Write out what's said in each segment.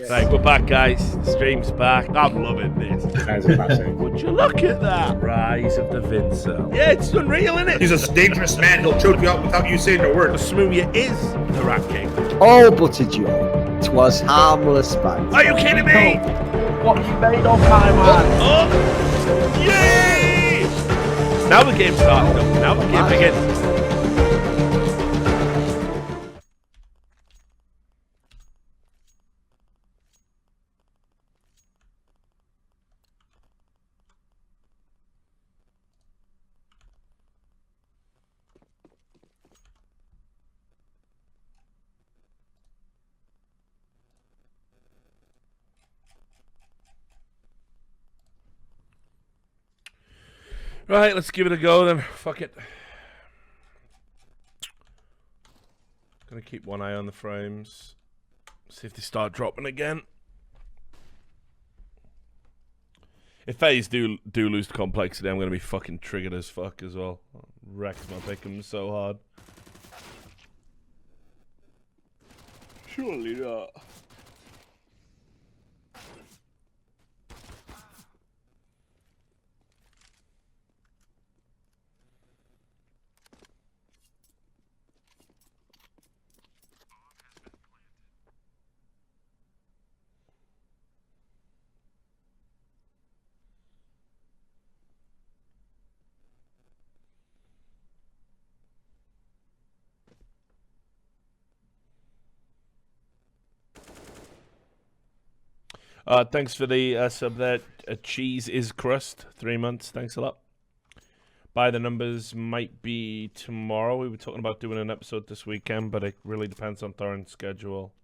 Right, we're back, guys. The stream's back. I'm loving this. That's a classic. Would you look at that? Rise of the Vincel. Yeah, it's unreal, isn't it? He's a dangerous man. He'll choke you out without you saying a word. Smoothie is the Rat King. All but a joke. 'Twas harmless banter. Are you kidding me? What you made of my man? Oh! Yay! Now the game's starting up. Now the game begins. Right, let's give it a go then. Fuck it. Gonna keep one eye on the frames. See if they start dropping again. If FaZe do lose to compLexity, I'm gonna be fucking triggered as fuck as well. Wrecks my pick'em so hard. Surely not. Thanks for the sub there. Cheese is crust. 3 months. Thanks a lot. By the numbers might be tomorrow. We were talking about doing an episode this weekend, but it really depends on Thorin's schedule.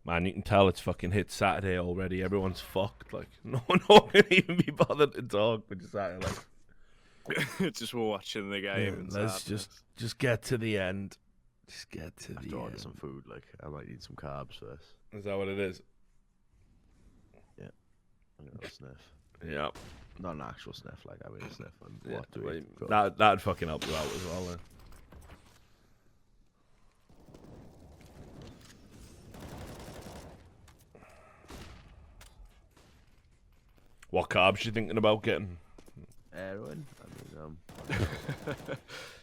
Man, you can tell it's fucking hit Saturday already. Everyone's fucked. Like, no one can even be bothered to talk. We're just out like, just watching the game. Yeah, let's just get to the end. Just get to the end. Order some food. Like, I might need some carbs first. Is that what it is? Yeah. I'm gonna have a sniff. Yeah. Not an actual sniff. Like, I mean, a sniff. And Yeah, what do we? that'd fucking help you out as well. Then. What carbs you thinking about getting? Heroin. I mean,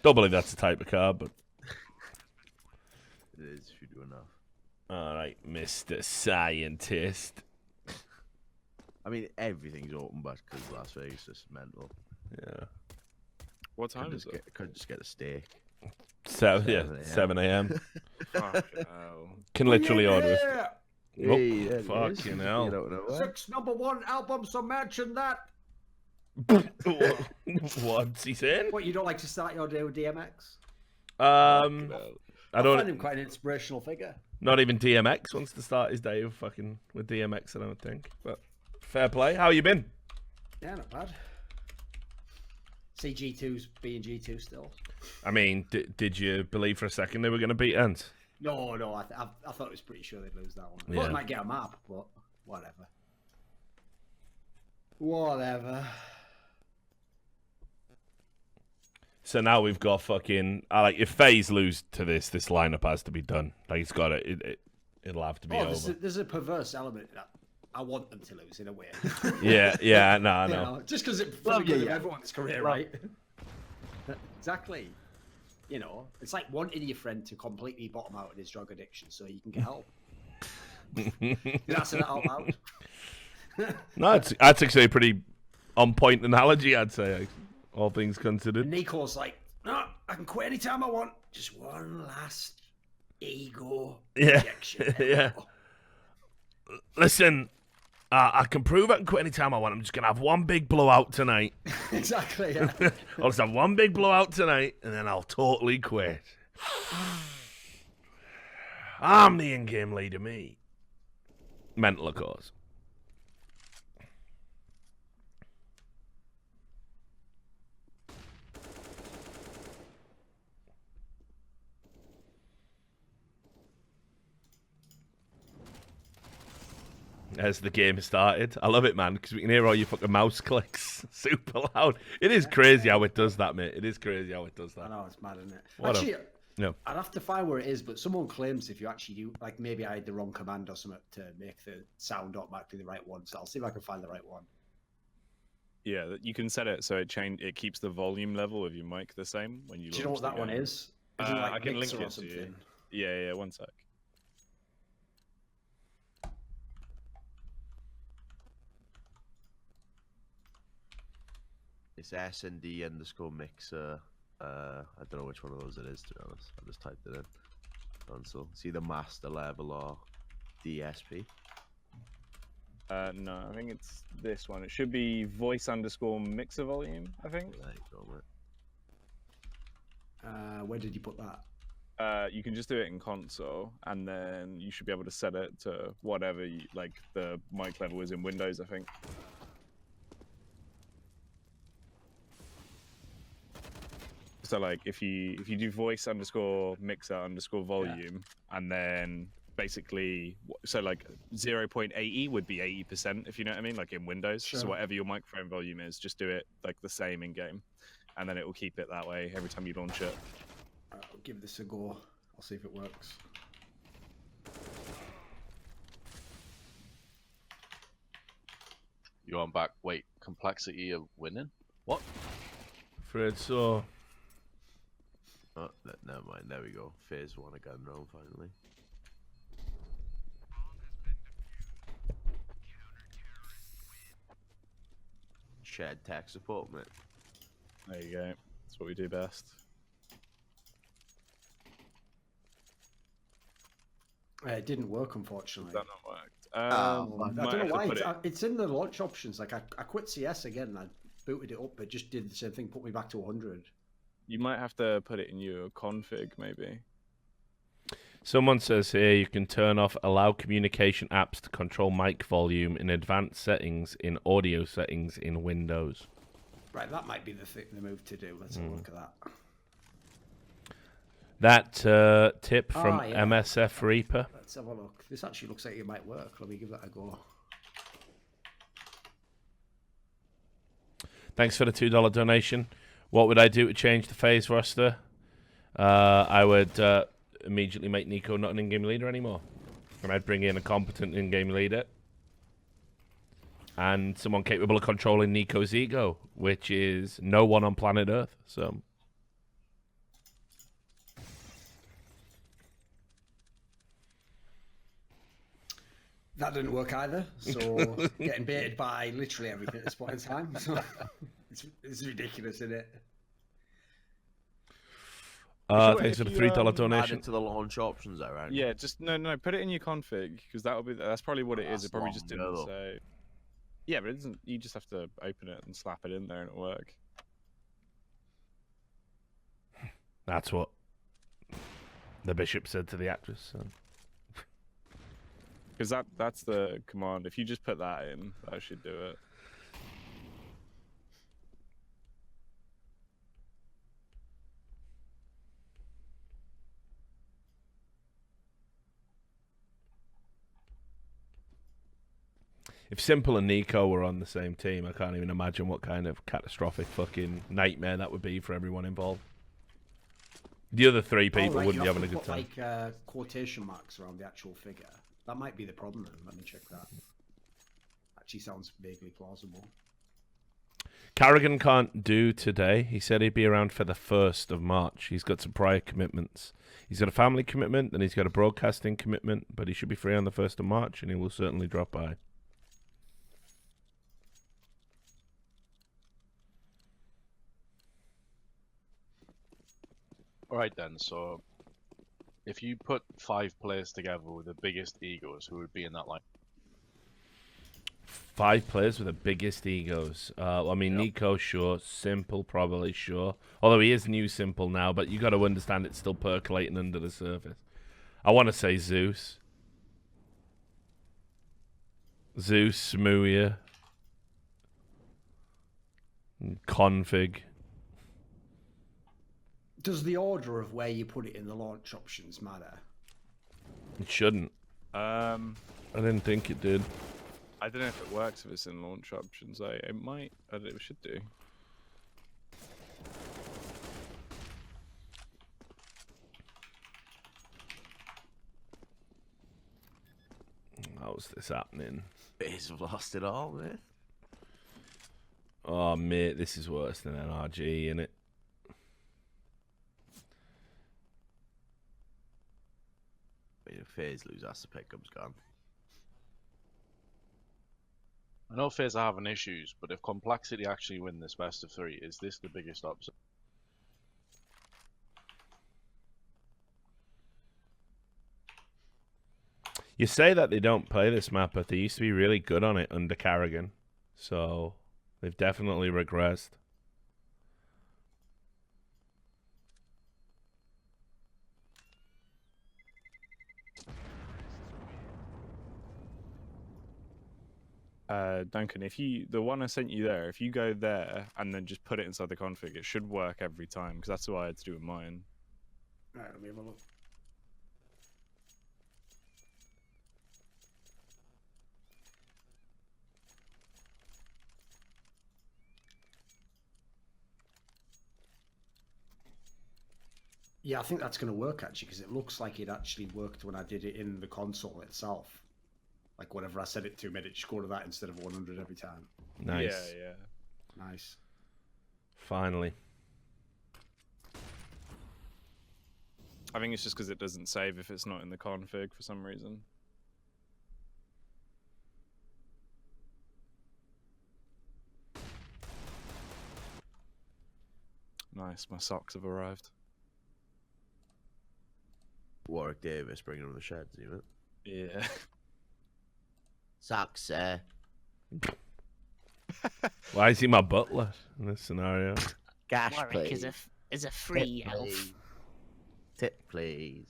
don't believe that's the type of carb, but it is if you do enough. All right, Mr. Scientist. I mean, everything's open, but because Las Vegas is mental. Yeah. What time is it? Could just get a steak. 7 a.m. Oh. Can literally order it. Hey, oh, fucking hell. 6 #1 albums to mention that. What's he saying? What, you don't like to start your day with DMX? I don't. find him quite an inspirational figure. Not even DMX wants to start his day with DMX, I don't think. But fair play. How you been? Yeah, not bad. CG2's being G2 still. I mean, did you believe for a second they were going to beat Ents? No, I thought it was pretty sure they'd lose that one. Yeah. Well, it might get a map, but whatever. Whatever. So now we've got fucking like if FaZe lose to this lineup has to be done. Like it's got to it'll have to be over. There's a perverse element that I want them to lose in a way. yeah, no. You know, just because it doesn't give everyone's career, right? Exactly. You know, it's like wanting your friend to completely bottom out in his drug addiction so you can get help. Did I say that out loud? No, that's actually a pretty on point analogy, I'd say, all things considered. And Nico's like, no, I can quit anytime I want. Just one last ego injection. Yeah. Listen, I can prove I can quit anytime I want. I'm just gonna have one big blowout tonight. Exactly. Yeah. I'll just have one big blowout tonight, and then I'll totally quit. I'm the in-game leader, me. Mental, of course. As the game started. I love it, man, because we can hear all your fucking mouse clicks super loud. It is crazy how it does that, mate. It is crazy how it does that. I know, it's mad, isn't it? What Actually, no. I'd have to find where it is, but someone claims if you actually do, like maybe I had the wrong command or something to make the sound automatically the right one. So I'll see if I can find the right one. Yeah, you can set it so it keeps the volume level of your mic the same when you. Do you know what that one is? Is it like I can link Mixer or it to you. something? Yeah, one sec. It's S&D_mixer. I don't know which one of those it is, to be honest. I just typed it in. Console. It's either master level or DSP. No, I think it's this one. It should be voice_mixer volume, I think. There you go, mate. Where did you put that? You can just do it in console, and then you should be able to set it to whatever like the mic level is in Windows, I think. So like if you do voice_mixer_volume, and then basically so like 0.80 would be 80%, if you know what I mean, like in Windows. Sure. So whatever your microphone volume is, just do it like the same in game, and then it will keep it that way every time you launch it. I'll give this a go. I'll see if it works. You on back? Wait, compLexity are winning? What? Afraid so. Oh, never mind. There we go. FaZe won a gun round finally. Shared tech support, mate. There you go. That's what we do best. It didn't work, unfortunately. Has that not worked? I might don't have know to why. put It's in the launch options. Like I quit CS again. And I booted it up. It just did the same thing. Put me back to 100. You might have to put it in your config, maybe. Someone says here you can turn off allow communication apps to control mic volume in advanced settings in audio settings in Windows. Right, that might be the move to do. Let's have a look at that. That tip from yeah. MSF Reaper. Let's have a look. This actually looks like it might work. Let me give that a go. Thanks for the $2 donation. What would I do to change the FaZe roster? I would immediately make Nico not an in-game leader anymore. And I'd bring in a competent in-game leader. And someone capable of controlling Nico's ego, which is no one on planet Earth. So That didn't work either. So getting baited by literally everything at this point in time. So it's ridiculous, isn't it? thanks for if the you, $3 Add donation. it to the launch options, around. Yeah, just no, put it in your config, because that's probably what it is. It That's probably long, just didn't though. say. Yeah, but it doesn't. You just have to open it and slap it in there, and it'll work. That's what the bishop said to the actress. So. Because that's the command. If you just put that in, that should do it. If Simple and Nico were on the same team, I can't even imagine what kind of catastrophic fucking nightmare that would be for everyone involved. The other three people wouldn't be having a good time. Like quotation marks around the actual figure. That might be the problem. Then. Let me check that. Actually, sounds vaguely plausible. Carrigan can't do today. He said he'd be around for the 1st of March. He's got some prior commitments. He's got a family commitment, and he's got a broadcasting commitment, but he should be free on the 1st of March, and he will certainly drop by. Alright then, so if you put 5 players together with the biggest egos, who would be in that line? 5 players with the biggest egos. I mean, Yep. Nico, sure. Simple, probably, sure. Although he is new Simple now, but you got to understand it's still percolating under the surface. I want to say Zeus. Zeus, Smooya. Config. Does the order of where you put it in the launch options matter? It shouldn't. I I didn't think it did. don't know if it works if it's in launch options. It might. I don't, it should do. How's this happening? FaZe have lost it all, mate. Oh, mate, this is worse than NRG, innit? I mean, if FaZe lose, that's the pickup's gone. I know FaZe are having issues, but if compLexity actually win this best of 3, is this the biggest upset? You say that they don't play this map, but they used to be really good on it under Carrigan. So they've definitely regressed. Duncan, if the one I sent you there, if you go there and then just put it inside the config, it should work every time, because that's what I had to do with mine. Right, let me have a look. Yeah, I think that's going to work actually, because it looks like it actually worked when I did it in the console itself. Like whatever I set it to made it just go to that instead of 100 every time. Nice. Yeah, yeah. Nice. Finally. I think it's just because it doesn't save if it's not in the config for some reason. Nice, my socks have arrived. Warwick Davis bringing him the sheds, even. Yeah. Socks, sir. Why is he my butler in this scenario? Gash, Warwick please. is a free Tip, elf. please. Tip, please.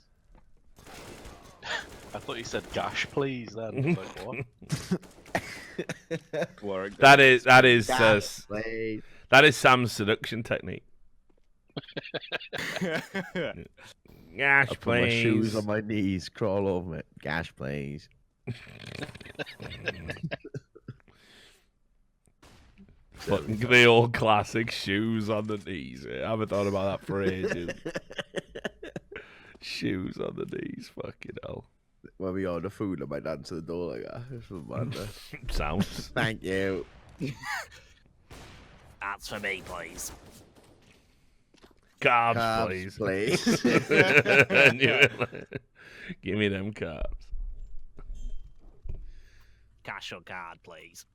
I thought you said gash, please. Then I was like, what? Warwick that is Gash, please. that is Sam's seduction technique. Gosh, I put my please. shoes on my knees, crawl over it. Gash, please. Fucking the old classic shoes on the knees. I haven't thought about that for ages. Shoes on the knees, fucking hell. When we order food, I might answer the door like that. It's madness. Sounds. Thank you. That's for me, please. Carbs, please. please. Give me them carbs. Cash or card, please.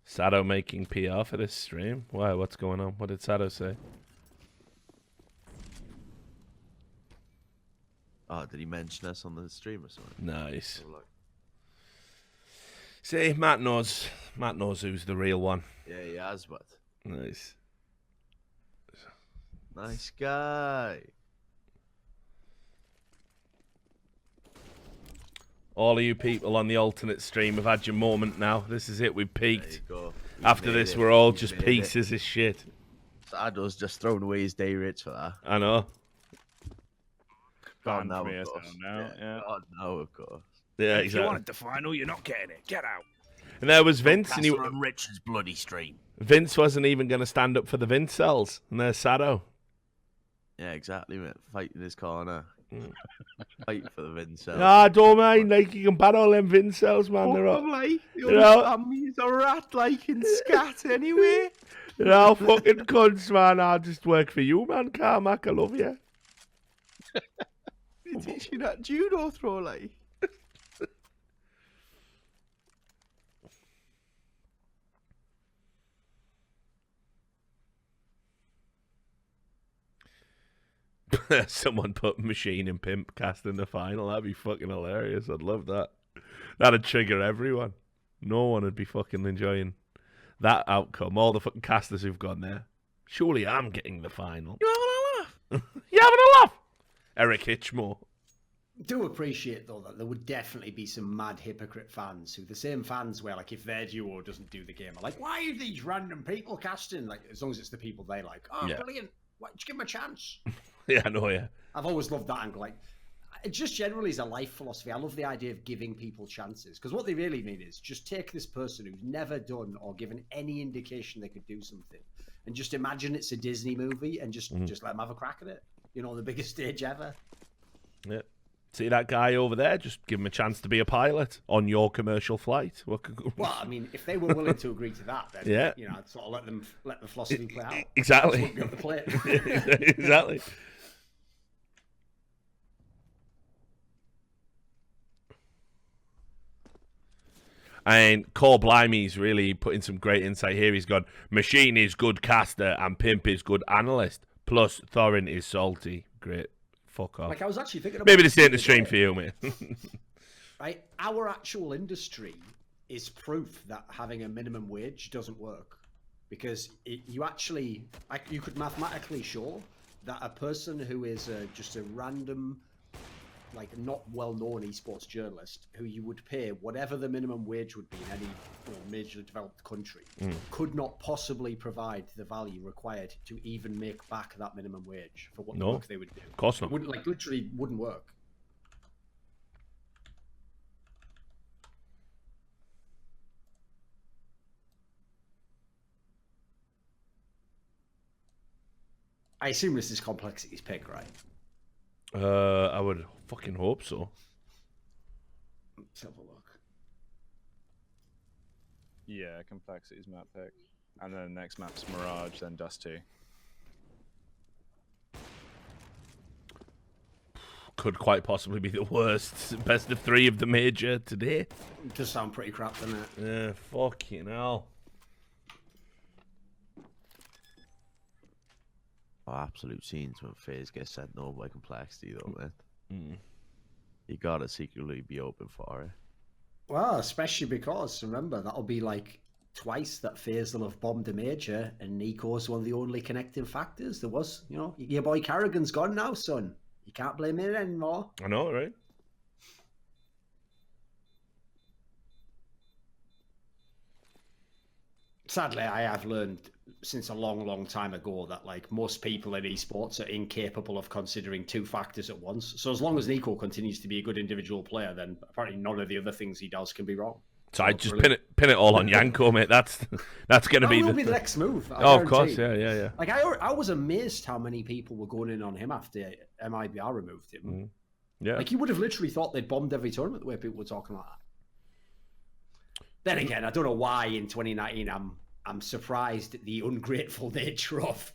Sado making PR for this stream? Why? What's going on? What did Sado say? Oh, did he mention us on the stream or something? Nice. Or like- See, Matt knows. Matt knows who's the real one. Yeah, he has, but Nice. nice guy. All of you people on the alternate stream have had your moment now. This is it. We've There you peaked. go. We've After made this, it. we're all We've just made it. pieces of shit. Sado's just throwing away his day rates for that. I know. Banned no, from of ESL course. now, yeah. God, no, of course. Yeah, If you exactly. wanted the final, you're not getting it. Get out. And there was Vince, and That's on Richard's bloody stream. Vince wasn't even going to stand up for the Vince cells. And there's Sado. Yeah, exactly, mate. Fight in his corner. Mm. Fight for the Vincel. Nah, don't mind. Like, you can ban all them Vince cells, man. They're all, like, know- he's a rat, like, in scat anyway. they're all fucking cunts, man. I'll just work for you, man. Carmack, I love you. They teach you that judo throw, like. Someone put Machine and Pimp cast in the final. That'd be fucking hilarious. I'd love that. That'd trigger everyone. No one would be fucking enjoying that outcome. All the fucking casters who've gone there. Surely I'm getting the final. You having a laugh? You having a laugh? Eric Hitchmore. Do appreciate though that there would definitely be some mad hypocrite fans who the same fans where like if their duo doesn't do the game are like, why are these random people casting? Like as long as it's the people they like. Oh, Yeah. brilliant! Why don't you give them a chance? Yeah, I know. Yeah. I've always loved that angle. Like it just generally is a life philosophy. I love the idea of giving people chances because what they really mean is just take this person who's never done or given any indication they could do something, and just imagine it's a Disney movie and just let them have a crack at it. You know, on the biggest stage ever. Yeah. See that guy over there? Just give him a chance to be a pilot on your commercial flight. What could go... Well, I mean, if they were willing to agree to that, then Yeah. you know, I'd sort of let the philosophy play out. Exactly. Just wouldn't be able to play it. Exactly. And Core Blimey's really putting some great insight here. He's gone, Machine is good caster and Pimp is good analyst. Plus, Thorin is salty. Great. Fuck off. Like I was actually thinking about Maybe this ain't the other stream day, for you, mate. right? Our actual industry is proof that having a minimum wage doesn't work because you actually, like, you could mathematically show that a person who is just a random, like not well-known esports journalist who you would pay whatever the minimum wage would be in any major developed country could not possibly provide the value required to even make back that minimum wage for what work they would do. Of course not. It wouldn't, like, literally wouldn't work. I assume this is complexity's pick, right? I would fucking hope so. Let's have a look. Yeah, complexity's map pick. And then the next map's Mirage, then Dust 2. Could quite possibly be the worst best of 3 of the major today. It does sound pretty crap, doesn't it? Yeah, fucking hell. Oh, absolute scenes when FaZe gets sent no by complexity, though, man. Mm. You gotta secretly be open for it. Well, especially because, remember, that'll be like twice that FaZe will have bombed a major, and Nico's one of the only connecting factors. There was, you know, your boy Carrigan's gone now, son. You can't blame him anymore. I know, right? Sadly, I have learned since a long, long time ago that like most people in esports are incapable of considering 2 factors at once. So as long as Nico continues to be a good individual player, then apparently none of the other things he does can be wrong. So I just pin it all on Yanko, mate. That's going to That be will the be the next move. I Oh, of course, guarantee. yeah. Like I was amazed how many people were going in on him after MIBR removed him. Yeah. Like you would have literally thought they'd bombed every tournament the way people were talking like that. Then again, I don't know why in 2019 I'm surprised at the ungrateful nature of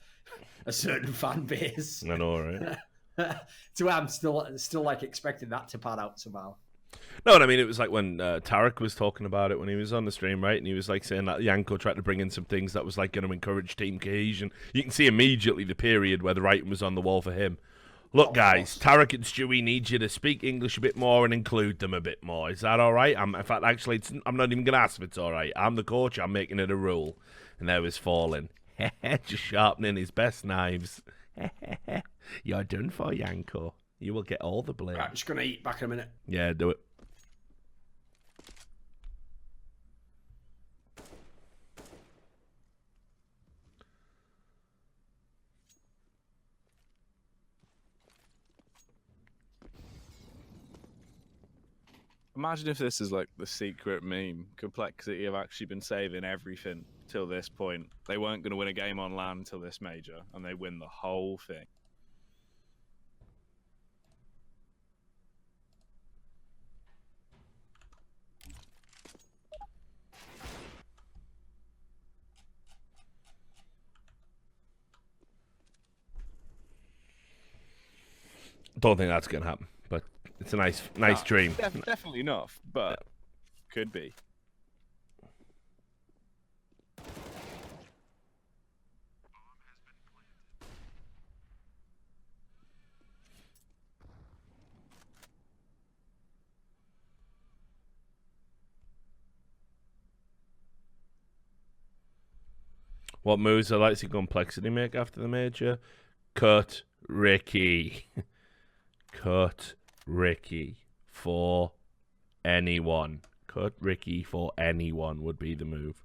a certain fan base. I know, right? So I'm still like expecting that to pan out somehow. No, and I mean, it was like when Tarek was talking about it when he was on the stream, right? And he was like saying that Yanko tried to bring in some things that was like going to encourage team cohesion. You can see immediately the period where the writing was on the wall for him. Look, guys, Tarek and Stewie need you to speak English a bit more and include them a bit more. Is that all right? In fact, actually, I'm not even going to ask if it's all right. I'm the coach. I'm making it a rule. And there was Fallen, just sharpening his best knives. You're done for, Yanko. You will get all the blame. Right, I'm just going to eat back in a minute. Yeah, do it. Imagine if this is like the secret meme. Complexity have actually been saving everything till this point. They weren't going to win a game on LAN till this major, and they win the whole thing. Don't think that's going to happen, but it's a nice dream. Definitely not, but could be. What moves are like to compLexity make after the major? Cut Ricky. Cut Ricky for anyone. Cut Ricky for anyone would be the move.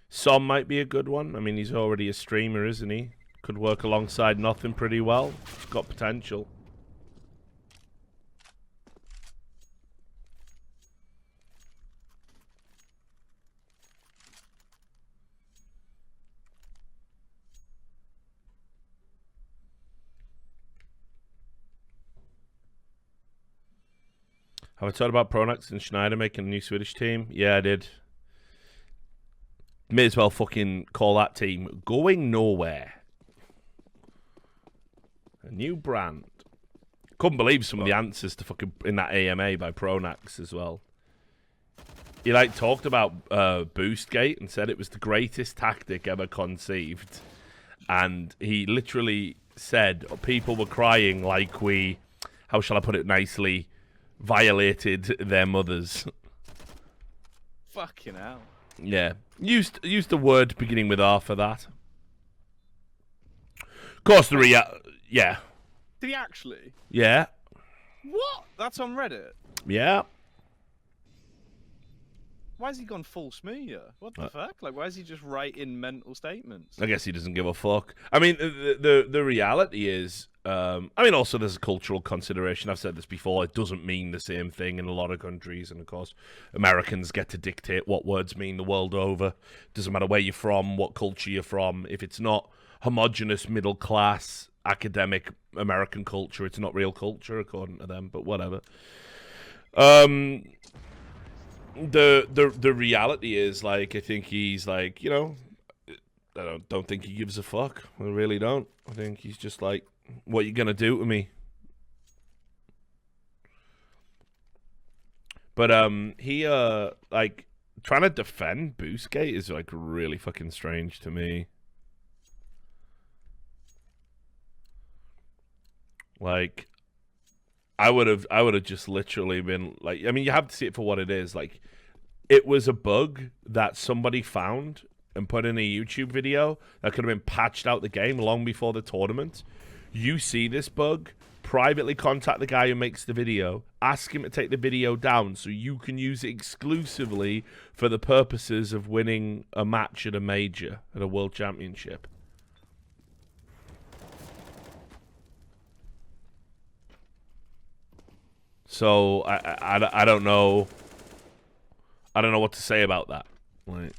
Som might be a good one. I mean, he's already a streamer, isn't he? Could work alongside Nothing pretty well. He's got potential. Have I talked about Pronax and Schneider making a new Swedish team? Yeah, I did. May as well fucking call that team going nowhere. A new brand. Couldn't believe some of the answers to fucking in that AMA by Pronax as well. He like talked about Boostgate and said it was the greatest tactic ever conceived. And he literally said people were crying like we, how shall I put it nicely, violated their mothers. Fucking hell. Yeah. Used a word beginning with R for that. Of course, yeah. Did he actually? Yeah. What? That's on Reddit? Yeah. Why has he gone full smooth? What the fuck? Like, why is he just writing mental statements? I guess he doesn't give a fuck. I mean, the reality is, I mean, also there's a cultural consideration. I've said this before. It doesn't mean the same thing in a lot of countries. And, of course, Americans get to dictate what words mean the world over. Doesn't matter where you're from, what culture you're from. If it's not homogenous, middle-class, academic American culture, it's not real culture, according to them. But whatever. The reality is, like, I think he's, like, you know, I don't think he gives a fuck. I really don't. I think he's just like, what are you going to do to me? But, he, like, trying to defend Boostgate is, like, really fucking strange to me. Like, I would have just literally been, like, I mean, you have to see it for what it is. Like, it was a bug that somebody found and put in a YouTube video that could have been patched out the game long before the tournament. You see this bug, privately contact the guy who makes the video, ask him to take the video down so you can use it exclusively for the purposes of winning a match at a major, at a world championship. So I don't know. I don't know what to say about that. Like,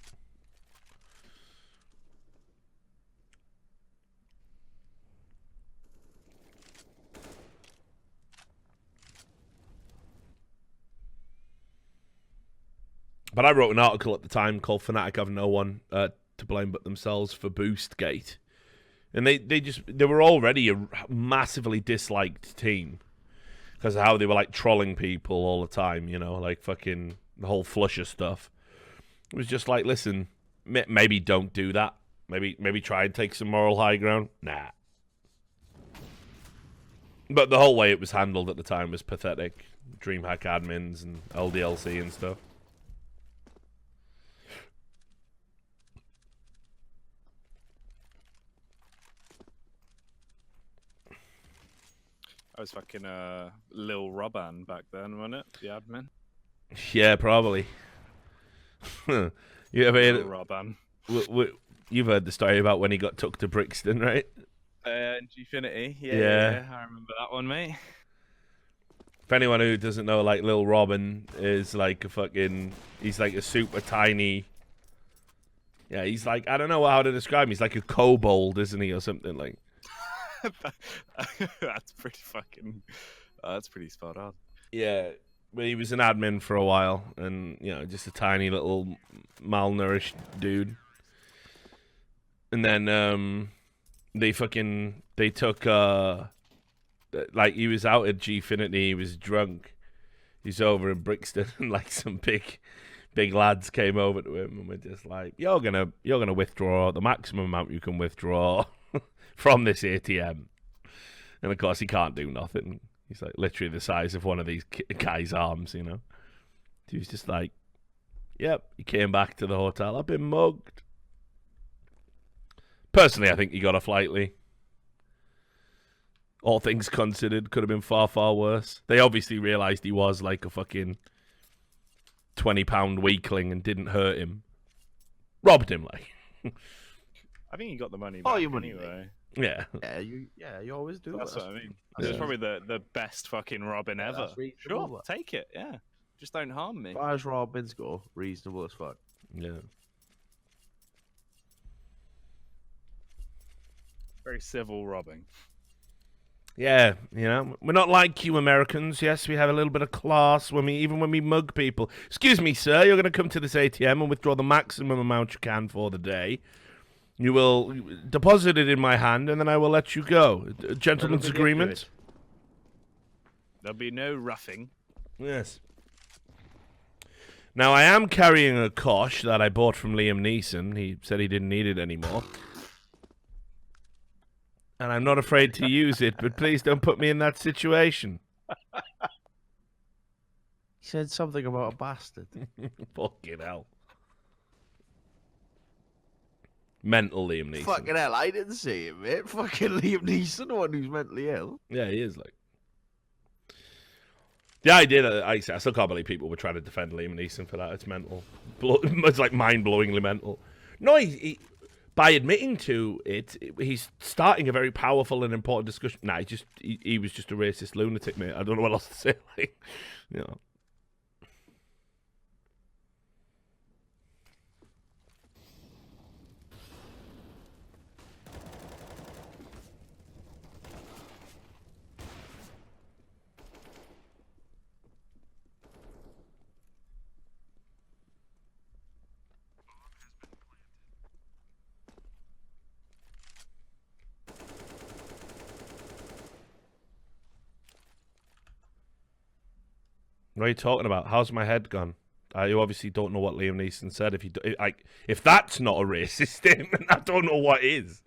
but I wrote an article at the time called "Fnatic have no one to blame but themselves for Boostgate," and they were already a massively disliked team because of how they were like trolling people all the time. You know, like fucking the whole Flusher stuff. It was just like, listen, maybe don't do that. Maybe try and take some moral high ground. Nah. But the whole way it was handled at the time was pathetic. DreamHack admins and LDLC and stuff. I was fucking Lil Robban back then, wasn't it? The admin. Yeah, probably. You ever Lil Robban. You've heard the story about when he got took to Brixton, right? Gfinity. Yeah. I remember that one, mate. If anyone who doesn't know, like, Lil Robin is like a fucking... He's like a super tiny... Yeah, he's like... I don't know how to describe him. He's like a kobold, isn't he, or something like... That's pretty fucking... that's pretty spot on. Yeah, but he was an admin for a while, and, you know, just a tiny little malnourished dude. And then, they took, like, he was out at Gfinity, he was drunk. He's over in Brixton, and, like, some big lads came over to him, and were just like, you're gonna withdraw the maximum amount you can withdraw from this ATM. And of course, he can't do nothing. He's like literally the size of one of these guys' arms, you know. He was just like, yep, he came back to the hotel. I've been mugged. Personally, I think he got off lightly. All things considered, could have been far, far worse. They obviously realised he was like a fucking 20-pound weakling and didn't hurt him. Robbed him, like. I think you got the money Oh, back your money, anyway. Yeah. You always do. That's what I mean. Yeah. It's probably the best fucking robbing ever. That's reasonable, Sure, that. take it. Yeah, just don't harm me. As far as Robins go, reasonable as fuck. Yeah. Very civil robbing. Yeah, you know, we're not like you Americans. Yes, we have a little bit of class even when we mug people. Excuse me, sir, you're going to come to this ATM and withdraw the maximum amount you can for the day. You will deposit it in my hand, and then I will let you go. A gentleman's agreement. There'll be no roughing. Yes. Now, I am carrying a Kosh that I bought from Liam Neeson. He said he didn't need it anymore. And I'm not afraid to use it, but please don't put me in that situation. He said something about a bastard. Fucking hell. Mental Liam Neeson. Fucking hell, I didn't say it, mate. Fucking Liam Neeson, the one who's mentally ill. Yeah, he is, like. Yeah, I did. I still can't believe people were trying to defend Liam Neeson for that. It's mental. It's like mind-blowingly mental. No, by admitting to it, he's starting a very powerful and important discussion. Nah, he was just a racist lunatic, mate. I don't know what else to say. Like, you know. What are you talking about? How's my head gone? You obviously don't know what Liam Neeson said. If that's not a racist statement, I don't know what is.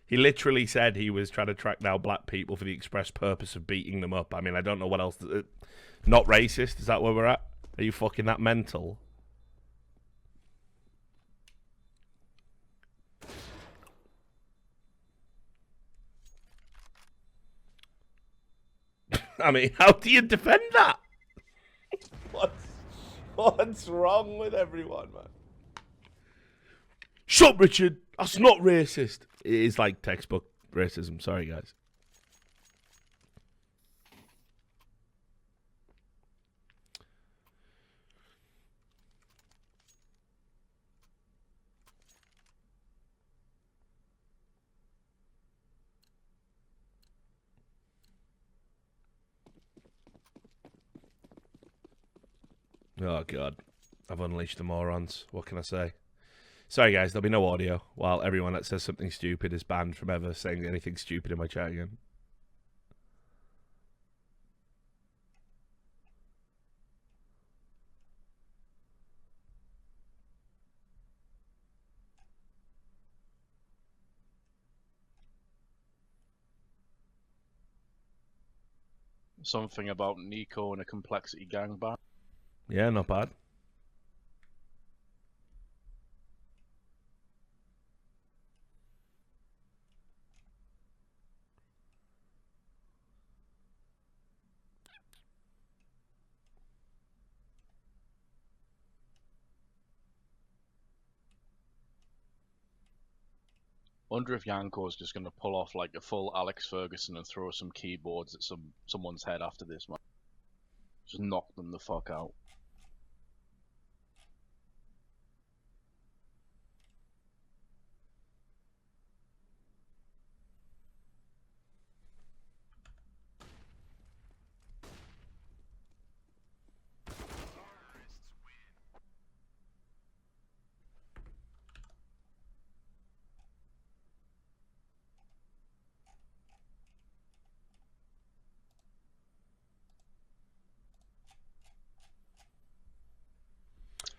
He literally said he was trying to track down black people for the express purpose of beating them up. I mean, I don't know what else. Not racist? Is that where we're at? Are you fucking that mental? I mean, how do you defend that? What's wrong with everyone, man? Shut up, Richard. That's not racist. It is like textbook racism. Sorry, guys. Oh, God. I've unleashed the morons. What can I say? Sorry, guys. There'll be no audio while everyone that says something stupid is banned from ever saying anything stupid in my chat again. Something about Nico and a complexity gangbang. Yeah, not bad. Wonder if Yanko's just going to pull off like a full Alex Ferguson and throw some keyboards at someone's head after this, man. Just knock them the fuck out.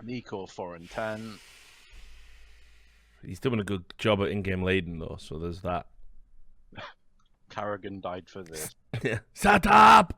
Nico 4-10. He's doing a good job at in-game leading, though, so there's that. Carrigan died for this. Shut up!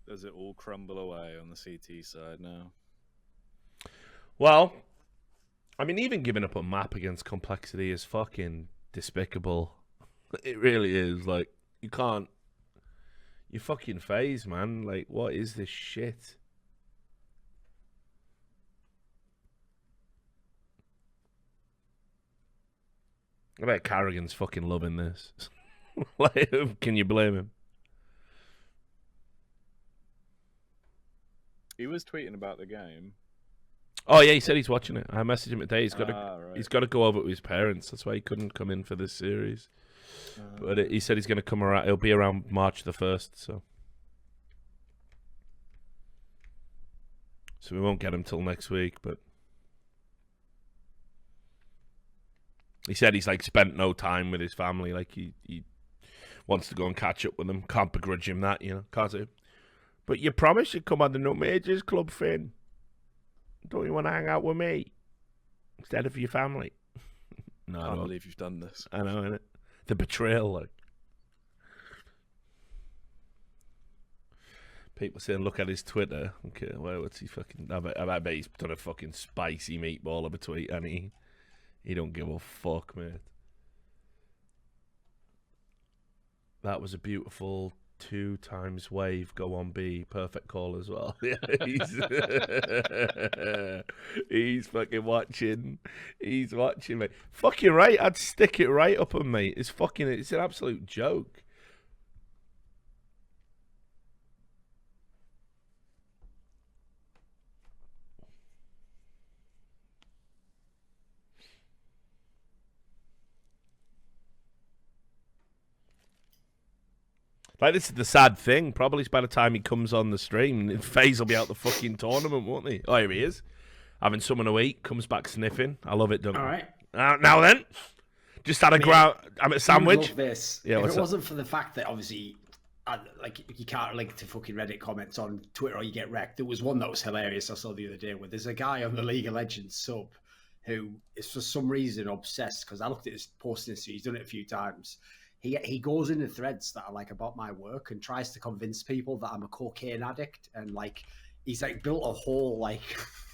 Does it all crumble away on the CT side now? Well, I mean, even giving up a map against compLexity is fucking despicable. It really is. Like, you can't. You fucking FaZe, man. Like, what is this shit? I bet Carrigan's fucking loving this. Like, can you blame him? He was tweeting about the game. Oh yeah, he said he's watching it. I messaged him today. He's got to Right. he's got to go over with his parents. That's why he couldn't come in for this series. But he said he's going to come around. He'll be around March the 1st. So we won't get him till next week. But he said he's like spent no time with his family. Like he wants to go and catch up with them. Can't begrudge him that, you know. Can't say. But you promised you'd come on the No Majors Club, Finn. Don't you want to hang out with me instead of your family? No, I I can't don't. believe you've done this. I know, innit? The betrayal, like. People saying, look at his Twitter. Okay, well, what's he fucking... I bet he's done a fucking spicy meatball of a tweet, and he don't give a fuck, mate. That was a beautiful 2 times wave. Go on B. Perfect call as well. Yeah, he's fucking watching. He's watching, mate. Fucking right. I'd stick it right up him, mate. It's an absolute joke. Like, this is the sad thing. Probably by the time he comes on the stream, FaZe will be out the fucking tournament, won't he? Oh, here he is. Having someone to eat, comes back sniffing. I love it, don't I? All right. Now then, just had I'm at sandwich. Love this. Yeah, if what's it up? wasn't for the fact that obviously, like, you can't link to fucking Reddit comments on Twitter or you get wrecked. There was one that was hilarious I saw the other day where there's a guy on the League of Legends sub who is for some reason obsessed, because I looked at his posting history, he's done it a few times. He goes into threads that are like about my work and tries to convince people that I'm a cocaine addict, and like he's like built a whole like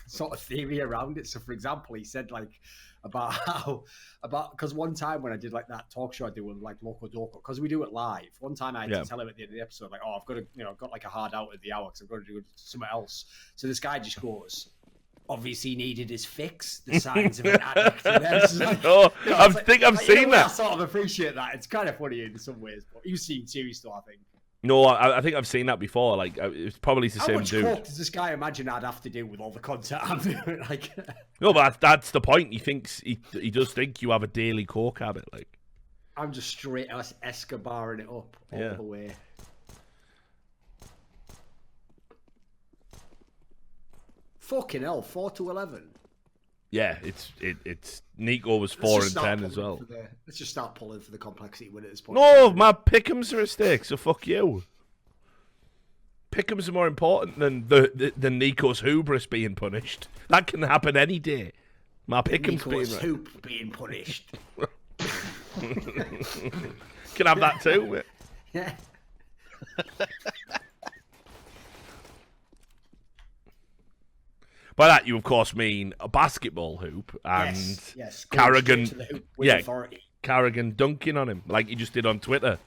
sort of theory around it. So for example, he said like because one time when I did like that talk show I do with like Loco Doco, because we do it live. One time I had to tell him at the end of the episode, like, oh, I've got to, I've got like a hard out at the hour because I've got to do something else. So this guy just goes, obviously needed his fix, the signs of an addict. And then it's like, I've seen that. I sort of appreciate that. It's kind of funny in some ways, but you've seen serious stuff, I think. No, I think I've seen that before. Like, it's probably the same dude. How much coke does this guy imagine I'd have to do with all the content I'm doing? Like, no, but that's the point. He thinks he does think you have a daily coke habit. Like, I'm just straight Escobaring it up all the way. Fucking hell, 4-11. Yeah, it's Nico was 4 and 10 as well. Let's just start pulling for the complexity win at this point. No, my pick'ems are a stake, so fuck you. Pick'ems are more important than Nico's hubris being punished. That can happen any day. My pick'ems Nico's being hoop being punished. Can have that too. Mate. Yeah. By that, you of course mean a basketball hoop and yes. Carrigan, authority. Carrigan dunking on him like he just did on Twitter.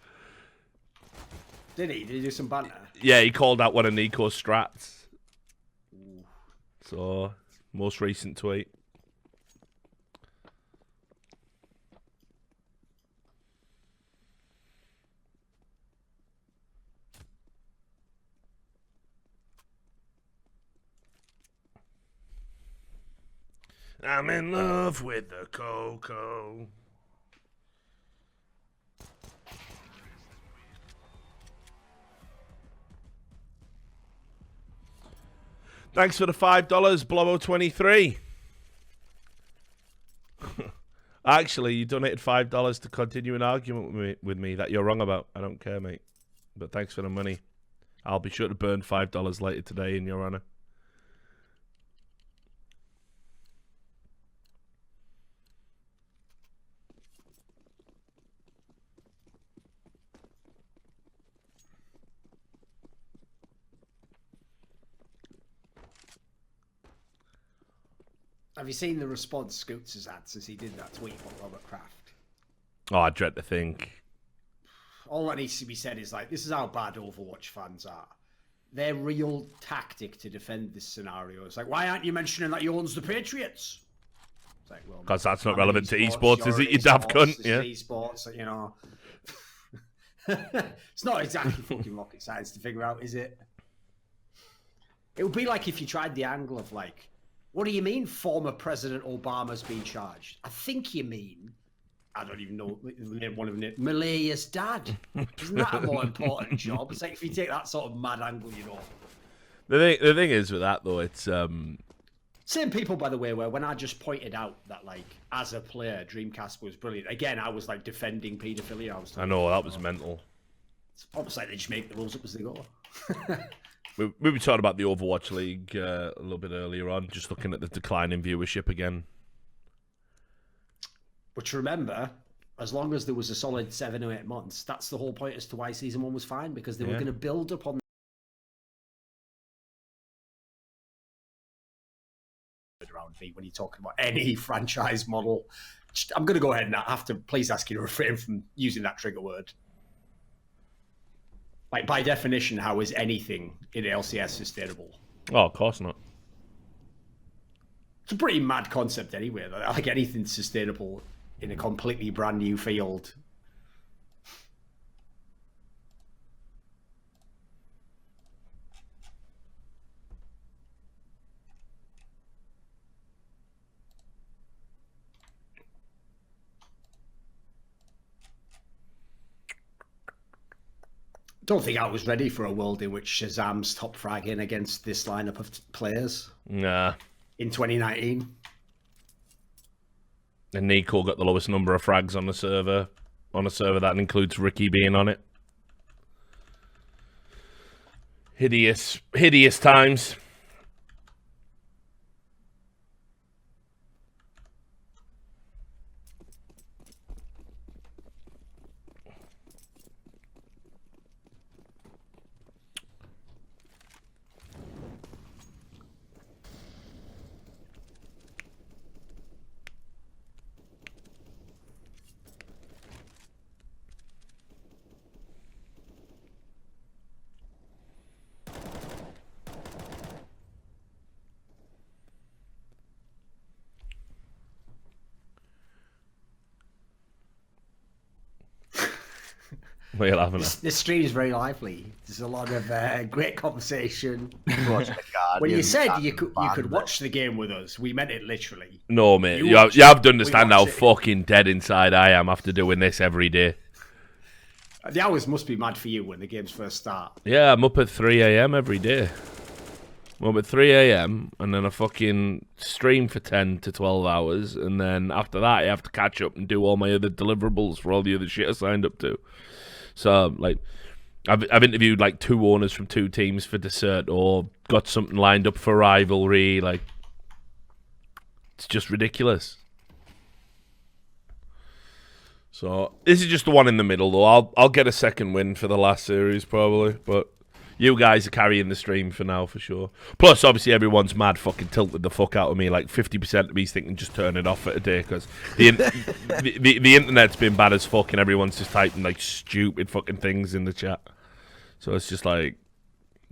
Did he? Did he do some banter? Yeah, he called out one of Nico's strats. Ooh. So, most recent tweet. I'm in love with the cocoa. Thanks for the $5, Blobo23. Actually, you donated $5 to continue an argument with me that you're wrong about. I don't care, mate. But thanks for the money. I'll be sure to burn $5 later today in your honor. Have you seen the response Scoots has had since he did that tweet about Robert Kraft? Oh, I dread to think. All that needs to be said is like, this is how bad Overwatch fans are. Their real tactic to defend this scenario is like, why aren't you mentioning that he owns the Patriots? It's like, well, Because that's not I'm relevant to eSports, is you're it, you daft cunt? this Yeah. is eSports, you know. It's not exactly fucking rocket science to figure out, is it? It would be like if you tried the angle of like, what do you mean former President Obama's been charged? I think you mean, I don't even know, one of them, Malaya's dad. Isn't that a more important job? It's like if you take that sort of mad angle, you know. The thing is with that, though, it's... Same people, by the way, where when I just pointed out that, like, as a player, Dreamcast was brilliant. Again, I was, like, defending paedophilia. I know, that was mental. It's almost like they just make the rules up as they go. We were talking about the Overwatch League a little bit earlier on, just looking at the decline in viewership again. But remember, as long as there was a solid 7 or 8 months, that's the whole point as to why Season 1 was fine, because they were going to build upon around V when you're talking about any franchise model. I'm going to go ahead and I have to please ask you to refrain from using that trigger word. Like, by definition, how is anything in LCS sustainable? Oh, of course not. It's a pretty mad concept anyway. Like, anything sustainable in a completely brand new field. Don't think I was ready for a world in which Shazam's top fragging against this lineup of players. Nah. In 2019. And Nico got the lowest number of frags on the server. On a server that includes Ricky being on it. Hideous times. What are you laughing at? This stream is very lively. There's a lot of great conversation. When you Guardian said you could band, watch the game with us, we meant it literally. No, mate. You You watch have it, to we understand watch how it. fucking dead inside I am after doing this every day. The hours must be mad for you when the games first start. Yeah, I'm up at 3 a.m. every day. I'm up at 3 a.m. and then I fucking stream for 10 to 12 hours. And then after that, I have to catch up and do all my other deliverables for all the other shit I signed up to. So, like, I've interviewed, like, 2 owners from 2 teams for dessert or got something lined up for rivalry. Like, it's just ridiculous. So, this is just the one in the middle, though. I'll get a second win for the last series, probably. But you guys are carrying the stream for now, for sure. Plus, obviously, everyone's mad fucking tilted the fuck out of me. Like, 50% of me's thinking just turn it off for a day, because the internet's been bad as fuck, and everyone's just typing, like, stupid fucking things in the chat. So it's just like,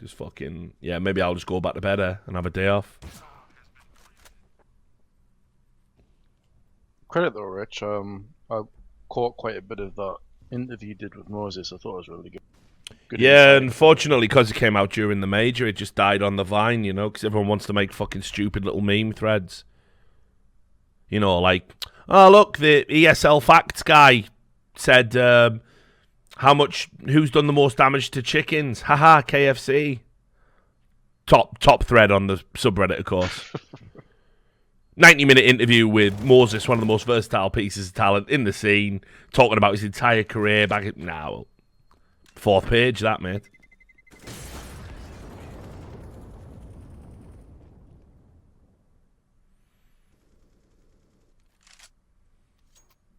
just fucking, yeah, maybe I'll just go back to bed and have a day off. Credit though, Rich. I caught quite a bit of that interview you did with Moses. I thought it was really good. Yeah, unfortunately, because it came out during the major, it just died on the vine, you know, because everyone wants to make fucking stupid little meme threads. You know, like, oh, look, the ESL Facts guy said, who's done the most damage to chickens? Haha, KFC. top thread on the subreddit, of course. 90-minute interview with Moses, one of the most versatile pieces of talent in the scene, talking about his entire career back at... Nah, well, 4th page, that, mate.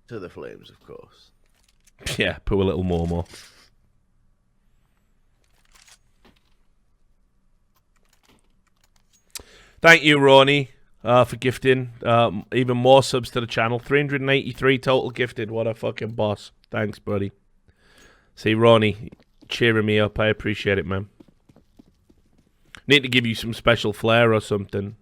To the flames, of course. Yeah, put a little more. Thank you, Ronnie, for gifting even more subs to the channel. 383 total gifted. What a fucking boss. Thanks, buddy. See, Ronnie, cheering me up. I appreciate it, man. Need to give you some special flair or something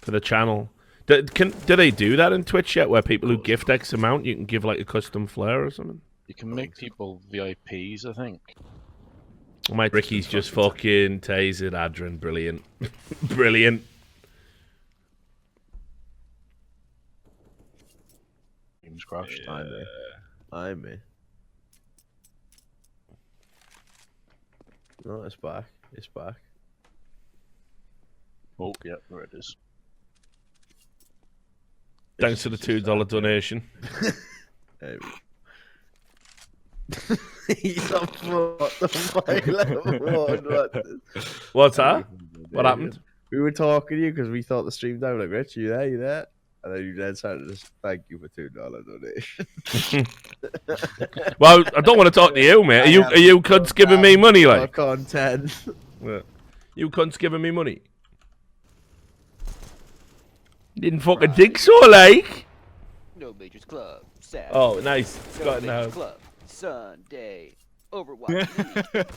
for the channel. Do they do that in Twitch yet, where people who gift X amount, you can give like a custom flair or something? You can make people VIPs, I think. My Ricky's just fucking tasered Adrian. Brilliant. Brilliant. Game's crashed. I'm me. No, it's back. It's back. Oh, yeah, there it is. Thanks for the $2 donation. He's up for the fuck. What's that? What happened? We were talking to you because we thought the stream down. Like, Rich, you there? You there? And then you then started to just thank you for $2 donation. Well, I don't want to talk to you, mate. Are you cunts giving me money, like? Content. You cunts giving me money? Didn't fucking think so, like. No Majors Club. Saturday. Oh, nice. It's No got it Majors now. Club. Sunday. Overwatch League.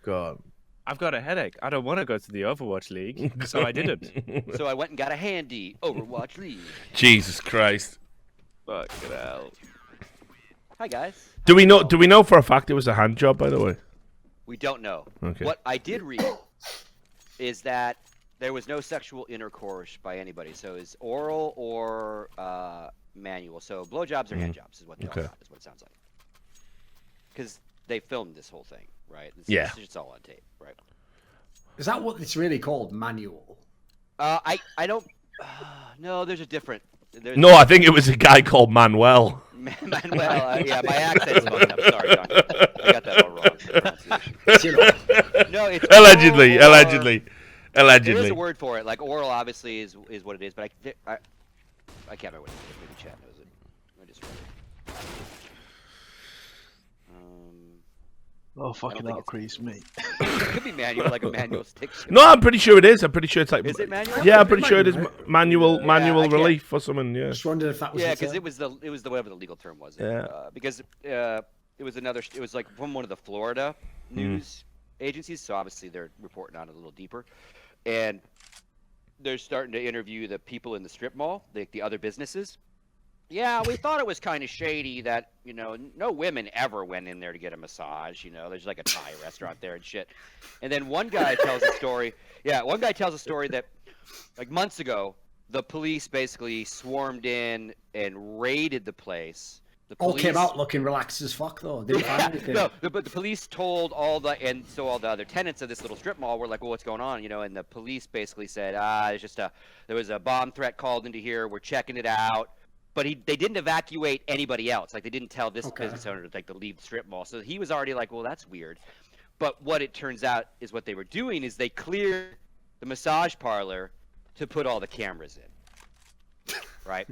God. I've got a headache. I don't want to go to the Overwatch League, so I didn't. So I went and got a handy Overwatch League. Jesus Christ. Fucking hell. Hi guys. Do we know for a fact it was a hand job, by the way? We don't know. Okay. What I did read is that there was no sexual intercourse by anybody, so it's oral or manual. So blowjobs or hand jobs is what they all got, is what it sounds like. Because they filmed this whole thing, right? It's all on tape, right? Is that what it's really called? Manual? I don't. No, there's a different. No, I think it was a guy called Manuel. Manuel, yeah, my accent's fucked up. Sorry, John. I got that all wrong. No, it's allegedly. There is a word for it. Like oral, obviously, is what it is. But I can't remember what it is. Maybe chat knows it. I just read it. Oh, fucking that crease me. It could be manual, like a manual stick shift. No, I'm pretty sure it is. I'm pretty sure it's like. Is it manual? Yeah, I'm pretty sure it is manual relief or something. Yeah. Just wondered if that was. Yeah, because it was the whatever the legal term was. Yeah. Because it was another. It was like from one of the Florida news agencies, so obviously they're reporting on it a little deeper, and they're starting to interview the people in the strip mall, the other businesses. Yeah, we thought it was kind of shady that, no women ever went in there to get a massage. There's like a Thai restaurant there and shit. And then one guy tells a story. Yeah, one guy tells a story that, like months ago, the police basically swarmed in and raided the place. The police... All came out looking relaxed as fuck, though. Didn't find anything. No, but the police told all the other tenants of this little strip mall were like, well, what's going on? And the police basically said, there was a bomb threat called into here. We're checking it out. But they didn't evacuate anybody else. Like, they didn't tell this business owner to leave the strip mall. So he was already like, well, that's weird. But what it turns out is what they were doing is they cleared the massage parlor to put all the cameras in. Right?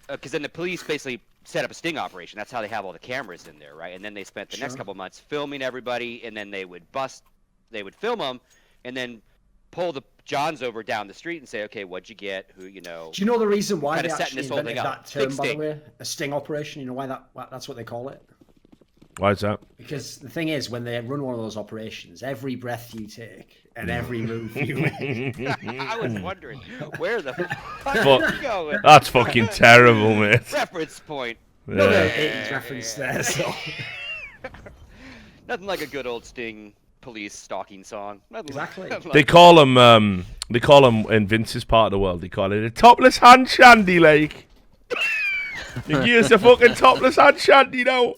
Because then the police basically set up a sting operation. That's how they have all the cameras in there, right? And then they spent the next couple of months filming everybody, and then they would film them, and then pull the Johns over down the street and say, okay, what'd you get? Who, Do you know the reason why they actually this whole invented thing that up. term, by the way? A sting operation? You know why that's what they call it? Why is that? Because the thing is, when they run one of those operations, every breath you take and every move you make. I was wondering, where the fuck are you going? That's fucking terrible, mate. Reference point. No, 80s reference there, so. Nothing like a good old Sting police stalking song. Exactly. They call them in Vince's part of the world, they call it a topless hand shandy, like. You give us a fucking topless hand shandy now.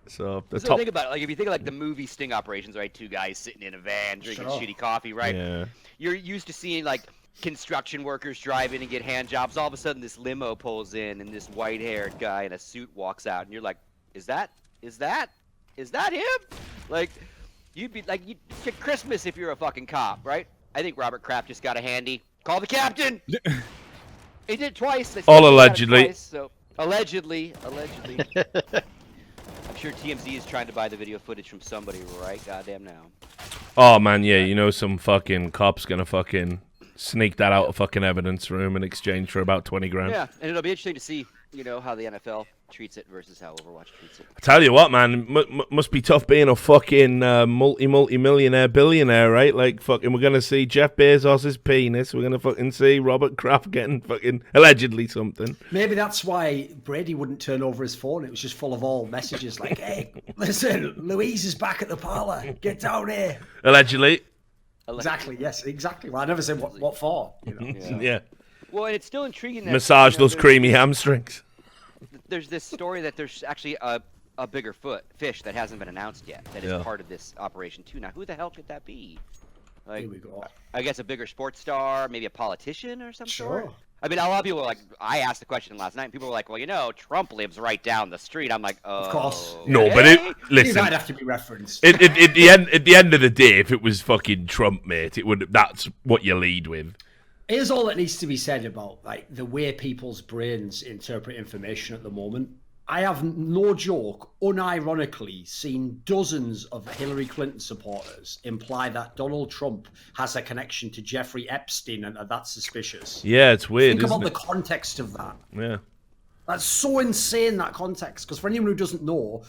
So the So top. think about it. Like if you think of like the movie sting operations, right? Two guys sitting in a van drinking Sure. shitty coffee, right? Yeah. You're used to seeing like construction workers drive in and get hand jobs. All of a sudden, this limo pulls in, and this white-haired guy in a suit walks out, and you're like, "Is that him?" Like, you'd be like, it's Christmas if you're a fucking cop, right? I think Robert Kraft just got a handy. Call the captain. He did it twice. They All said he got it allegedly. twice, so allegedly. I'm sure TMZ is trying to buy the video footage from somebody right goddamn now. Oh man, yeah, you know some fucking cop's gonna fucking sneak that out of fucking evidence room in exchange for about 20 grand. Yeah, and it'll be interesting to see, how the NFL treats it versus how Overwatch treats it. I tell you what, man, must be tough being a fucking multi-millionaire billionaire, right? Like, fucking, we're gonna see Jeff Bezos' penis. We're gonna fucking see Robert Kraft getting fucking allegedly something. Maybe that's why Brady wouldn't turn over his phone. It was just full of all messages like, "Hey, listen, Louise is back at the parlor. Get down here." Allegedly. Exactly. Yes. Exactly. Well, I never said what for. Yeah. Well, and it's still intriguing that Massage those there's- creamy hamstrings. There's this story that there's actually a bigger fish that hasn't been announced yet that is Yeah. part of this operation too. Now, who the hell could that be? Like, Here we go. I guess a bigger sports star, maybe a politician or some sort. Sure. I mean, a lot of people were like, I asked the question last night, and people were like, well, Trump lives right down the street. I'm like, oh. Of course. No, but it, okay." He listen, might have to be referenced. at the end of the day, if it was fucking Trump, mate, it would. That's what you lead with. Here's all that needs to be said about like the way people's brains interpret information at the moment. I have no joke, unironically seen dozens of Hillary Clinton supporters imply that Donald Trump has a connection to Jeffrey Epstein and that's suspicious. Yeah, it's weird, Think isn't about it? the context of that. Yeah. That's so insane, that context. Because for anyone who doesn't know,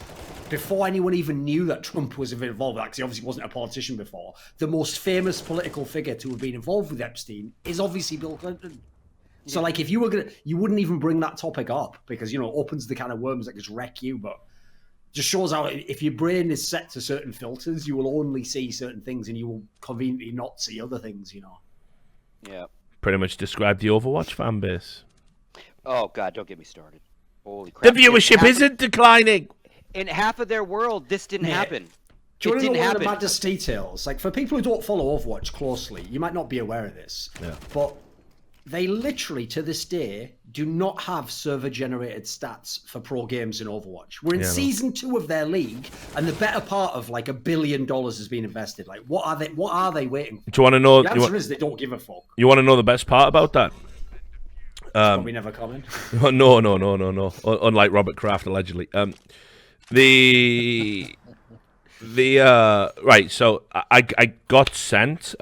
before anyone even knew that Trump was involved with that, because he obviously wasn't a politician before, the most famous political figure to have been involved with Epstein is obviously Bill Clinton. So, like, if you were gonna, you wouldn't even bring that topic up because, it opens the kind of worms that just wreck you. But just shows how if your brain is set to certain filters, you will only see certain things and you will conveniently not see other things, Yeah. Pretty much describe the Overwatch fan base. Oh, God, don't get me started. Holy crap. The viewership isn't declining. In half of their world, this didn't Mate, happen. Do you It want to didn't know one of happen. the maddest details? Like, for people who don't follow Overwatch closely, you might not be aware of this. Yeah. But they literally, to this day, do not have server-generated stats for pro games in Overwatch. We're in Yeah, I know. season 2 of their league, and the better part of like $1 billion has been invested. Like, what are they waiting for? Do you want to know? The answer is they don't give a fuck. You want to know the best part about that? Probably never coming. No. Unlike Robert Kraft, allegedly. Right. So I got sent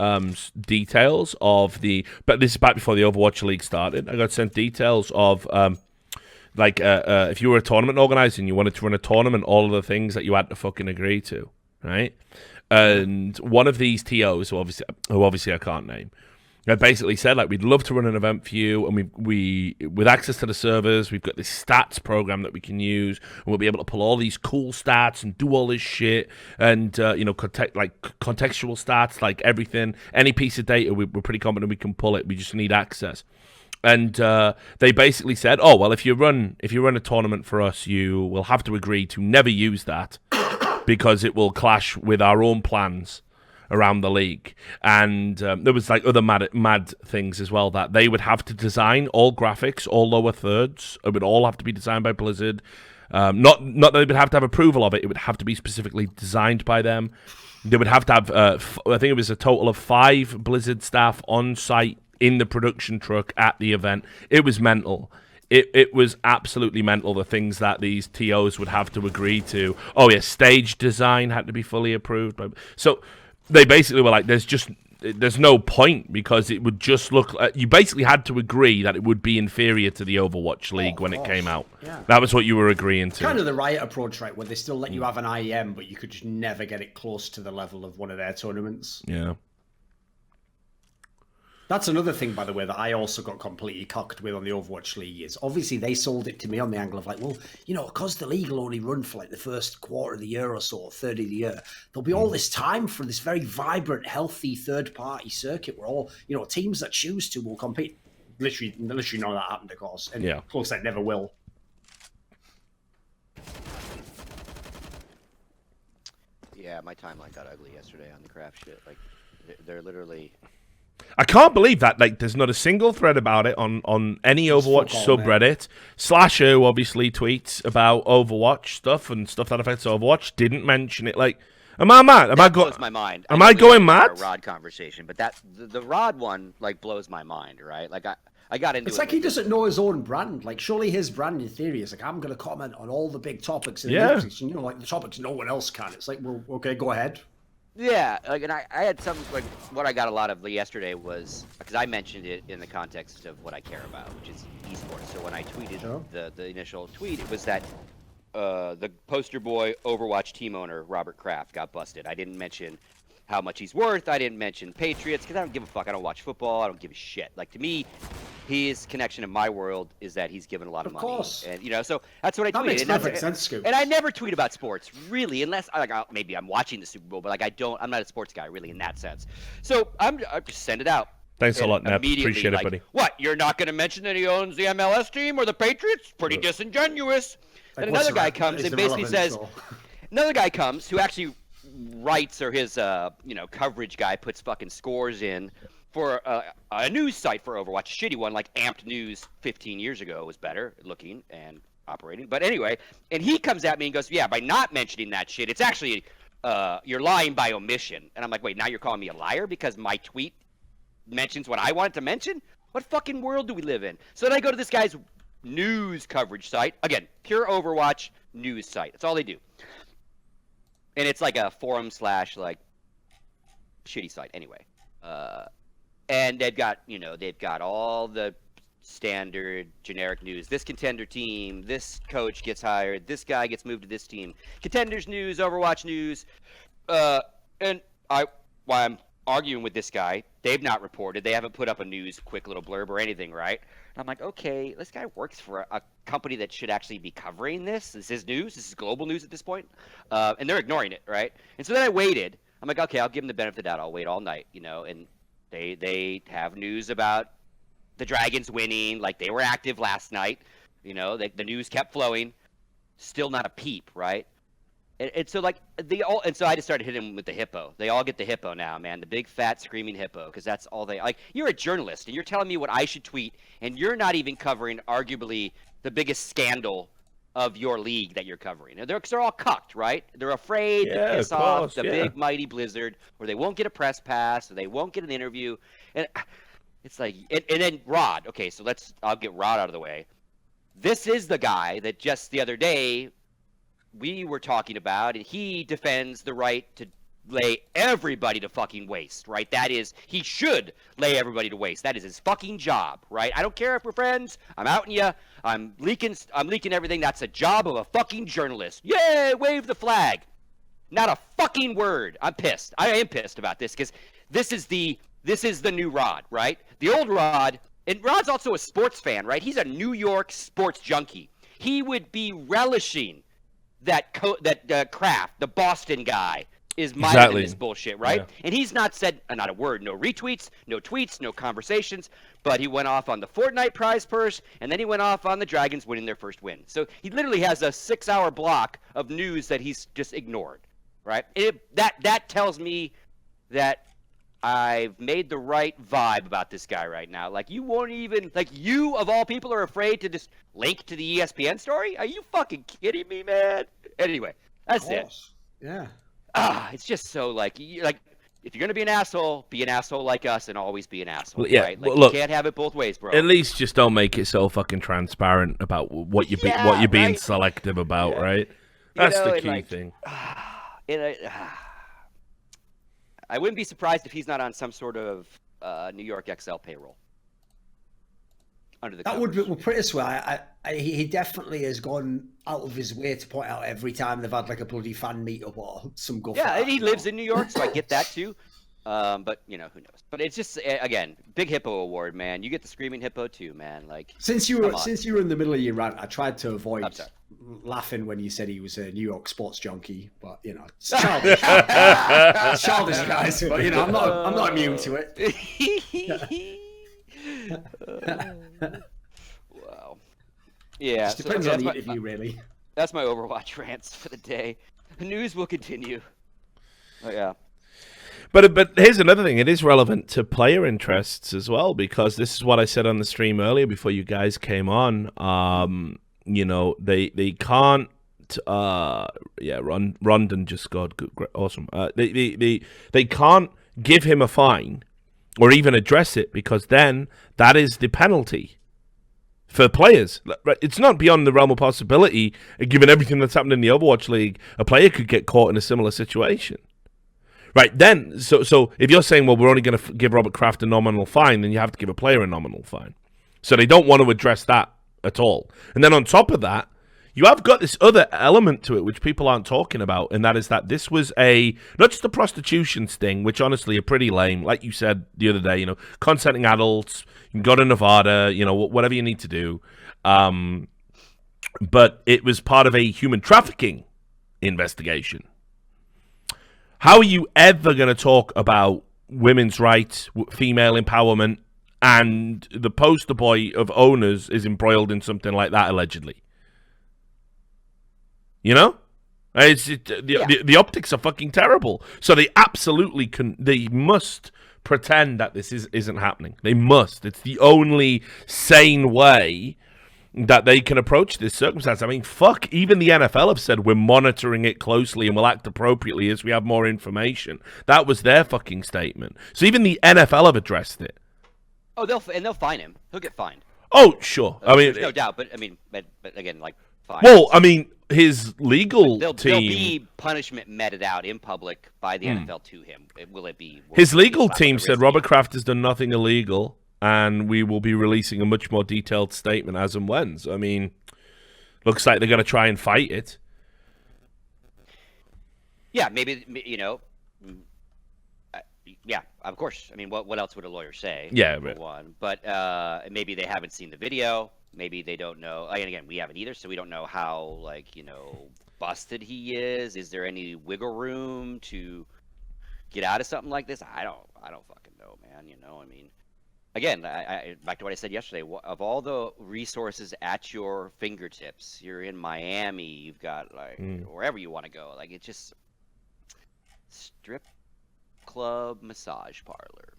details of but this is back before the Overwatch League started. I got sent details of if you were a tournament organizer and you wanted to run a tournament, all of the things that you had to fucking agree to, right? And one of these TOs, who obviously I can't name, I basically said, like, we'd love to run an event for you, and we with access to the servers, we've got this stats program that we can use, and we'll be able to pull all these cool stats and do all this shit, and contextual stats, like everything, any piece of data, we're pretty confident we can pull it. We just need access. And they basically said, oh well, if you run a tournament for us, you will have to agree to never use that because it will clash with our own plans around the league. And there was like other mad things as well, that they would have to design all graphics, all lower thirds. It would all have to be designed by Blizzard. Not that they would have to have approval of it. It would have to be specifically designed by them. They would have to have, I think it was a total of 5 Blizzard staff on site in the production truck at the event. It was mental. It was absolutely mental, the things that these TOs would have to agree to. Oh yeah, stage design had to be fully approved. So they basically were like, there's no point, because it would just look like, you basically had to agree that it would be inferior to the Overwatch League when it came out. Yeah. That was what you were agreeing to. Kind of the Riot approach, right, where they still let you have an IEM, but you could just never get it close to the level of one of their tournaments. Yeah. That's another thing, by the way, that I also got completely cocked with on the Overwatch League is obviously they sold it to me on the angle of like, well, because the league will only run for like the first quarter of the year or so, or third of the year, there'll be all this time for this very vibrant, healthy third-party circuit where all, teams that choose to will compete. Literally none of that happened, of course. And Yeah. of course, that never will. Yeah, my timeline got ugly yesterday on the craft shit. Like, they're literally. I can't believe that there's not a single thread about it on any Overwatch subreddit. Slasher obviously tweets about Overwatch stuff and stuff that affects Overwatch. Didn't mention it. Like, am I mad? That blows my mind. Am I going mad? A Rod conversation, but the Rod one like blows my mind, right? Like I got into. It's like he doesn't know his own brand. Like, surely his brand in theory is like, I'm going to comment on all the big topics in the news. You know, like the topics no one else can. It's like, well, okay, go ahead. Yeah, like, and I had some, like, what I got a lot of yesterday was, because I mentioned it in the context of what I care about, which is eSports. So when I tweeted the initial tweet, it was that the poster boy Overwatch team owner, Robert Kraft, got busted. I didn't mention how much he's worth. I didn't mention Patriots, because I don't give a fuck. I don't watch football. I don't give a shit. Like, to me, his connection in my world is that he's given a lot of money. Of course. And, you know, so that's what I tweeted. That makes perfect sense, Scoop. And I never tweet about sports, really, unless, like, maybe I'm watching the Super Bowl, but, like, I'm not a sports guy, really, in that sense. So I just send it out. Thanks a lot, Nep. Appreciate it, buddy. What, you're not going to mention that he owns the MLS team or the Patriots? Pretty disingenuous. Like, and another guy comes and basically says, another guy comes who actually writes, or his coverage guy puts fucking scores in for a news site for Overwatch, a shitty one, like Amped News 15 years ago was better looking and operating. But anyway, and he comes at me and goes, yeah, by not mentioning that shit, it's actually you're lying by omission. And I'm like, wait, now you're calling me a liar because my tweet mentions what I wanted to mention? What fucking world do we live in? So then I go to this guy's news coverage site. Again, pure Overwatch news site. That's all they do. And it's like a forum / like shitty site anyway. And they've got all the standard generic news. This contender team, this coach gets hired, this guy gets moved to this team. Contenders news, Overwatch news. And while I'm arguing with this guy, they've not reported. They haven't put up a quick little blurb or anything, right? And I'm like, okay, this guy works for a company that should actually be covering this. This is news. This is global news at this point. And they're ignoring it, right? And so then I waited. I'm like, okay, I'll give them the benefit of the doubt. I'll wait all night, and they have news about the Dragons winning, like they were active last night. The news kept flowing. Still not a peep, right? And so so I just started hitting them with the hippo. They all get the hippo now, man. The big fat screaming hippo, because that's all they like. You're a journalist and you're telling me what I should tweet, and you're not even covering arguably the biggest scandal of your league that you're coving. They're all cucked, right? They're afraid to piss off the big mighty Blizzard, or they won't get a press pass, or they won't get an interview. And it's like, and then Rod. Okay, so I'll get Rod out of the way. This is the guy that just the other day we were talking about, and he defends the right to lay everybody to fucking waste, right? That is, he should lay everybody to waste. That is his fucking job, right? I don't care if we're friends. I'm outing you. I'm leaking everything. That's a job of a fucking journalist. Yay, wave the flag. Not a fucking word. I'm pissed. I am pissed about this because this is the new Rod, right? The old Rod, and Rod's also a sports fan, right? He's a New York sports junkie. He would be relishing that Kraft, the Boston guy, is mired in this bullshit, right? Yeah. And he's not said not a word, no retweets, no tweets, no conversations, but he went off on the Fortnite prize purse, and then he went off on the Dragons winning their first win. So he literally has a 6-hour block of news that he's just ignored, right? That tells me that I've made the right vibe about this guy right now. Like, you won't even, like, you of all people are afraid to just link to the ESPN story? Are you fucking kidding me, man? Anyway, that's it. Yeah. It's just so, like, if you're going to be an asshole like us and always be an asshole, yeah, right? Like, look, you can't have it both ways, bro. At least just don't make it so fucking transparent about what you're being selective about, right? That's the key thing. I wouldn't be surprised if he's not on some sort of New York XL payroll. Under the covers. Would be, well, put it this way, he definitely has gone out of his way to point out every time they've had like a bloody fan meetup or some guff. Yeah, and he lives in New York, so I get that too. But who knows? But it's just again, big hippo award, man. You get the screaming hippo too, man. Like since you were in the middle of your rant, I tried to avoid laughing when you said he was a New York sports junkie, but it's childish. It's childish, guys. But I'm not immune to it. Wow. Yeah. It depends on the interview, really. That's my Overwatch rants for the day. The news will continue. Yeah. But here's another thing. It is relevant to player interests as well, because this is what I said on the stream earlier before you guys came on. You know, they can't. Rondon just scored. Good, great, awesome. They can't give him a fine or even address it, because then that is the penalty for players. It's not beyond the realm of possibility, given everything that's happened in the Overwatch League, a player could get caught in a similar situation. Right, then, so if you're saying, well, we're only going to give Robert Kraft a nominal fine, then you have to give a player a nominal fine. So they don't want to address that at all. And then on top of that, you have got this other element to it, which people aren't talking about, and that is that this was not just a prostitution sting, which honestly are pretty lame, like you said the other day, you know, consenting adults, you can go to Nevada, you know, whatever you need to do. But it was part of a human trafficking investigation. How are you ever going to talk about women's rights, female empowerment, and the poster boy of owners is embroiled in something like that, allegedly? You know? The optics are fucking terrible. So they absolutely they must pretend that this isn't happening. They must. It's the only sane way that they can approach this circumstance. I mean, fuck, even the NFL have said we're monitoring it closely and will act appropriately as we have more information. That was their fucking statement. So even the NFL have addressed it. Oh, they'll fine him. He'll get fined. Oh, sure. I mean, there's no doubt. But I mean, but again, like, fine. Well, I mean, his legal there'll team. be punishment meted out in public by the NFL to him. Will it be? His legal team said Robert Kraft has done nothing illegal, and we will be releasing a much more detailed statement as and when. So, I mean, looks like they're going to try and fight it. Yeah, maybe, you know, yeah, of course. I mean, what else would a lawyer say? Yeah, right. One, but maybe they haven't seen the video. Maybe they don't know. And again, we haven't either, so we don't know how, like, you know, busted he is. Is there any wiggle room to get out of something like this? I don't fucking know, man. You know, I mean. Again, I back to what I said yesterday. Of all the resources at your fingertips, you're in Miami. You've got like wherever you want to go. Like, it's just strip club, massage parlor.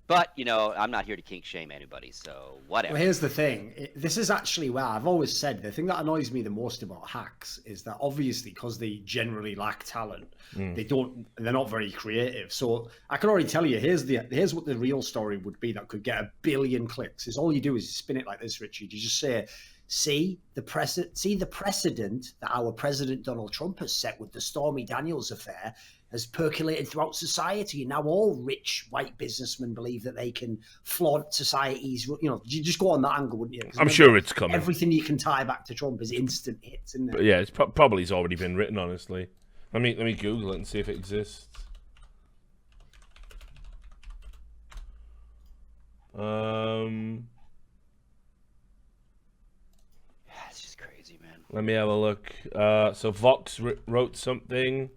But, you know, I'm not here to kink shame anybody, so whatever. Well, here's the thing. This is actually where I've always said the thing that annoys me the most about hacks is that obviously because they generally lack talent, they're not very creative. So I can already tell you, here's what the real story would be that could get 1 billion clicks. Is all you do is spin it like this, Richard. You just say, see the precedent that our President Donald Trump has set with the Stormy Daniels affair has percolated throughout society. And now all rich white businessmen believe that they can flaunt society's, you know, you just go on that angle, wouldn't you? I'm sure it's coming. Everything you can tie back to Trump is instant hits, isn't it? But yeah, it's probably already been written, honestly. Let me Google it and see if it exists. It's just crazy, man. Let me have a look. So Vox wrote something.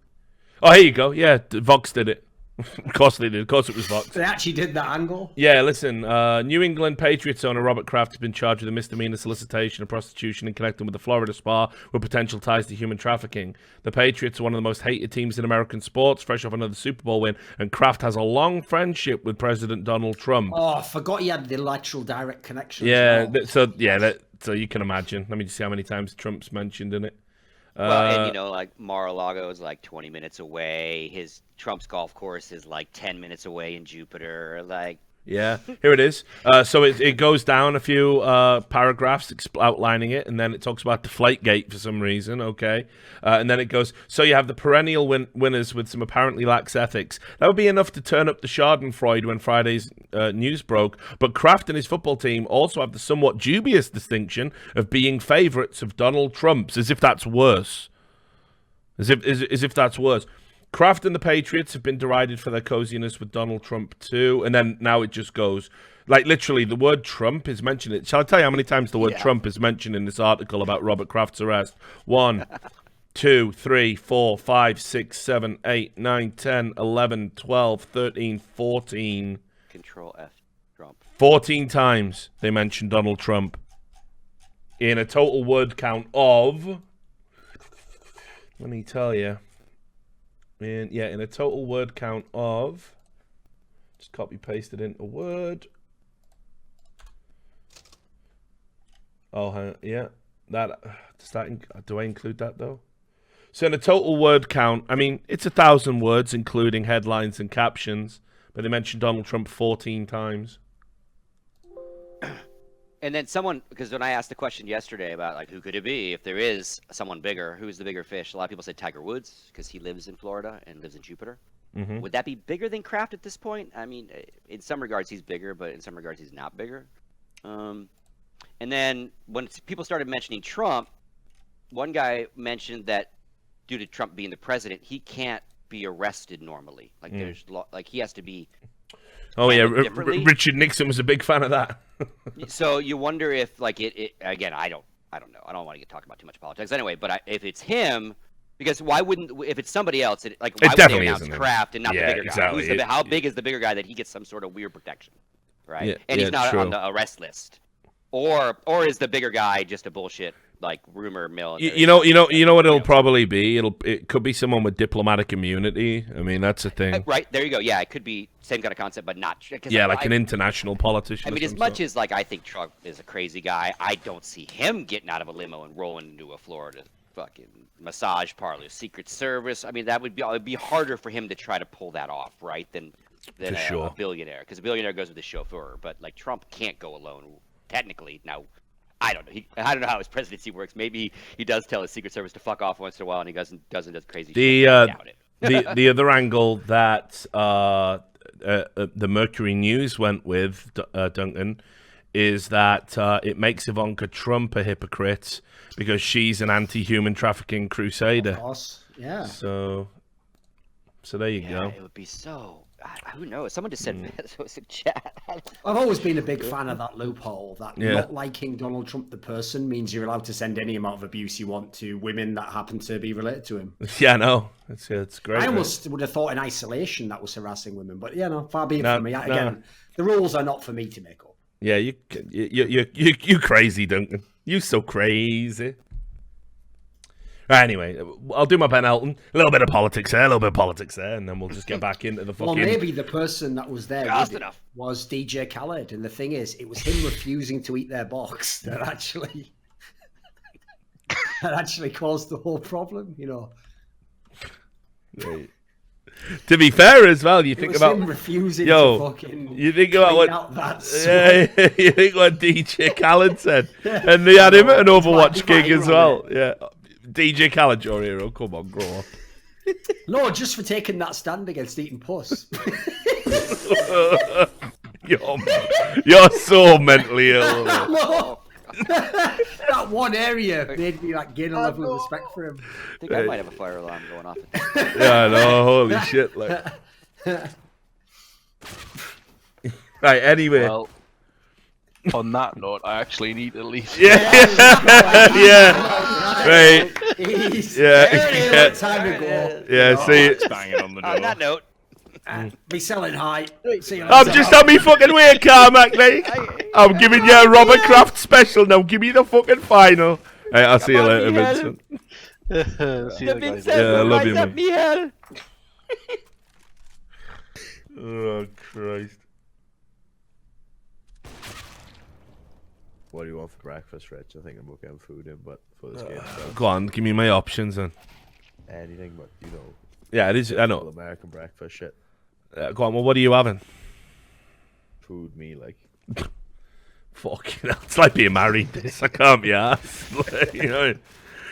Oh, here you go. Yeah, Vox did it. Of course they did. Of course it was Vox. They actually did that angle? Yeah, listen. New England Patriots owner Robert Kraft has been charged with a misdemeanor solicitation of prostitution in connection with the Florida spa with potential ties to human trafficking. The Patriots are one of the most hated teams in American sports, fresh off another Super Bowl win, and Kraft has a long friendship with President Donald Trump. Oh, I forgot he had the lateral direct connection. Yeah, so you can imagine. Let me just see how many times Trump's mentioned in it. Well, and you know, like Mar-a-Lago is like 20 minutes away. His Trump's golf course is like 10 minutes away in Jupiter. Like, yeah, here it is. So it goes down a few paragraphs outlining it, and then it talks about Deflategate for some reason, okay? And then it goes, so you have the perennial winners with some apparently lax ethics. That would be enough to turn up the Schadenfreude when Friday's news broke, but Kraft and his football team also have the somewhat dubious distinction of being favourites of Donald Trump's, as if that's worse. As if that's worse. Kraft and the Patriots have been derided for their coziness with Donald Trump too, and then now it just goes, like, literally the word Trump is mentioned. Shall I tell you how many times the word Trump is mentioned in this article about Robert Kraft's arrest? 1, 2, 3, 4, 5, 6, 7, 8, 9, 10, 11, 12, 13, 14. Control F, Trump. 14 times they mentioned Donald Trump in a total word count of, let me tell you, in a total word count of, just copy paste it into Word. Oh, hang on. Yeah, that does that do I include that though? So in a total word count, I mean it's 1,000 words including headlines and captions, but they mentioned Donald Trump 14 times. And then someone, because when I asked the question yesterday about like who could it be if there is someone bigger, who's the bigger fish? A lot of people said Tiger Woods because he lives in Florida and lives in Jupiter. Mm-hmm. Would that be bigger than Kraft at this point? I mean, in some regards he's bigger, but in some regards he's not bigger. And then when people started mentioning Trump, one guy mentioned that due to Trump being the president, he can't be arrested normally. Like there's like he has to be. Oh yeah, Richard Nixon was a big fan of that. So you wonder if like it again. I don't know. I don't want to get talking about too much politics anyway. But if it's him, because why wouldn't if it's somebody else? Why would they announce Kraft and not the bigger guy? Who's how big is the bigger guy that he gets some sort of weird protection, right? Yeah, and he's not on the arrest list, or is the bigger guy just a bullshit like rumor mill? You know what it'll probably be. It could be someone with diplomatic immunity. I mean, that's a thing. Right there you go. Yeah, it could be same kind of concept, but not. Yeah, like an international politician. I mean, as much as like I think Trump is a crazy guy, I don't see him getting out of a limo and rolling into a Florida fucking massage parlor, Secret Service. I mean, that would be harder for him to try to pull that off, right? Than a billionaire, because a billionaire goes with a chauffeur, but like Trump can't go alone technically. Now, I don't know. I don't know how his presidency works. Maybe he does tell his Secret Service to fuck off once in a while, and he does crazy shit. I doubt it. the other angle that the Mercury News went with, Duncan, is that it makes Ivanka Trump a hypocrite because she's an anti-human trafficking crusader. Of course, yeah. So there you go. It would be so. Who knows? Someone just said so it's a chat. I've always been a big fan of that loophole that not liking Donald Trump the person means you're allowed to send any amount of abuse you want to women that happen to be related to him. Yeah, no, it's great. I almost would have thought in isolation that was harassing women, but far be it from me. Again, the rules are not for me to make up. Yeah, you crazy, Duncan. You so crazy. Anyway, I'll do my Ben Elton. A little bit of politics there, and then we'll just get back into the fucking... Well, maybe the person that was there was DJ Khaled, and the thing is, it was him refusing to eat their box that actually caused the whole problem, Right. To be fair as well, you think about him refusing to fucking you think about what you think what DJ Khaled said, and they had him at an Overwatch gig as well. Yeah. DJ Khaled, your hero. Come on, grow up. No, just for taking that stand against eating puss. You're so mentally ill. No. That one area made me gain a level of respect for him. I think I might have a fire alarm going off. Yeah, no, holy shit! Right. Anyway. Well, on that note, I actually need to leave. Yeah. Right. Yeah. Time to go. Yeah. See. It's banging on the door. On that note. Be selling high. See you later. I'm just on me fucking way, Carmack, mate. I'm giving you a Robert Kraft special now. Give me the fucking final. Hey, I'll see you later, Vincent. See you guys. Yeah, I love you, man. Oh, Christ. What do you want for breakfast, Rich? I think I'm okay with food in, but for this game, so Go on, give me my options then. anything, but Yeah, it is. I know. American breakfast shit. Go on. Well, what are you having? Food, me, like. Fucking hell, it's like being married. This I can't be arsed.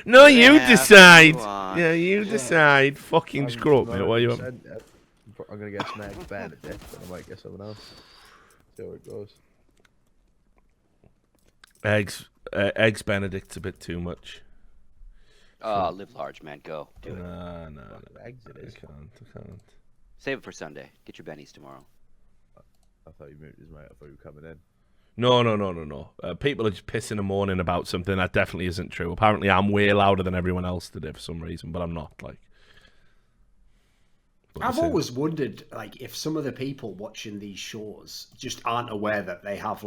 No, you decide. Yeah, you decide. Fucking screw up, mate. What are you having? I'm gonna get some eggs Benedict, but I might get something else. See how it goes. Eggs Benedict's a bit too much. Oh, live large, man. Go. Do it. No. Eggs it is. I can't. Save it for Sunday. Get your bennies tomorrow. I thought you moved his mate. I thought you were coming in. No. People are just pissing and moaning about something that definitely isn't true. Apparently, I'm way louder than everyone else today for some reason, but I'm not. I've always wondered, if some of the people watching these shows just aren't aware that they have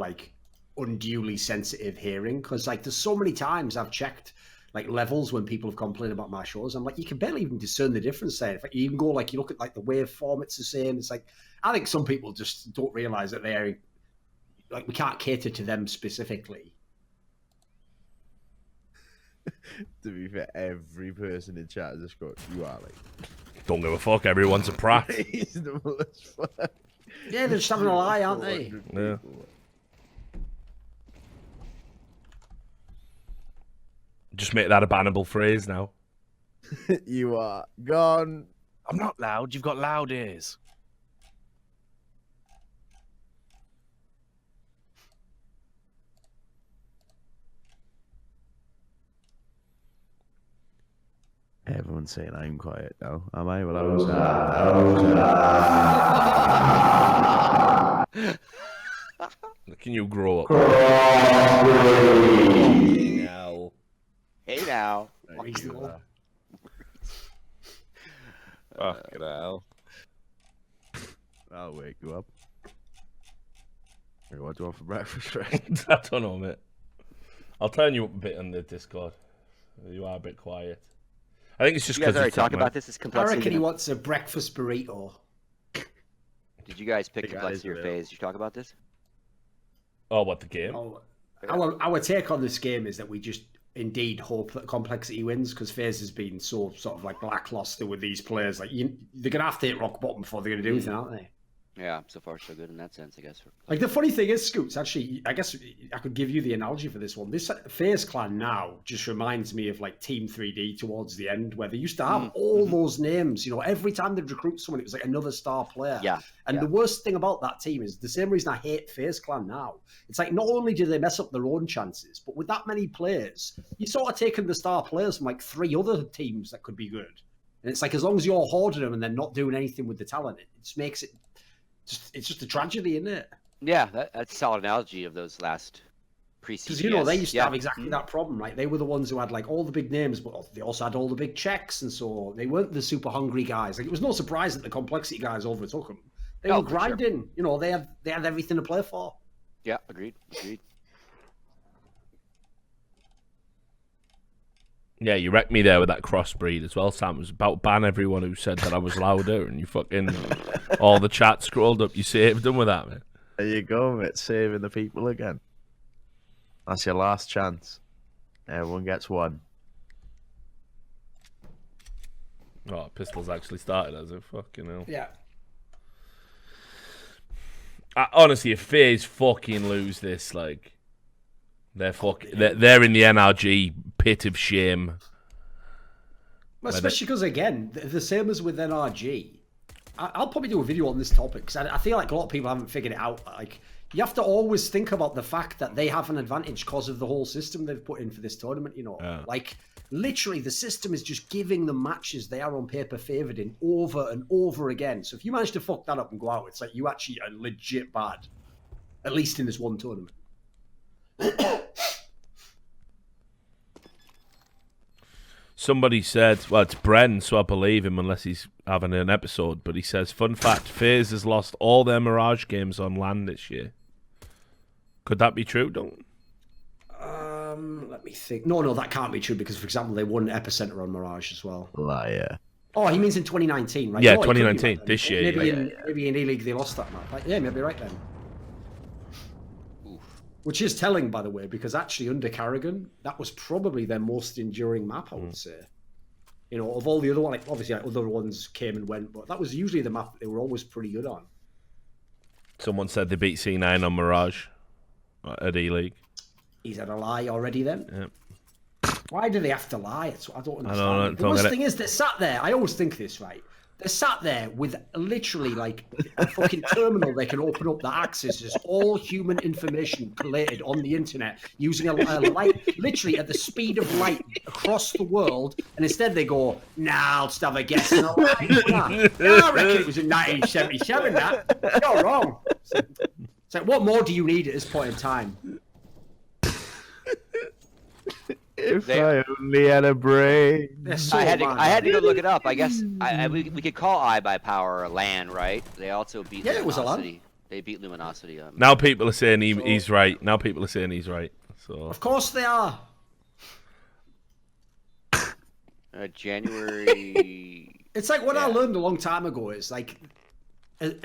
unduly sensitive hearing, because there's so many times I've checked like levels when people have complained about my shows. I'm like, you can barely even discern the difference there. In fact, you even go like you look at like the waveform, it's the same. It's like I think some people just don't realize that they're like we can't cater to them specifically. To be fair, every person in chat has just got, you are like, Don't give a fuck. Everyone's a prat. reasonable as fuck. Yeah, they're just having a lie, aren't they? 400 Yeah. people. Just make that a bannable phrase now. You are gone. I'm not loud. You've got loud ears. Everyone's saying I'm quiet now. Am I? Well, I was. Can you grow up? Hell. Hey now. Thank you for that. Fucking hell. I'll wake you up. Hey, what do you want for breakfast, right? I don't know, mate. I'll turn you up a bit on the Discord. You are a bit quiet. I think it's just You guys because already talked about this. This I complexity. reckon he wants a breakfast burrito. Did you guys pick Hey, guys, complexity or yeah. phase? Did you talk about this? Oh, what, the game? Oh, our take on this game is that we just indeed hope that complexity wins because FaZe has been so sort of like lackluster with these players. Like they're gonna have to hit rock bottom before they're gonna do anything, aren't they? Yeah, so far so good in that sense, I guess. Like the funny thing is, Scoots, actually, I guess I could give you the analogy for this one. This FaZe clan now just reminds me of like Team 3D towards the end, where they used to have all those names. You know, every time they'd recruit someone, it was like another star player. Yeah. And the worst thing about that team is the same reason I hate FaZe clan now. It's like not only do they mess up their own chances, but with that many players, you're sort of taking the star players from like 3 other teams that could be good. And it's like as long as you're hoarding them and then not doing anything with the talent, it just makes it. It's just a tragedy, isn't it? Yeah, that's a solid analogy of those last pre-CGS. Because you know they used to have exactly that problem, right? They were the ones who had like all the big names, but they also had all the big checks, and so they weren't the super hungry guys. Like it was no surprise that the complexity guys overtook them. They were for sure. grinding. You know, they had everything to play for. Yeah, agreed. Yeah, you wrecked me there with that crossbreed as well, Sam. It was about ban everyone who said that I was louder, and you fucking all the chat scrolled up. You saved them with that, man. There you go, mate. Saving the people again. That's your last chance. Everyone gets one. Oh, pistols actually started as a fucking hell. Yeah. Honestly, if FaZe fucking lose this, like, they're they're in the NRG pit of shame. Well, especially because again, the same as with NRG. I'll probably do a video on this topic because I feel like a lot of people haven't figured it out. Like, you have to always think about the fact that they have an advantage because of the whole system they've put in for this tournament. You know, like literally the system is just giving them matches they are on paper favored in over and over again. So if you manage to fuck that up and go out, it's like you actually are legit bad, at least in this one tournament. Somebody said, well, it's Bren, so I believe him unless he's having an episode, but he says, fun fact, FaZe has lost all their Mirage games on land this year. Could that be true, don't? Let me think. No, that can't be true because, for example, they won Epicenter on Mirage as well. Liar. Oh, he means in 2019, right? Yeah, No, it could be 2019, right this then. year. Maybe in E-League they lost that map. Like, yeah, maybe right then. Which is telling, by the way, because actually under Carrigan, that was probably their most enduring map, I would say. You know, of all the other ones, like, obviously other ones came and went, but that was usually the map that they were always pretty good on. Someone said they beat C9 on Mirage at E-League. He's had a lie already then? Yeah. Why do they have to lie? I don't understand. know, The worst thing is they're sat there. I always think this, right? They're sat there with literally like a fucking terminal they can open up that accesses all human information collated on the internet using a light, literally at the speed of light across the world. And instead they go, nah, I'll just have a guess. And I reckon it was in 1977, that. You're wrong. It's like, what more do you need at this point in time? If I only had a brain. So I had to go look it up. I guess we could call I by Power a LAN, right? They also beat Yeah, it was a LAN. Luminosity. They beat Luminosity. Now people are saying he's right. Now people are saying he's right. So Of course they are. January. It's like what I Yeah. learned a long time ago is like,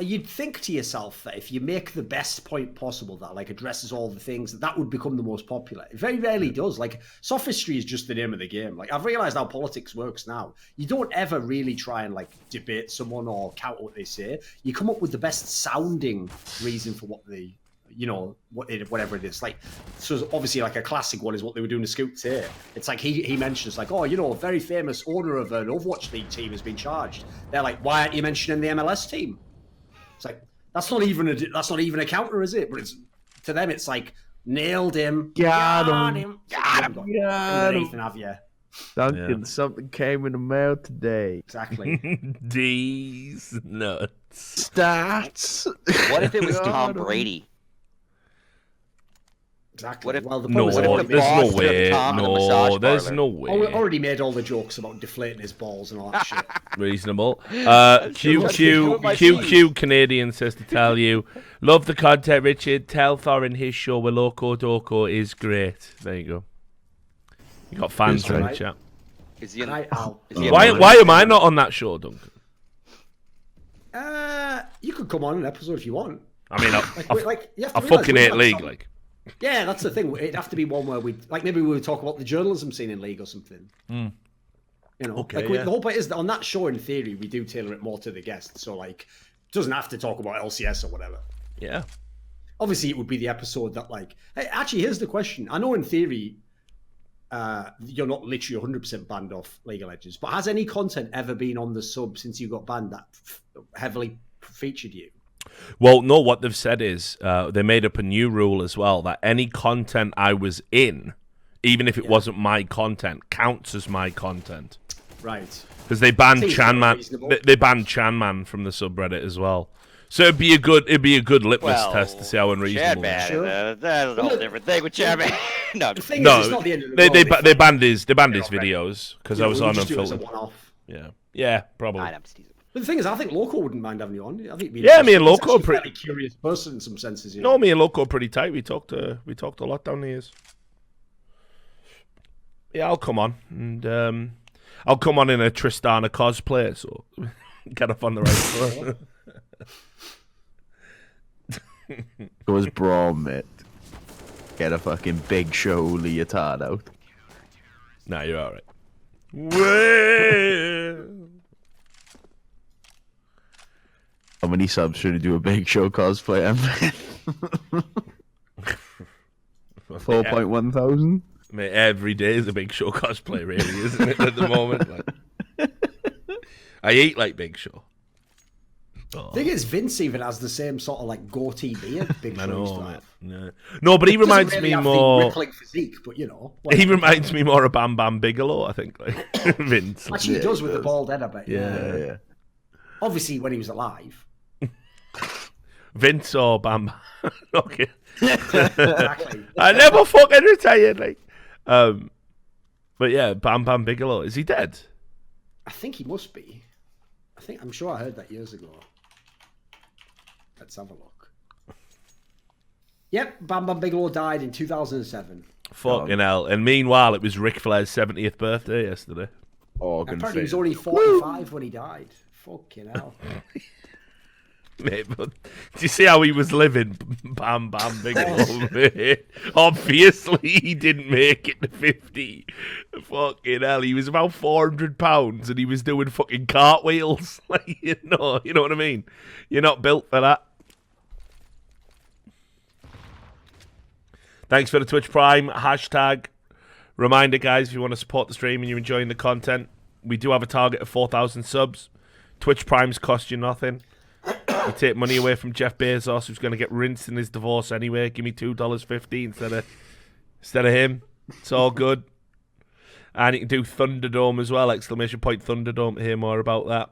you'd think to yourself that if you make the best point possible that like addresses all the things, that would become the most popular. It very rarely does. Like sophistry is just the name of the game. Like I've realized how politics works now. You don't ever really try and like debate someone or counter what they say. You come up with the best sounding reason for what they, whatever it is. Like, so obviously like a classic one is what they were doing to Scoop today. It's like he mentions like, oh, a very famous owner of an Overwatch League team has been charged. They're like, why aren't you mentioning the MLS team? It's like that's not even a counter, is it? But it's to them, it's like nailed him, Got him. got him, Got him. have you? Duncan, something came in the mail today. Exactly. These nuts. Stats. What if it was Got Tom him. Brady? Exactly. What if- well, the No, point was what if the there's boss no took way. Tom to the massage No, there's parlor? no way. already made all the jokes about deflating his balls and all that shit. Reasonable. Doing my QQ Canadian says to tell you, love the content, Richard. Tell Thorin his show with Loco Doco is great. There you go. You got fans in the right. chat. Is he in? Right, Al. Is he in Why the- am I not on that show, Duncan? You could come on an episode if you want. I mean, You have to I realise fucking we hate have League, some- like. Yeah, that's the thing. It'd have to be one where we maybe we would talk about the journalism scene in League or something. Okay, the whole point is that on that show, in theory, we do tailor it more to the guests. So like, it doesn't have to talk about LCS or whatever. Yeah. Obviously, it would be the episode that like. Hey, actually, here's the question. I know in theory, you're not literally 100% banned off League of Legends, but has any content ever been on the sub since you got banned that heavily featured you? Well, no, what they've said is they made up a new rule as well that any content I was in, even if it wasn't my content, counts as my content. Right. Because they banned Seems Chanman. reasonable. They banned Chanman from the subreddit as well. So it'd be a good litmus test to see how unreasonable. Chadman, Sure. that's a whole different thing with Chadman. No, The thing No, is, it's not the end of the they world. they banned his already. videos because You I know, was we on just do it as a unfiltered. one-off. Yeah, probably. I'm just teasing. But the thing is, I think Loco wouldn't mind having you on. I think Yeah, me and he's Loco actually a pretty- fairly curious person in some senses. You No, know? me and Loco are pretty tight. We talked a lot down the years. Yeah, I'll come on and I'll come on in a Tristana cosplay, so get up on the right foot. Goes Braum, mate. Get a fucking Big Show leotard out. Nah, you're all right. Well, How many subs should I do a Big Show cosplay? 4.1 thousand. mate, every day is a Big Show cosplay, really, isn't it? At the moment, like, I eat like Big Show. Oh, The thing is, Vince even has the same sort of like goatee beard. Big I Show used know, to mate. have. No, but he Doesn't reminds really me have the more. rippling physique, but you know. He whatever. reminds me more of Bam Bam Bigelow, I think, like Vince. Like, Actually, he Yeah, does he with the does. bald head, I bet. Yeah. Obviously, when he was alive. Vince or Bam Bam. Okay. Exactly. I never fucking retired, like. But yeah, Bam Bam Bigelow. Is he dead? I think he must be. I'm sure I heard that years ago. Let's have a look. Yep, Bam Bam Bigelow died in 2007. Fucking hell. And meanwhile, it was Ric Flair's 70th birthday yesterday. Organ Apparently, he was failure. only 45 when he died. Fucking hell. Mate, but do you see how he was living? Bam Bam Bigelow, mate. Obviously, he didn't make it to 50. Fucking hell, he was about 400 pounds and he was doing fucking cartwheels. Like, you know what I mean? You're not built for that. Thanks for the Twitch Prime hashtag. Reminder, guys, if you want to support the stream and you're enjoying the content, we do have a target of 4,000 subs. Twitch Primes cost you nothing. You take money away from Jeff Bezos, who's going to get rinsed in his divorce anyway. Give me $2.50 instead of him. It's all good. And you can do Thunderdome as well! ! Thunderdome to hear more about that.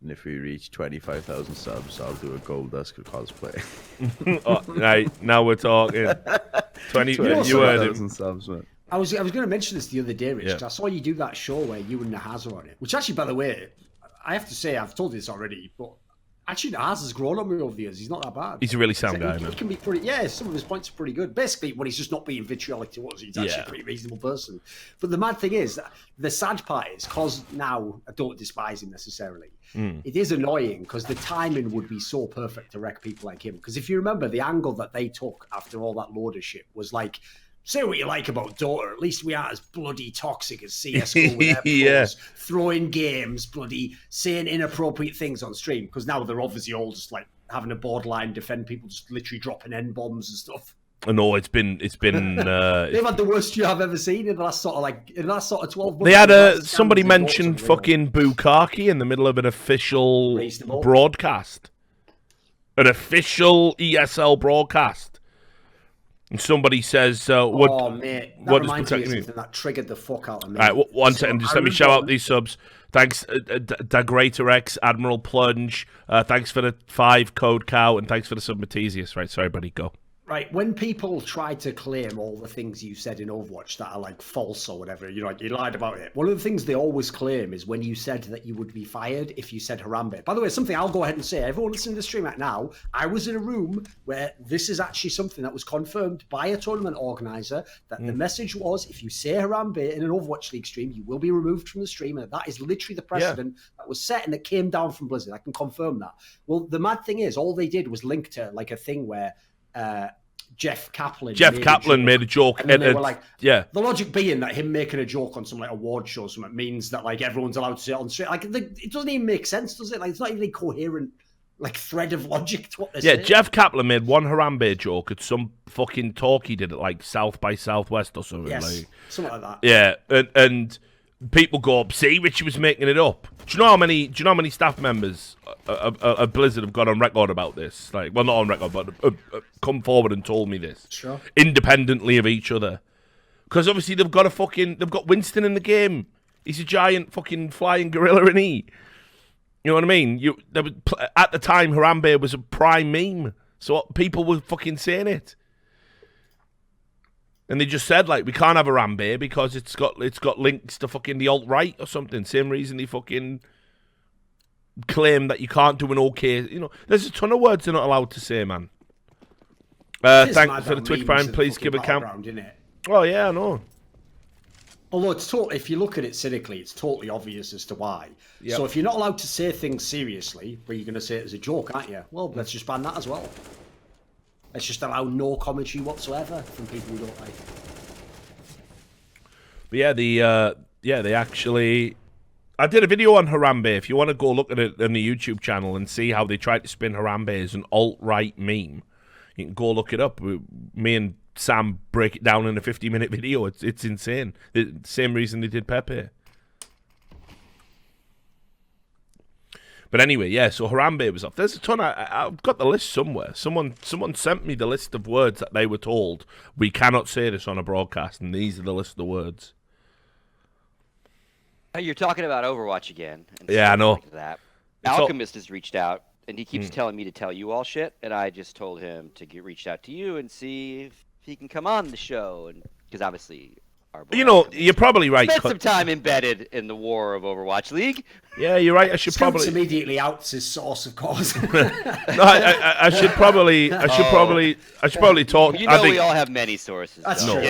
And if we reach 25,000 subs, I'll do a Gold Dusk cosplay. Oh, right, now we're talking. 20. You heard him. 25,000 subs, man. I was going to mention this the other day, Rich. Yeah. 'Cause I saw you do that show where you and Nahaz are on it. Which actually, by the way, I have to say, I've told you this already, but Actually, ours has grown on me over the years. He's not that bad. He's a really sound guy, He man. can be pretty. Yeah, some of his points are pretty good. Basically, when he's just not being vitriolic to us, he's actually a pretty reasonable person. But the mad thing is, the sad part is, because now I don't despise him necessarily. It is annoying because the timing would be so perfect to wreck people like him. Because if you remember, the angle that they took after all that load of shit was like, say what you like about Dota, at least we aren't as bloody toxic as CSGO with their pros, throwing games, bloody saying inappropriate things on stream. Because now they're obviously all just like having a borderline defend people, just literally dropping N-bombs and stuff. No, it's been. They've had the worst year I've ever seen in the last sort of 12 months. They had somebody mentioned fucking Bukkake in the middle of an official broadcast, an official ESL broadcast. And somebody says, mate, that reminds me of something that triggered the fuck out of me. All right, one second, just let me shout out these subs. Thanks, Dagrator X, Admiral Plunge. Thanks for the 5 code cow, and thanks for the sub Matesius. Right, sorry, buddy, go. Right, when people try to claim all the things you said in Overwatch that are like false or whatever, you lied about it. One of the things they always claim is when you said that you would be fired if you said Harambe. By the way, something I'll go ahead and say. Everyone listening to the stream right now, I was in a room where this is actually something that was confirmed by a tournament organizer, that the message was, if you say Harambe in an Overwatch League stream, you will be removed from the stream. And that is literally the precedent that was set and that came down from Blizzard. I can confirm that. Well, the mad thing is, all they did was link to like a thing where Jeff Kaplan made a joke. And then they were like, the logic being that him making a joke on some like award show or something means that like everyone's allowed to say it on stream. Like it doesn't even make sense, does it? Like it's not even a coherent like thread of logic to what they're saying. Jeff Kaplan made one Harambe joke at some fucking talk he did at like South by Southwest or something. Yes, like, something like that. Yeah, and people go up, see, Richie was making it up. Do you know how many staff members of Blizzard have got on record about this? Like, well, not on record, but come forward and told me this. Sure. Independently of each other. Because obviously they've got Winston in the game. He's a giant fucking flying gorilla, isn't he? You know what I mean? At the time, Harambe was a prime meme. So people were fucking saying it. And they just said, like, we can't have Harambe because it's got links to fucking the alt-right or something. Same reason they fucking claim that you can't do an okay... You know, there's a ton of words they're not allowed to say, man. Thanks for the Twitch Prime. Please give a count. Oh, yeah, I know. Although if you look at it cynically, it's totally obvious as to why. Yep. So if you're not allowed to say things seriously, but you're going to say it as a joke, aren't you? Well, let's just ban that as well. Let's just allow no commentary whatsoever from people who don't like it. But they actually... I did a video on Harambe. If you want to go look at it on the YouTube channel and see how they tried to spin Harambe as an alt-right meme, you can go look it up. Me and Sam break it down in a 50-minute video. It's insane. The same reason they did Pepe. But anyway, yeah, so Harambe was off. There's a ton. I've got the list somewhere. Someone sent me the list of words that they were told, we cannot say this on a broadcast, and these are the list of words. You're talking about Overwatch again. Yeah, I know. Like that. Alchemist has reached out, and he keeps telling me to tell you all shit, and I just told him to reach out to you and see if he can come on the show, and because obviously... you're probably right. Spent some time embedded in the war of Overwatch League. Yeah, you're right. I should probably immediately outs his source of cause. No, I should probably talk. You know, we all have many sources. That's true.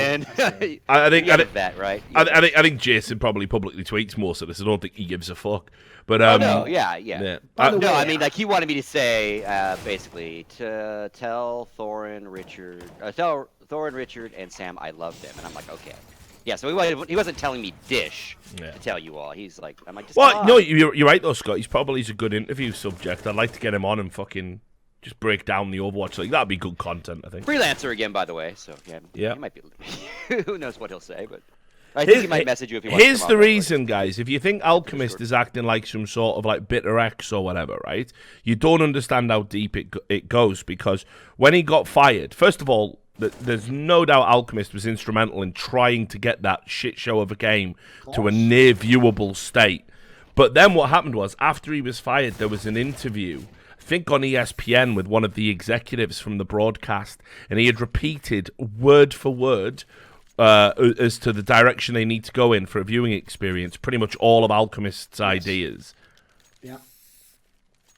I think that right. I think Jason probably publicly tweets most of this. I don't think he gives a fuck. But yeah. I mean, like he wanted me to say basically to tell Thorin, Richard, and Sam I love them, and I'm like, okay. Yeah, so he wasn't telling me dish to tell you all. He's like, I might just. Well, no, you're right though, Scott. He's a good interview subject. I'd like to get him on and fucking just break down the Overwatch League. That'd be good content, I think. Freelancer again, by the way. So yeah. He might be. Who knows what he'll say, but I think he might message you if he wants. Here's the reason, guys. If you think Alchemist is acting like some sort of like bitter X or whatever, right? You don't understand how deep it goes, because when he got fired, first of all, there's no doubt Alchemist was instrumental in trying to get that shit show of a game to a near viewable state. But then what happened was, after he was fired, there was an interview, I think on ESPN, with one of the executives from the broadcast, and he had repeated word for word as to the direction they need to go in for a viewing experience, pretty much all of Alchemist's ideas. Yeah.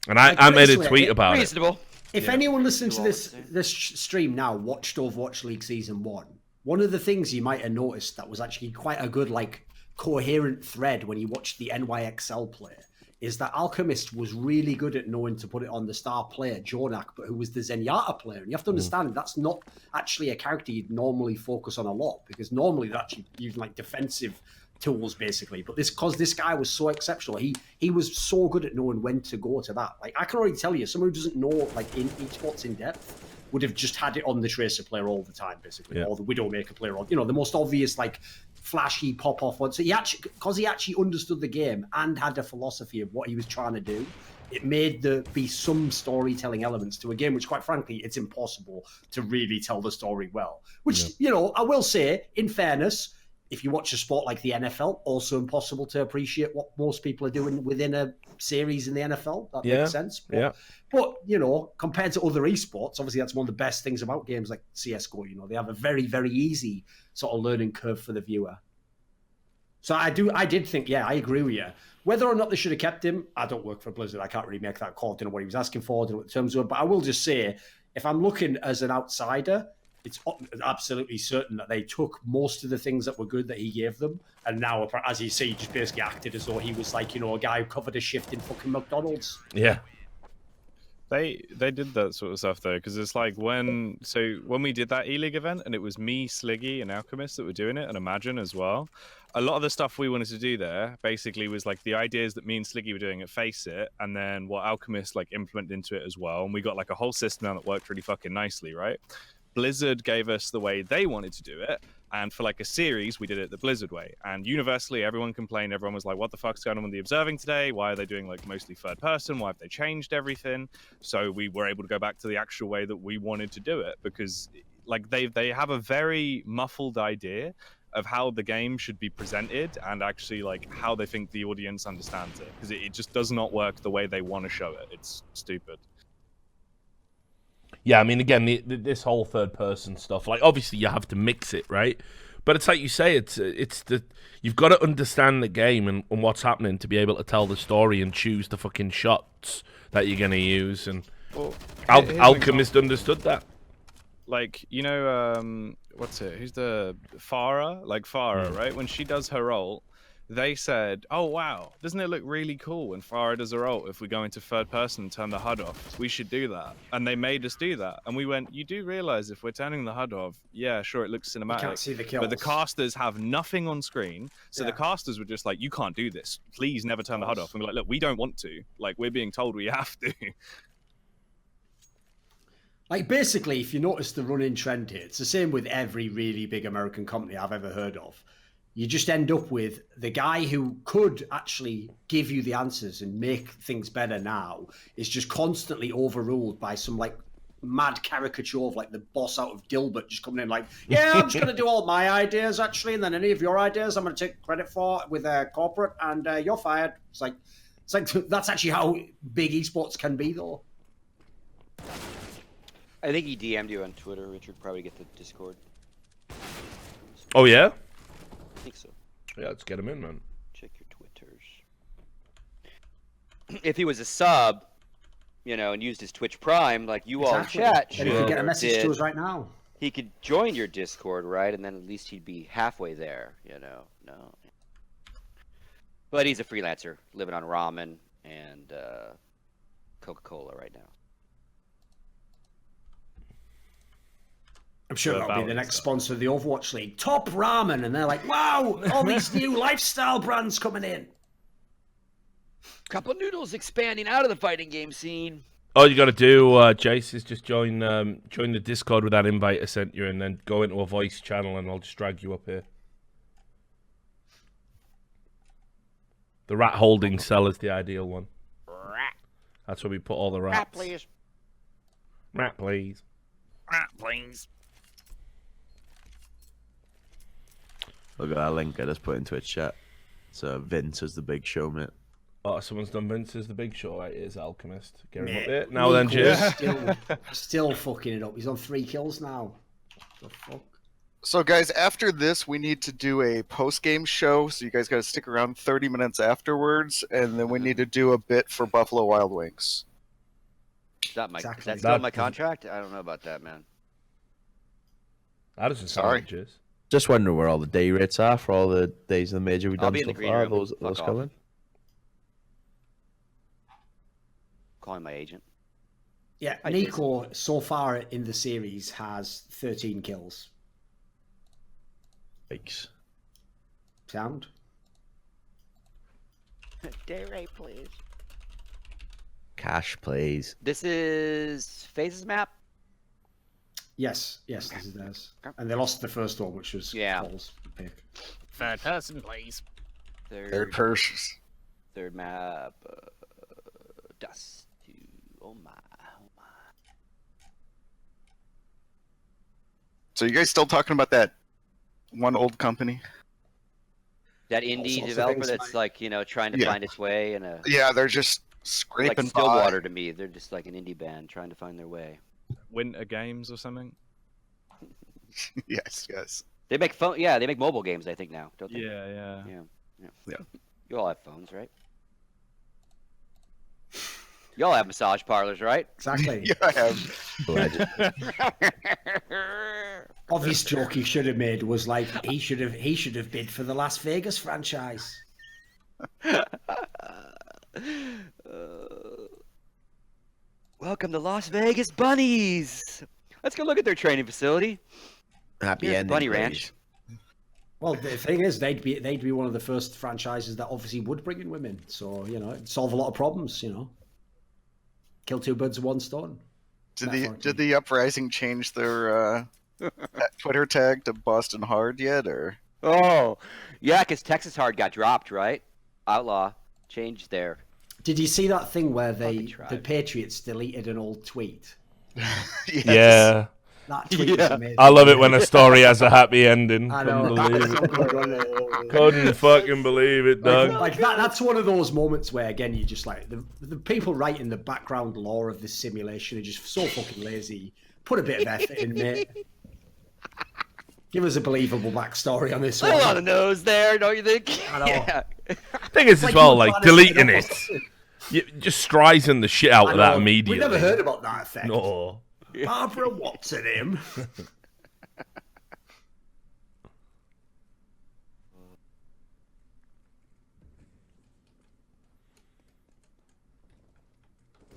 And I Like, made a basically, tweet about it. Reasonable. If anyone listening to this stream now watched Overwatch League Season 1, one of the things you might have noticed that was actually quite a good, like, coherent thread when you watched the NYXL play is that Alchemist was really good at knowing to put it on the star player, Jonak, but who was the Zenyatta player. And you have to understand that's not actually a character you'd normally focus on a lot, because normally they're actually using like defensive tools basically. But because this guy was so exceptional, he was so good at knowing when to go to that. Like, I can already tell you, someone who doesn't know like in eSports in depth would have just had it on the Tracer player all the time, basically, or the Widowmaker player, or the most obvious like flashy pop-off one. So he actually understood the game and had a philosophy of what he was trying to do. It made there be some storytelling elements to a game which, quite frankly, it's impossible to really tell the story well. Which, I will say, in fairness, if you watch a sport like the NFL, also impossible to appreciate what most people are doing within a series in the NFL. That makes sense. But, compared to other esports, obviously that's one of the best things about games like CSGO. They have a very, very easy sort of learning curve for the viewer. So I did think, I agree with you. Whether or not they should have kept him, I don't work for Blizzard. I can't really make that call. I don't know what he was asking for, I don't know what the terms were. But I will just say, if I'm looking as an outsider, it's absolutely certain that they took most of the things that were good that he gave them, and now, as you see, he just basically acted as though he was like, a guy who covered a shift in fucking McDonald's. Yeah. They did that sort of stuff though, because it's like when we did that E-League event, and it was me, Sliggy, and Alchemist that were doing it, and Imagine as well. A lot of the stuff we wanted to do there basically was like the ideas that me and Sliggy were doing at Face It, and then what Alchemist like implemented into it as well, and we got like a whole system now that worked really fucking nicely, right? Blizzard gave us the way they wanted to do it, and for like a series, we did it the Blizzard way. And universally, everyone complained. Everyone was like, what the fuck's going on with the observing today? Why are they doing like mostly third person? Why have they changed everything? So we were able to go back to the actual way that we wanted to do it, because like they have a very muffled idea of how the game should be presented, and actually like how they think the audience understands it, because it just does not work the way they want to show it. It's stupid. Yeah, I mean, again, this whole third-person stuff, like, obviously you have to mix it, right? But it's like you say, you've got to understand the game and what's happening to be able to tell the story and choose the fucking shots that you're going to use. And Alchemist understood that. Like, what's it? Who's the Farah? Like Farah, right? When she does her ult, they said, oh, wow, doesn't it look really cool when Farah does her ult? If we go into third person and turn the HUD off, we should do that. And they made us do that. And we went, you do realize if we're turning the HUD off, yeah, sure, it looks cinematic. You can't see the kills. But the casters have nothing on screen. So the casters were just like, you can't do this. Please never turn the HUD off. And we're like, look, we don't want to. Like, we're being told we have to. Like, basically, if you notice the running trend here, it's the same with every really big American company I've ever heard of. You just end up with the guy who could actually give you the answers and make things better now is just constantly overruled by some like mad caricature of like the boss out of Dilbert just coming in like, yeah, I'm just going to do all my ideas actually, and then any of your ideas I'm going to take credit for with a corporate, and you're fired. It's like that's actually how big esports can be, though. I think he DM'd you on Twitter, Richard. Probably get the Discord. Oh, yeah? I think so. Yeah, let's get him in, man. Check your Twitters. If he was a sub, and used his Twitch Prime, like you all in chat, then he could get a message to us right now. He could join your Discord, right? And then at least he'd be halfway there, No. But he's a freelancer, living on ramen and Coca-Cola right now. I'm sure that'll be the next sponsor of the Overwatch League. Top Ramen. And they're like, wow, all these new lifestyle brands coming in. Cup of Noodles expanding out of the fighting game scene. All you got to do, Jace, is just join the Discord with that invite I sent you, and then go into a voice channel, and I'll just drag you up here. The rat holding cell is the ideal one. Rat. That's where we put all the rats. Rat, please. Rat, please. Rat, please. Look at that link I just put in Twitch chat. So Vince is the big show, mate. Oh, someone's done Vince as the big show. Right, here's Alchemist. Get him Mate, up there. Now then, cheers. Still fucking it up. He's on 3 kills now. The fuck? So, guys, after this, we need to do a post-game show. So you guys got to stick around 30 minutes afterwards, and then we need to do a bit for Buffalo Wild Wings. Is that Exactly. still in my That- contract? I don't know about that, man. That doesn't sound Sorry. like jizz. Just wondering where all the day rates are for all the days in the major we've I'll done be in so the green far. room. Those Fuck off. coming. Calling my agent. Yeah, Hi, Nico so far in the series has 13 kills. Yikes. Sound? Day rate, please. Cash, please. This is FaZe's map. Yes, this is theirs. And they lost the first one, which was Paul's pick. Third person, please. Third person. Third map. Dust. Oh my. So you guys still talking about that one old company? That All indie sorts of developer things, that's mate. like, trying to find its way in a Yeah, they're just like scraping by. Stillwater to me. They're just like an indie band trying to find their way. Winter Games or something. Yes. They make phone. Yeah, they make mobile games. I think now, don't they? Yeah. Yeah. You all have phones, right? You all have massage parlors, right? Exactly. Yeah, I have. Legend. Obvious joke he should have made was like he should have bid for the Las Vegas franchise. Welcome to Las Vegas Bunnies. Let's go look at their training facility. Happy Here's the ending. Bunny please. Ranch. Well, the thing is, they'd be one of the first franchises that obviously would bring in women. So it'd solve a lot of problems. Kill two birds with one stone. Did the Uprising change their Twitter tag to Boston Hard yet, or? Oh, yeah, because Texas Hard got dropped, right? Outlaw changed their. Did you see that thing where Fucking the tribe. Patriots deleted an old tweet? Yes. Yeah. That tweet was amazing. I love it when a story has a happy ending. I know. Couldn't believe it. Couldn't fucking believe it, Doug. Like that's one of those moments where again you just like the people writing the background lore of this simulation are just so fucking lazy. Put a bit of effort in, mate. Give us a believable backstory on this A little on one. the nose there, don't you think? I know. Yeah. Thing is, as Like well, you were like trying to set deleting up it, for- you just Streisand the shit out I of that know. immediately. We never heard about that effect. No. Barbara Watson him.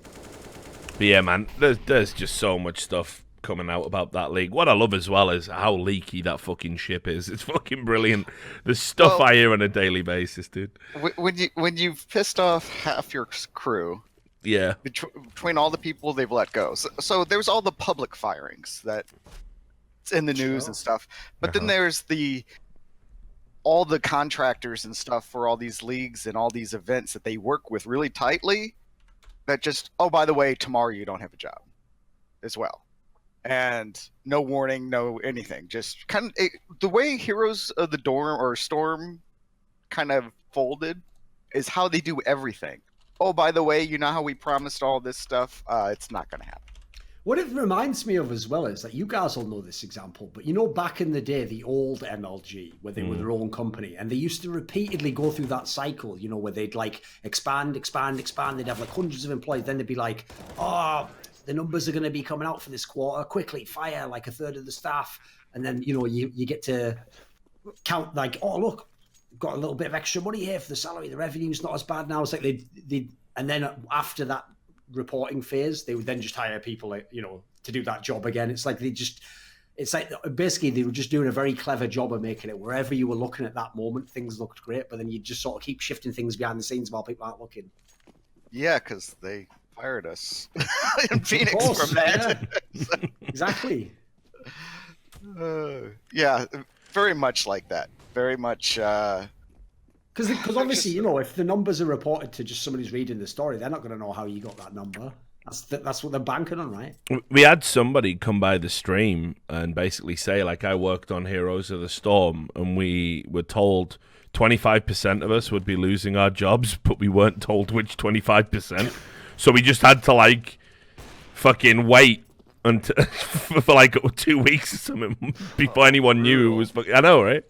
But yeah, man, there's just so much stuff coming out about that league. What I love as well is how leaky that fucking ship is. It's fucking brilliant. The stuff Well- I hear on a daily basis, dude. When you've pissed off half your crew Yeah. between all the people they've let go, so there's all the public firings that it's in the news and stuff, but then there's all the contractors and stuff for all these leagues and all these events that they work with really tightly. That just, oh, by the way, tomorrow you don't have a job as well. And no warning, no anything. Just kind of the way Heroes of the Dorm or Storm kind of folded is how they do everything. Oh, by the way, you know how we promised all this stuff? It's not going to happen. What it reminds me of as well is that you guys will know this example, but back in the day, the old MLG, where they were their own company, and they used to repeatedly go through that cycle, where they'd like expand, they'd have like hundreds of employees, then they'd be like, oh, the numbers are going to be coming out for this quarter, quickly fire like a third of the staff, and then, you get to count like, oh, look, we've got a little bit of extra money here for the salary, the revenue's not as bad now. It's like they and then after that reporting phase, they would then just hire people, to do that job again. It's like basically they were just doing a very clever job of making it wherever you were looking at that moment, things looked great, but then you just sort of keep shifting things behind the scenes while people aren't looking. Yeah, because they fired us in Phoenix course, from that. Exactly. Yeah, very much like that. Very much. Because obviously, if the numbers are reported to just somebody who's reading the story, they're not going to know how you got that number. That's what they're banking on, right? We had somebody come by the stream and basically say, like, I worked on Heroes of the Storm, and we were told 25% of us would be losing our jobs, but we weren't told which 25%. So we just had to, like, fucking wait until for like 2 weeks or something before anyone knew it was fucking... I know, right?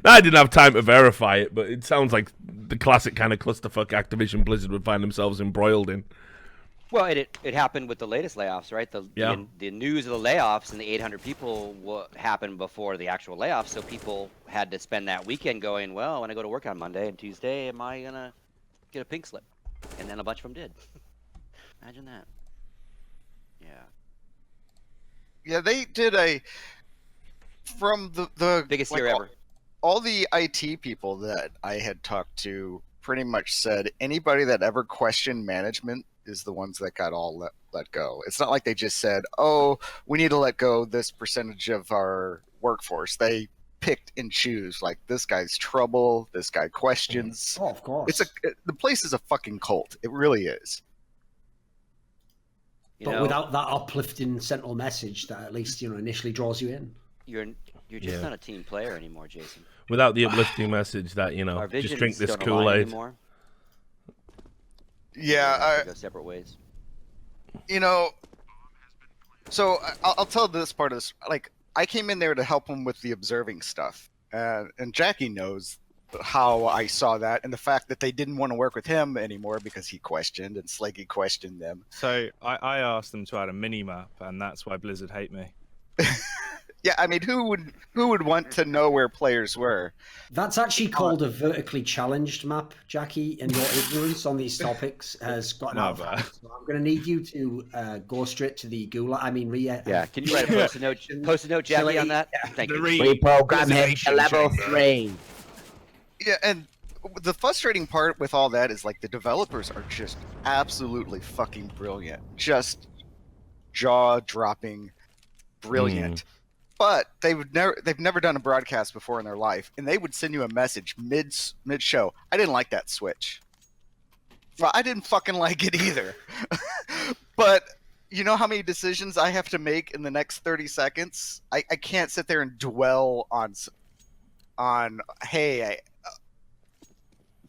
No, I didn't have time to verify it, but it sounds like the classic kind of clusterfuck Activision Blizzard would find themselves embroiled in. Well, it happened with the latest layoffs, right? The news of the layoffs and the 800 people happened before the actual layoffs, so people had to spend that weekend going, well, when I go to work on Monday and Tuesday, am I gonna get a pink slip? And then a bunch of them did. Imagine that. Yeah. Yeah, they did from the Biggest like, year ever. All the IT people that I had talked to pretty much said anybody that ever questioned management is the ones that got all let go. It's not like they just said, "Oh, we need to let go this percentage of our workforce." They picked and choose. Like, this guy's trouble. This guy questions. Oh, of course. The place is a fucking cult. It really is. But without that uplifting central message that at least initially draws you in. You're just not a team player anymore, Jason. Without the uplifting message that Our just drink this don't align Kool-Aid. anymore. Yeah, Go separate ways. So I'll tell this part of this. Like, I came in there to help him with the observing stuff, and Jackie knows how I saw that, and the fact that they didn't want to work with him anymore because he questioned and Sleggy questioned them. So I asked them to add a mini map, and that's why Blizzard hate me. Yeah, I mean, who would want to know where players were? That's actually called a vertically challenged map, Jackie, and your ignorance on these topics has gotten out of hand. So I'm going to need you to go straight to the gulag. I mean, yeah. Can you write a post-it note, Jackie, on that? Yeah. Thank you. Reprogram him to level 3. Yeah, and the frustrating part with all that is, like, the developers are just absolutely fucking brilliant, just jaw-dropping brilliant. But they've never done a broadcast before in their life, and they would send you a message mid show. I didn't like that switch. Well, I didn't fucking like it either. But you know how many decisions I have to make in the next 30 seconds? I can't sit there and dwell on hey.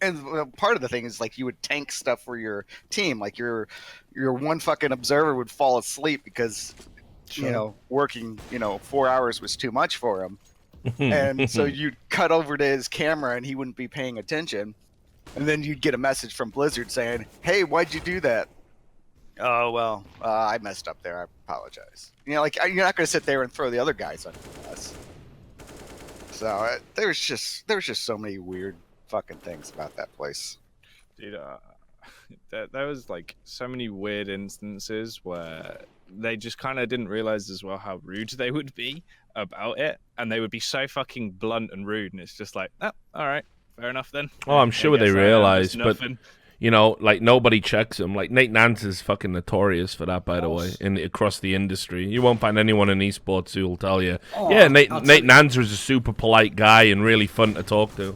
And part of the thing is, like, you would tank stuff for your team. Like, your one fucking observer would fall asleep because working 4 hours was too much for him, and so you'd cut over to his camera and he wouldn't be paying attention, and then you'd get a message from Blizzard saying, "Hey, why'd you do that?" "Oh, well, I messed up there. I apologize." Like, you're not going to sit there and throw the other guys under the bus. So there's just so many weird fucking things about that place, dude. There was like so many weird instances where they just kind of didn't realize as well how rude they would be about it, and they would be so fucking blunt and rude, and it's just like, oh, all right, fair enough then. Oh, I'm sure they realize, but like, nobody checks them. Like, Nate Nance is fucking notorious for that, by the way, across the industry. You won't find anyone in esports who will tell you, Nate Nance is a super polite guy and really fun to talk to.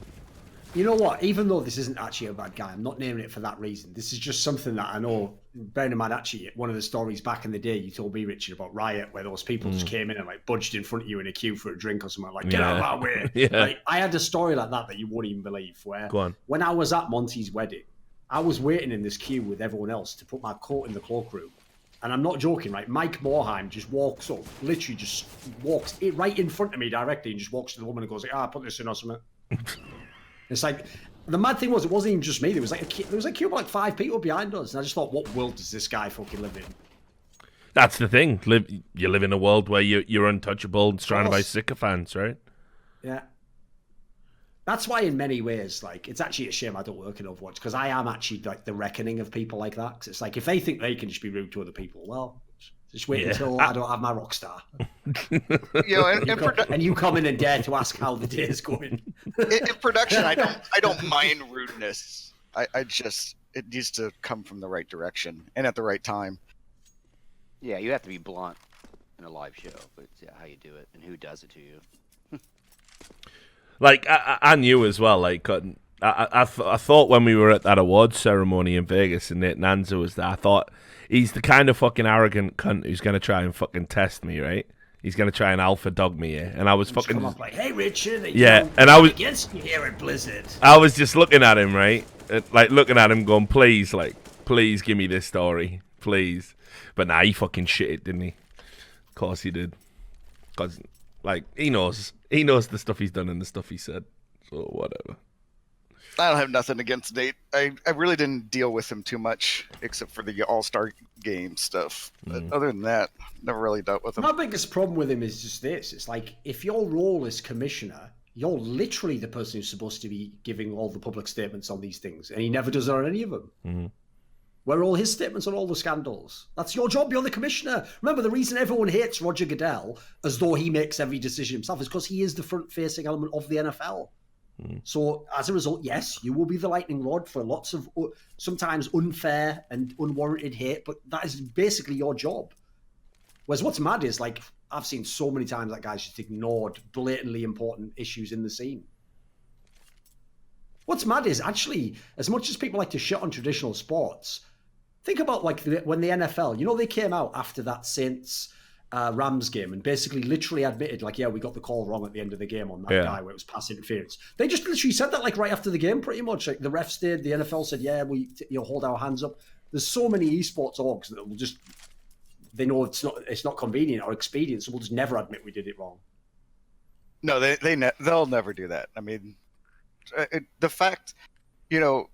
You know what? Even though this isn't actually a bad guy, I'm not naming it for that reason. This is just something that I know. Bearing in mind, actually, one of the stories back in the day you told me, Richard, about Riot, where those people just came in and, like, budged in front of you in a queue for a drink or something, like, get out of our way. Like, I had a story like that you won't even believe, where when I was at Monty's wedding, I was waiting in this queue with everyone else to put my coat in the cloakroom. And I'm not joking, right? Mike Morheim just walks up, literally just walks right in front of me directly, and just walks to the woman and goes, like, put this in or something. It's like, the mad thing was, it wasn't even just me. There was a queue of like 5 people behind us, and I just thought, what world does this guy fucking live in? That's the thing. You live in a world where you're untouchable and surrounded by sycophants, right? Yeah. That's why, in many ways, like, it's actually a shame I don't work in Overwatch, because I am actually, like, the reckoning of people like that. Because it's like, if they think they can just be rude to other people, well, just wait until I don't have my rock star. And you come in and dare to ask how the day is going. In production, I don't mind rudeness. I just, it needs to come from the right direction and at the right time. Yeah, you have to be blunt in a live show, but it's how you do it and who does it to you. Like, I knew as well, like, I thought when we were at that awards ceremony in Vegas and Nate Nanza was there, I thought, he's the kind of fucking arrogant cunt who's going to try and fucking test me, right? He's going to try and alpha dog me here. And I was fucking... Come up like, hey, Richard, and I was against me here at Blizzard. I was just looking at him, right? Like, looking at him going, please give me this story. Please. But nah, he fucking shit it, didn't he? Of course he did. Because, like, he knows the stuff he's done and the stuff he said. So, whatever. I don't have nothing against Nate. I really didn't deal with him too much, except for the All-Star game stuff. But other than that, never really dealt with him. My biggest problem with him is just this. It's like, if your role is commissioner, you're literally the person who's supposed to be giving all the public statements on these things, and he never does that on any of them. Mm-hmm. Where are all his statements on all the scandals? That's your job. You're the commissioner. Remember, the reason everyone hates Roger Goodell, as though he makes every decision himself, is because he is the front-facing element of the NFL. So as a result, yes, you will be the lightning rod for lots of sometimes unfair and unwarranted hate, but that is basically your job. Whereas what's mad is, like, I've seen so many times that guys just ignored blatantly important issues in the scene. What's mad is, actually, as much as people like to shit on traditional sports, think about, like, when the NFL, you know, they came out after that Saints Rams game and basically literally admitted, like, yeah, we got the call wrong at the end of the game on that guy where it was pass interference. They just literally said that, like, right after the game, pretty much. Like, the refs did, the NFL said, yeah, we hold our hands up. There's so many esports orgs that will just, they know it's not convenient or expedient, so we'll just never admit we did it wrong. No, they'll never do that. I mean, the fact, you know,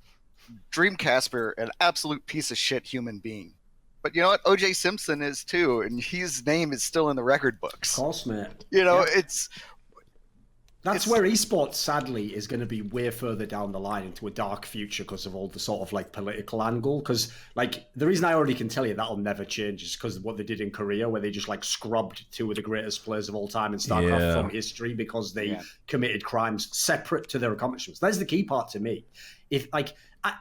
Dream Casper, an absolute piece of shit human being. But you know what? O.J. Simpson is too, and his name is still in the record books. Of course, mate. You know, yeah. That's where esports, sadly, is going to be way further down the line into a dark future because of all the sort of, like, political angle. Because, like, the reason I already can tell you that'll never change is because of what they did in Korea, where they just, like, scrubbed two of the greatest players of all time in StarCraft from history because they committed crimes separate to their accomplishments. That's the key part to me. If, like,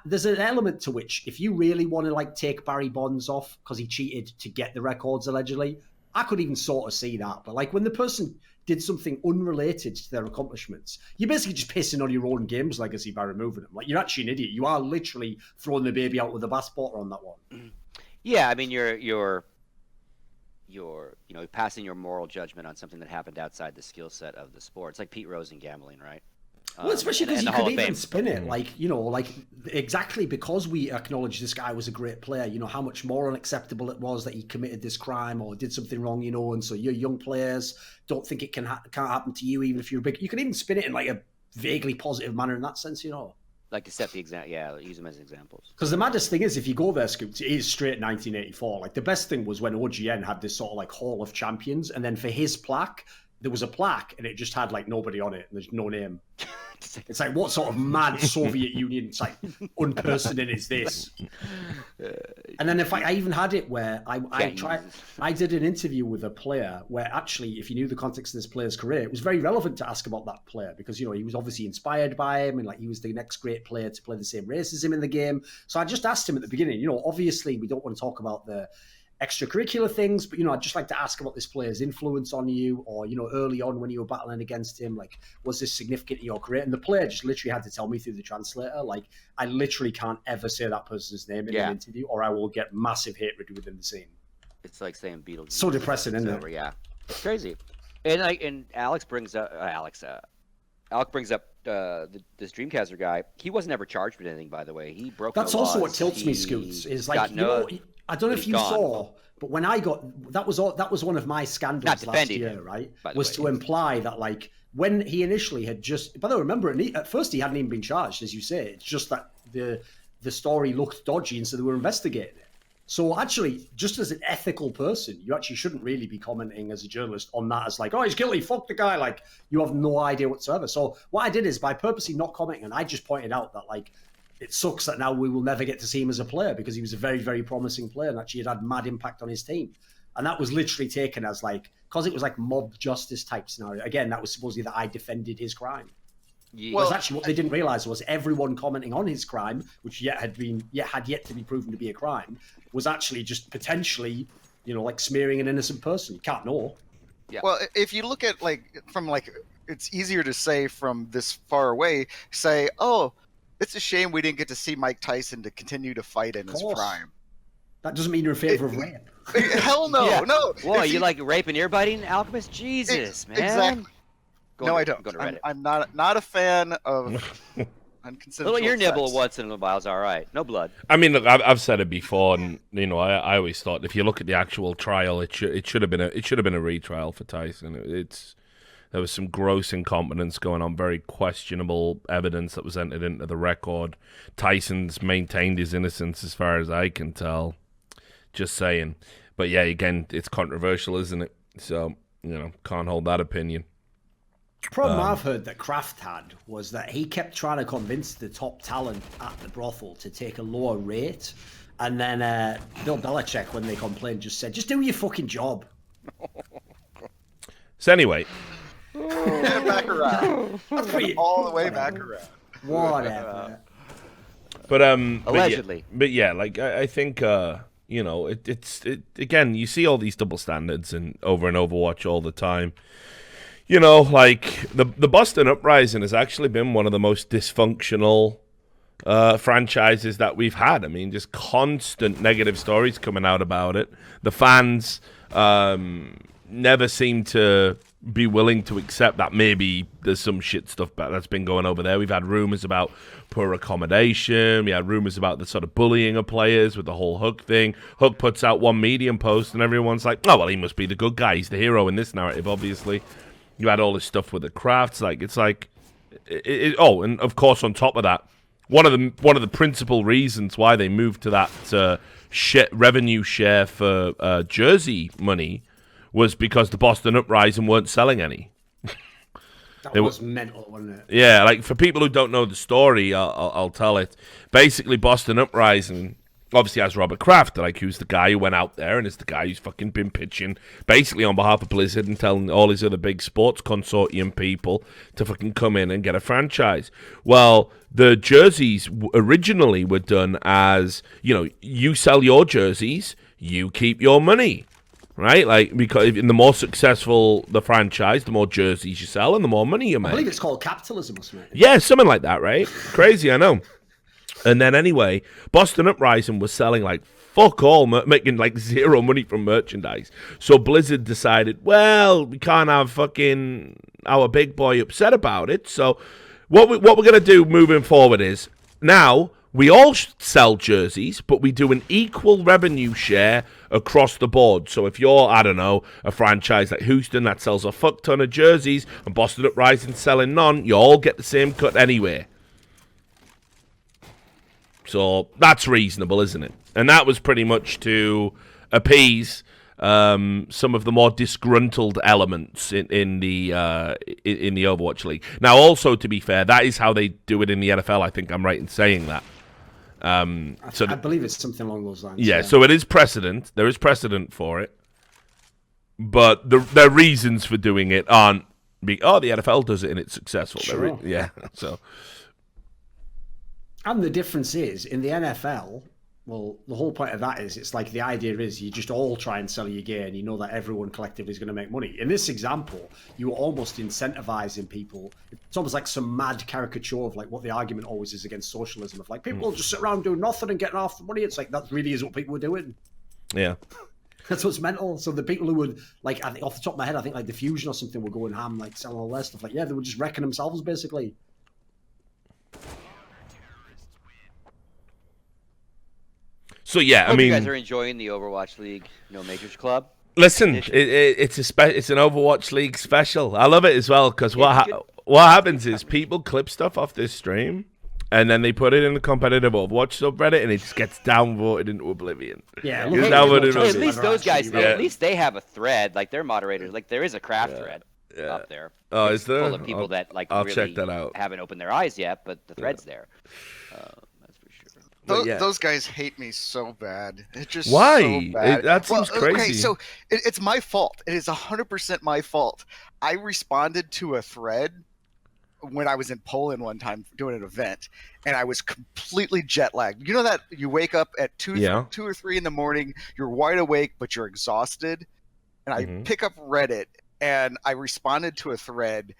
there's an element to which, if you really want to, like, take Barry Bonds off because he cheated to get the records allegedly, I could even sort of see that. But, like, when the person did something unrelated to their accomplishments, you're basically just pissing on your own game's legacy by removing them. Like, you're actually an idiot. You are literally throwing the baby out with the bathwater on that one. Yeah, I mean, you're passing your moral judgment on something that happened outside the skill set of the sport. It's like Pete Rose in gambling, right? Well, especially because you could even spin it, like, you know, like, exactly because we acknowledge this guy was a great player, you know, how much more unacceptable it was that he committed this crime or did something wrong, you know, and so your young players don't think it can't happen to you, even if you're big. You can even spin it in, like, a vaguely positive manner in that sense, you know. Like to set the example, use them as examples. Because the maddest thing is, if you go there, Scoops, it is straight 1984. Like, the best thing was when OGN had this sort of, like, Hall of Champions, and then for his plaque, there was a plaque, and it just had, like, nobody on it, and there's no name. It's like, what sort of mad Soviet Union, it's like, unpersonated is this? And then I even had it where I did an interview with a player where actually, if you knew the context of this player's career, it was very relevant to ask about that player because, you know, he was obviously inspired by him and, like, he was the next great player to play the same race as him in the game. So I just asked him at the beginning, you know, obviously we don't want to talk about the extracurricular things, but, you know, I'd just like to ask about this player's influence on you, or, you know, early on when you were battling against him, like, was this significant in your career? And the player just literally had to tell me through the translator, like, I literally can't ever say that person's name in an interview, or I will get massive hatred within the scene. It's like saying Beatles. So depressing, isn't it? Yeah, it's crazy. And Alex brings up Alec brings up this Dreamcaster guy. He wasn't ever charged with anything, by the way. He broke. That's also what tilts me, Scoots. Is like, you know, I don't know if you saw, but when I got that was one of my scandals last year, right? Was to imply that, like, when he initially had just, but I remember at first he hadn't even been charged, as you say. It's just that the story looked dodgy, and so they were investigating it. So actually, just as an ethical person, you actually shouldn't really be commenting as a journalist on that as like, oh, he's guilty, fuck the guy. Like, you have no idea whatsoever. So what I did is, by purposely not commenting, and I just pointed out that, like, it sucks that now we will never get to see him as a player because he was a very, very promising player and actually had mad impact on his team. And that was literally taken as, like, because it was like mob justice type scenario. Again, that was supposedly that I defended his crime. Yeah. Whereas actually what they didn't realize was everyone commenting on his crime, which had yet to be proven to be a crime, was actually just potentially, you know, like, smearing an innocent person. You can't know. Yeah. Well, if you look at, like, from, like, it's easier to say from this far away, say, oh, it's a shame we didn't get to see Mike Tyson to continue to fight in his prime. That doesn't mean you're in favor of rape. Hell no, yeah. no. Whoa, you like rape and ear biting, Alchemist? Jesus, man. Exactly. I don't. I'm not a fan of unconsensual little ear sex. nibble once in a while is all right. No blood. I mean, look, I've said it before, and, you know, I always thought if you look at the actual trial, it should have been a retrial for Tyson. There was some gross incompetence going on, very questionable evidence that was entered into the record. Tyson's maintained his innocence as far as I can tell. Just saying. But yeah, again, it's controversial, isn't it? So, can't hold that opinion. The problem I've heard that Kraft had was that he kept trying to convince the top talent at the brothel to take a lower rate. And then Bill Belichick, when they complained, just said, just do your fucking job. So anyway... back around. All the way back around. Whatever. But Allegedly. But yeah, like I think it's again, you see all these double standards over Overwatch all the time. Like the Boston Uprising has actually been one of the most dysfunctional franchises that we've had. I mean, just constant negative stories coming out about it. The fans never seem to be willing to accept that maybe there's some shit stuff that's been going over there. We've had rumors about poor accommodation. We had rumors about the sort of bullying of players with the whole Hook thing. Hook puts out one Medium post and everyone's like, oh, well, he must be the good guy. He's the hero in this narrative, obviously. You had all this stuff with the crafts. Like, it's like... Oh, and of course, on top of that, one of the principal reasons why they moved to that revenue share for jersey money was because the Boston Uprising weren't selling any. That was mental, wasn't it? Yeah, like for people who don't know the story, I'll tell it. Basically, Boston Uprising obviously has Robert Kraft, like who's the guy who went out there and is the guy who's fucking been pitching basically on behalf of Blizzard and telling all his other big sports consortium people to fucking come in and get a franchise. Well, the jerseys originally were done as, you sell your jerseys, you keep your money. Right? Like, because the more successful the franchise, the more jerseys you sell and the more money you make. I believe it's called capitalism or something. Yeah, something like that, right? Crazy, I know. And then anyway, Boston Uprising was selling like fuck all, making like zero money from merchandise. So Blizzard decided, well, we can't have fucking our big boy upset about it. So what we're going to do moving forward is, now we all sell jerseys, but we do an equal revenue share across the board. So if you're, I don't know, a franchise like Houston that sells a fuck ton of jerseys and Boston Uprising selling none, you all get the same cut anyway. So that's reasonable, isn't it? And that was pretty much to appease some of the more disgruntled elements in the Overwatch League. Now, also to be fair, that is how they do it in the NFL. I think I'm right in saying that. I believe it's something along those lines. Yeah, so it is precedent. There is precedent for it. But the reasons for doing it aren't the NFL does it and it's successful. Sure. Yeah, so. And the difference is, in the NFL, well, the whole point of that is, it's like the idea is you just all try and sell your gear and you know that everyone collectively is going to make money. In this example, you were almost incentivizing people. It's almost like some mad caricature of like what the argument always is against socialism, of like people just sit around doing nothing and getting half the money. It's like that really is what people were doing. Yeah. That's what's mental. So the people who would, like, I think off the top of my head, I think like the Fusion or something were going ham, like selling all that stuff. Like, yeah, they were just wrecking themselves basically. So yeah, I Hope mean, you guys are enjoying the Overwatch League No Majors Club. Listen, it's an Overwatch League special. I love it as well because what happens is people clip stuff off this stream and then they put it in the competitive Overwatch subreddit and it just gets downvoted into oblivion. Yeah, at least those guys, at least they have a thread. Like their moderators, like there is a craft thread up there. Oh, it's is there? Full of people that like I'll really check that out. haven't opened their eyes yet, but the thread's there. That's for sure. Those guys hate me so bad. It's just why? So bad. That seems crazy. Okay, so it's my fault. It is 100% my fault. I responded to a thread when I was in Poland one time doing an event, and I was completely jet lagged. You know that you wake up at 2 or 3 in the morning, you're wide awake, but you're exhausted. And I pick up Reddit, and I responded to a thread,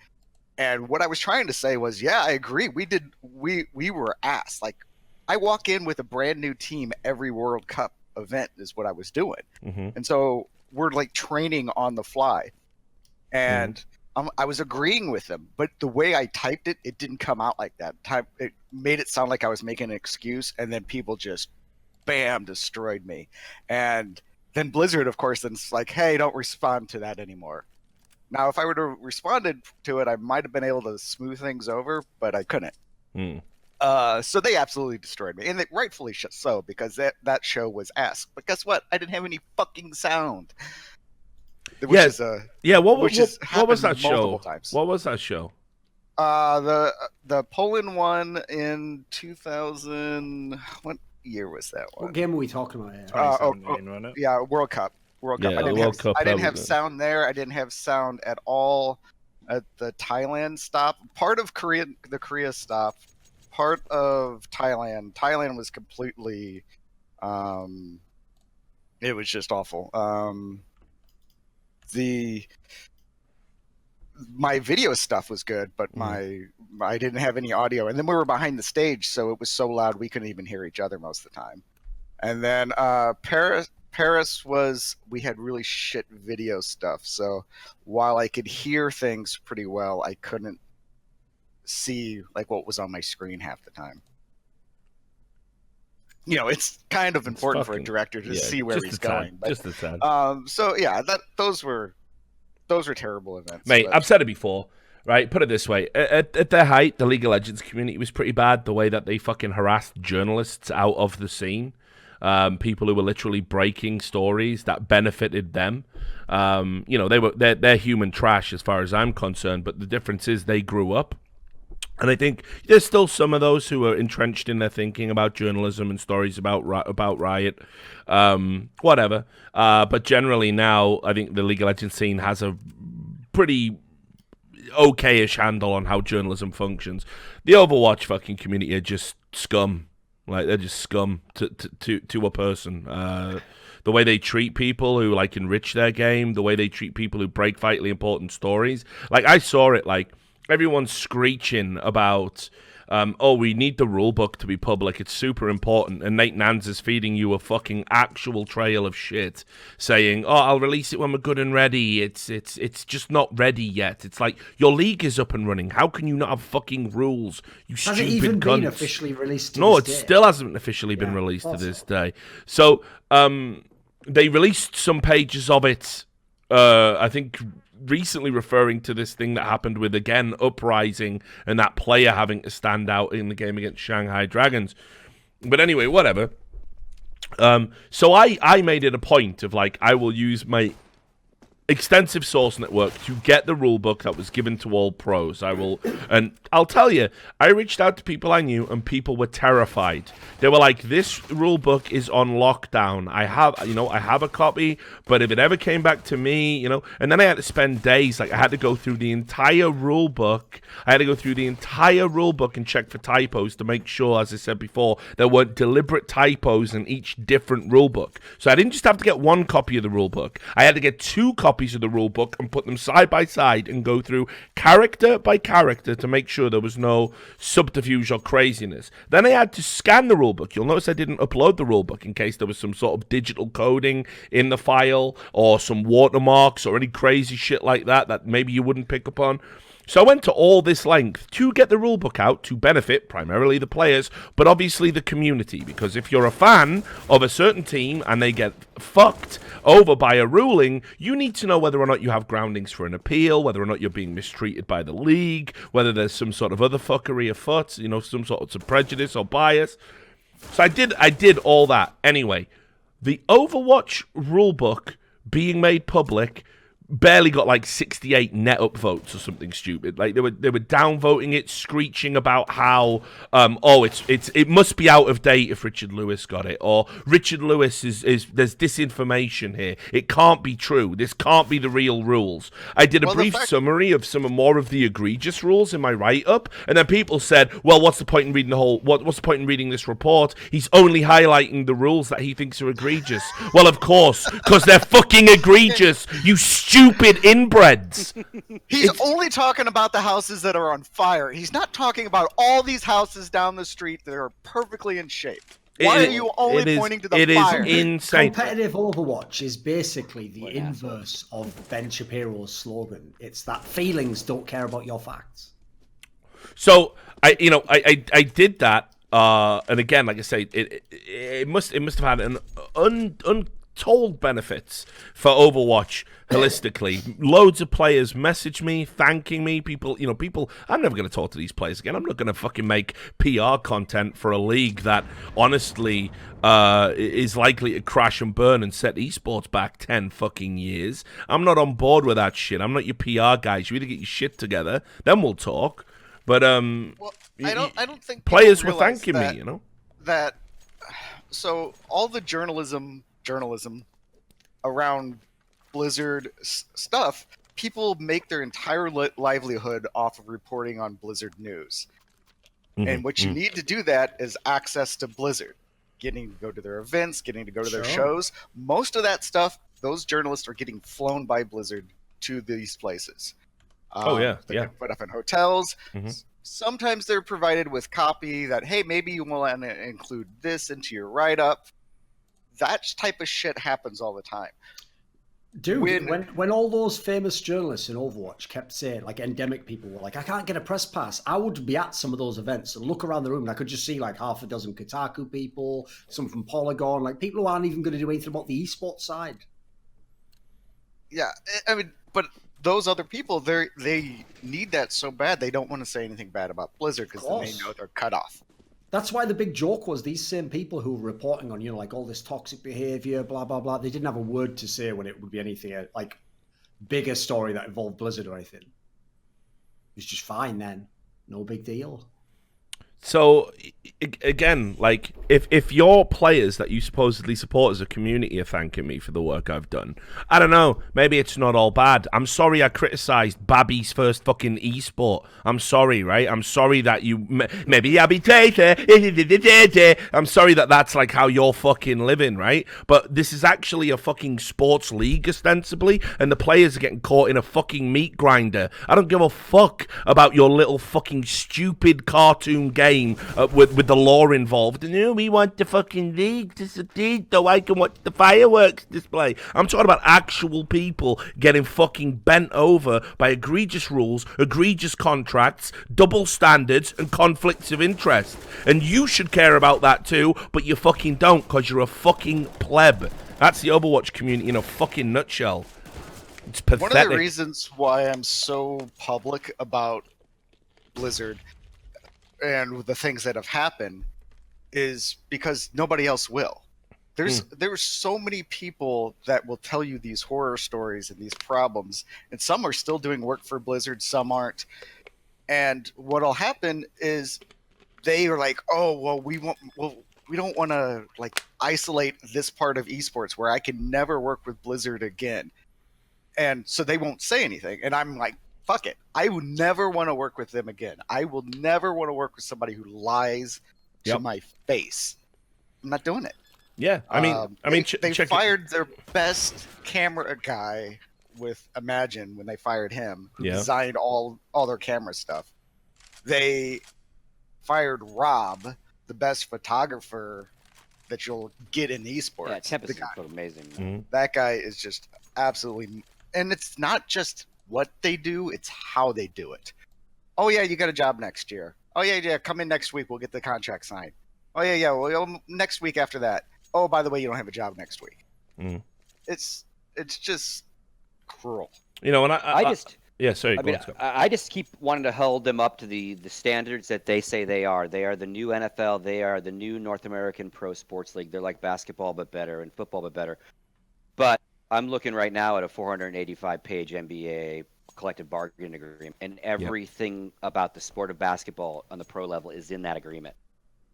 and what I was trying to say was, yeah, I agree. We were ass. Like, I walk in with a brand new team every World Cup event is what I was doing. And so we're like training on the fly. And I was agreeing with them, but the way I typed it, it didn't come out like that. It made it sound like I was making an excuse, and then people just, bam, destroyed me. And then Blizzard, of course, then's like, hey, don't respond to that anymore. Now, if I would have responded to it, I might have been able to smooth things over, but I couldn't. So they absolutely destroyed me, and rightfully so, because that show was ass. But guess what? I didn't have any fucking sound. Which is What was that show? Times. What was that show? The Poland one in 2000. What year was that one? What game are we talking about here? 2017, wasn't it? Yeah, World Cup. World Cup. Yeah, I didn't have sound there. I didn't have sound at all at the Thailand stop. Part of the Korea stop. Part of Thailand. Thailand was completely. It was just awful. My video stuff was good, but I didn't have any audio, and then we were behind the stage, so it was so loud we couldn't even hear each other most of the time. And then Paris was, we had really shit video stuff, so while I could hear things pretty well, I couldn't see like what was on my screen half the time. You know, it's kind of important for a director to see where he's going. But, just a tad. So yeah, those were terrible events. Mate, I've said it before, right? Put it this way. At their height, the League of Legends community was pretty bad. The way that they fucking harassed journalists out of the scene. People who were literally breaking stories that benefited them. You know, they're human trash as far as I'm concerned, but the difference is they grew up. And I think there's still some of those who are entrenched in their thinking about journalism and stories about Riot, whatever. But generally now, I think the League of Legends scene has a pretty okay-ish handle on how journalism functions. The Overwatch fucking community are just scum. Like, they're just scum to a person. The way they treat people who, like, enrich their game, the way they treat people who break vitally important stories. Like, I saw it, like, everyone's screeching about, we need the rulebook to be public. It's super important. And Nate Nans is feeding you a fucking actual trail of shit, saying, I'll release it when we're good and ready. It's just not ready yet. It's like, your league is up and running. How can you not have fucking rules? You stupid Has it even cunts. been officially released to No, this it day? still hasn't officially been released to this day. So, they released some pages of it, I think, recently, referring to this thing that happened with, again, Uprising and that player having to stand out in the game against Shanghai Dragons. But anyway, whatever. So I made it a point of, like, I will use my extensive source network to get the rulebook that was given to all pros. And I'll tell you, I reached out to people I knew, and people were terrified. They were like, "This rulebook is on lockdown. I have a copy, but if it ever came back to me, and then I had to spend days, like, I had to go through the entire rulebook. And check for typos to make sure, as I said before, there weren't deliberate typos in each different rulebook. So I didn't just have to get one copy of the rulebook. I had to get 2 copies of the rulebook and put them side by side and go through character by character to make sure there was no subterfuge or craziness. Then I had to scan the rulebook. You'll notice I didn't upload the rulebook in case there was some sort of digital coding in the file or some watermarks or any crazy shit like that maybe you wouldn't pick up on. So I went to all this length to get the rulebook out to benefit primarily the players, but obviously the community, because if you're a fan of a certain team and they get fucked over by a ruling, you need to know whether or not you have groundings for an appeal, whether or not you're being mistreated by the league, whether there's some sort of other fuckery afoot, some sort of prejudice or bias. So I did all that. Anyway, the Overwatch rulebook being made public barely got like 68 net upvotes or something stupid. Like they were downvoting it, screeching about how it must be out of date if Richard Lewis got it, or Richard Lewis is there's disinformation here. It can't be true. This can't be the real rules. I did a brief summary of some more of the egregious rules in my write-up, and then people said, "Well, what's the point in reading what's the point in reading this report? He's only highlighting the rules that he thinks are egregious." Well, of course, because they're fucking egregious. You stupid inbreds. He's only talking about the houses that are on fire. He's not talking about all these houses down the street that are perfectly in shape. Why are you only pointing to the fire? It is insane. Competitive Overwatch is basically the inverse of Ben Shapiro's slogan. It's that feelings don't care about your facts. So I did that, and again, like I say, it must have had an untold benefits for Overwatch holistically. Loads of players message me, thanking me. People, I'm never going to talk to these players again. I'm not going to fucking make PR content for a league that honestly is likely to crash and burn and set esports back 10 fucking years. I'm not on board with that shit. I'm not your PR guys. You either get your shit together, then we'll talk. But well, I don't think players were people realize thanking me, that. So all the journalism around Blizzard stuff, people make their entire livelihood off of reporting on Blizzard news. And what you need to do that is access to Blizzard, getting to go to their events, getting to go to their shows. Most of that stuff, those journalists are getting flown by Blizzard to these places. They're put up in hotels. Sometimes they're provided with copy that, hey, maybe you want to include this into your write-up. That type of shit happens all the time. Dude, when all those famous journalists in Overwatch kept saying, like endemic people were like, I can't get a press pass, I would be at some of those events and look around the room and I could just see like half a dozen Kotaku people, some from Polygon, like people who aren't even going to do anything about the esports side. Yeah, I mean, but those other people, they need that so bad they don't want to say anything bad about Blizzard because then they know they're cut off. That's why the big joke was these same people who were reporting on, like all this toxic behavior, blah, blah, blah. They didn't have a word to say when it would be anything like bigger story that involved Blizzard or anything. It was just fine then. No big deal. So, again, like, if your players that you supposedly support as a community are thanking me for the work I've done, I don't know, maybe it's not all bad. I'm sorry I criticised Babby's first fucking esport. I'm sorry, right? I'm sorry that you... Maybe Abby Tater... I'm sorry that that's, like, how you're fucking living, right? But this is actually a fucking sports league, ostensibly, and the players are getting caught in a fucking meat grinder. I don't give a fuck about your little fucking stupid cartoon game with the law involved. And we want the fucking league to succeed so I can watch the fireworks display. I'm talking about actual people getting fucking bent over by egregious rules, egregious contracts, double standards, and conflicts of interest. And you should care about that too, but you fucking don't because you're a fucking pleb. That's the Overwatch community in a fucking nutshell. It's pathetic. One of the reasons why I'm so public about Blizzard and the things that have happened is because nobody else will. There's so many people that will tell you these horror stories and these problems, and some are still doing work for Blizzard, some aren't. And what'll happen is they are like, oh, well, we don't want to like isolate this part of esports where I can never work with Blizzard again. And so they won't say anything. And I'm like, fuck it. I would never want to work with them again. I will never want to work with somebody who lies to my face. I'm not doing it. Yeah, I mean, they fired their best camera guy with Imagine when they fired him, who designed all their camera stuff. They fired Rob, the best photographer that you'll get in esports. Yeah, Tempest is amazing. That guy is just absolutely, and it's not just what they do, it's how they do it. Oh yeah, you got a job next year. Oh yeah, come in next week, we'll get the contract signed. Oh yeah, well, next week after that. Oh, by the way, you don't have a job next week. It's just cruel. And I just keep wanting to hold them up to the standards that they say they are. They are the new NFL. They are the new North American Pro Sports League. They're like basketball but better and football but better. But I'm looking right now at a 485-page NBA collective bargaining agreement, and everything about the sport of basketball on the pro level is in that agreement.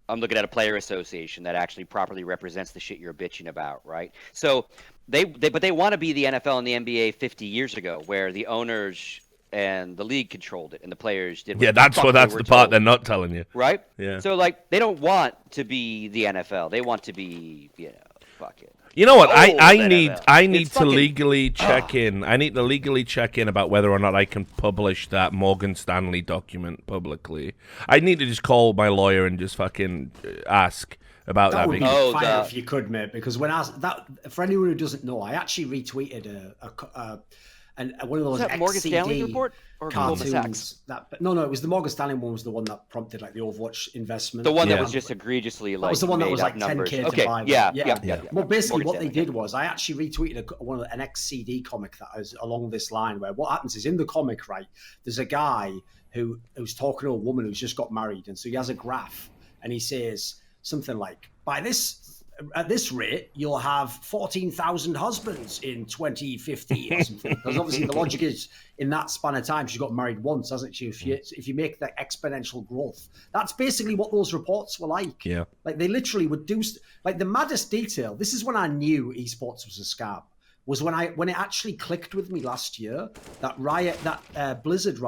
I'm looking at a player association that actually properly represents the shit you're bitching about, right? So they want to be the NFL and the NBA 50 years ago, where the owners and the league controlled it and the players did. That's the part they're not telling you, right? Yeah. So like they don't want to be the NFL. They want to be, fuck it. You know what? I need to legally check in. I need to legally check in about whether or not I can publish that Morgan Stanley document publicly. I need to just call my lawyer and just fucking ask about that. That would be fire if you could, mate. Because for anyone who doesn't know, I actually retweeted and one of those Was that Morgan Stanley XCD report or Goldman Sachs? cartoons. No, it was the Morgan Stanley one. Was the one that prompted like the Overwatch investment. The one that Yeah. was just egregiously like. That was the one that made was up like numbers. 10K Okay, to buy. yeah. Well, basically, Morgan what they Stanley, did was I actually retweeted an XCD comic that is along this line, where what happens is in the comic, right? There's a guy who's talking to a woman who's just got married, and so he has a graph, and he says something like, at this rate, you'll have 14,000 husbands in 2050 or something. Because obviously the logic is, in that span of time, she got married once, hasn't she? If you make that exponential growth, that's basically what those reports were like. Yeah. Like they literally would do, like the maddest detail. This is when I knew esports was a scam. Was when it actually clicked with me last year that Blizzard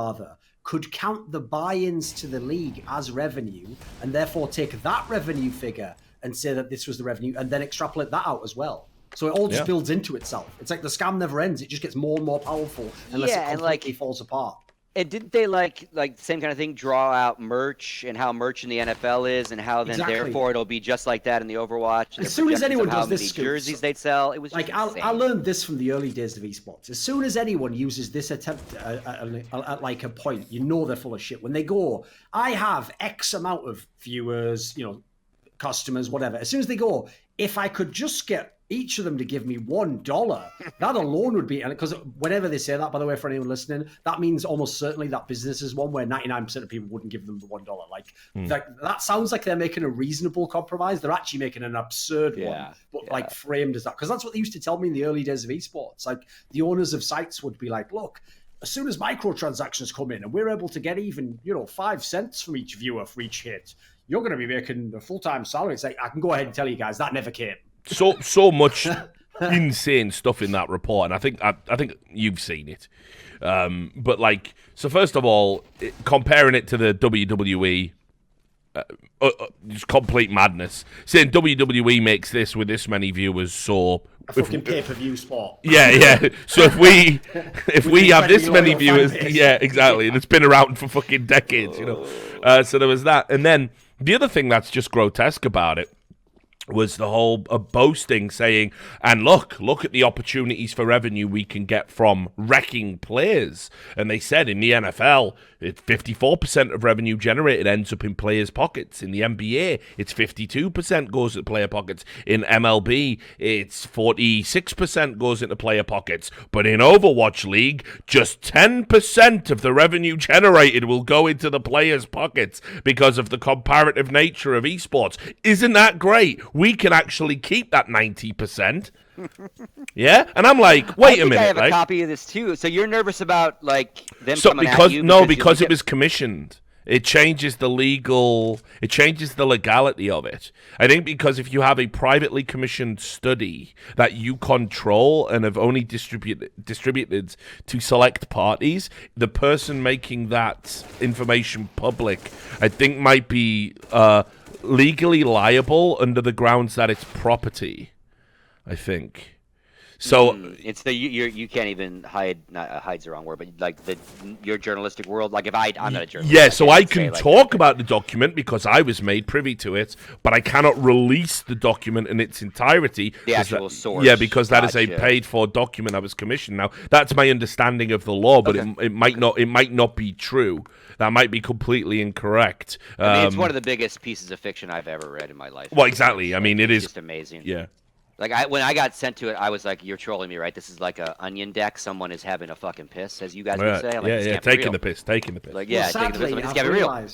could count the buy-ins to the league as revenue and therefore take that revenue figure and say that this was the revenue and then extrapolate that out as well. So it all just builds into itself. It's like the scam never ends. It just gets more and more powerful unless it completely falls apart. And didn't they like the same kind of thing, draw out merch and how merch in the NFL is and how then therefore it'll be just like that in the Overwatch? As soon as anyone does this, jerseys they'd sell, it was like just I learned this from the early days of esports. As soon as anyone uses this attempt at like a point, you know they're full of shit. When they go, I have X amount of viewers, customers, whatever. As soon as they go, if I could just get each of them to give me $1, that alone would be, and because whenever they say that, by the way, for anyone listening, that means almost certainly that business is one where 99% of people wouldn't give them the $1. Like that sounds like they're making a reasonable compromise. They're actually making an absurd one, but like framed as that, because that's what they used to tell me in the early days of esports. Like the owners of sites would be like, look, as soon as microtransactions come in and we're able to get even 5 cents from each viewer for each hit, you're going to be making a full-time salary. It's like, I can go ahead and tell you guys that never came. So much insane stuff in that report, and I think you've seen it. But like, so first of all, comparing it to the WWE, just complete madness. Saying WWE makes this with this many viewers, so a fucking pay-per-view sport. Yeah. So if we have this many viewers, yeah, exactly, and it's been around for fucking decades, So there was that, and then the other thing that's just grotesque about it was the whole boasting, saying, and look at the opportunities for revenue we can get from wrecking players. And they said in the NFL, 54% of revenue generated ends up in players' pockets. In the NBA, it's 52% goes into player pockets. In MLB, it's 46% goes into player pockets. But in Overwatch League, just 10% of the revenue generated will go into the players' pockets because of the comparative nature of esports. Isn't that great? We can actually keep that 90%. Yeah, and I'm like, wait a minute. I have a copy of this too. So you're nervous about like them coming at you? Because it was commissioned. It changes the legality of it. I think because if you have a privately commissioned study that you control and have only distributed to select parties, the person making that information public, I think, might be legally liable under the grounds that it's property. I think. So it's you can't even hide. Not hide's the wrong word, but like your journalistic world. Like if I'm not a journalist. Yeah, so I can talk about the document because I was made privy to it, but I cannot release the document in its entirety. The actual source. Yeah, because that is a paid-for document I was commissioned. Now that's my understanding of the law, but it might not be true. That might be completely incorrect. I mean, it's one of the biggest pieces of fiction I've ever read in my life. Well, exactly. I mean, it's just amazing. Yeah. Like when I got sent to it, I was like, "You're trolling me, right? This is like a onion deck. Someone is having a fucking piss, as you guys would say." I'm like, taking the piss. Like, taking the piss. This can't be real.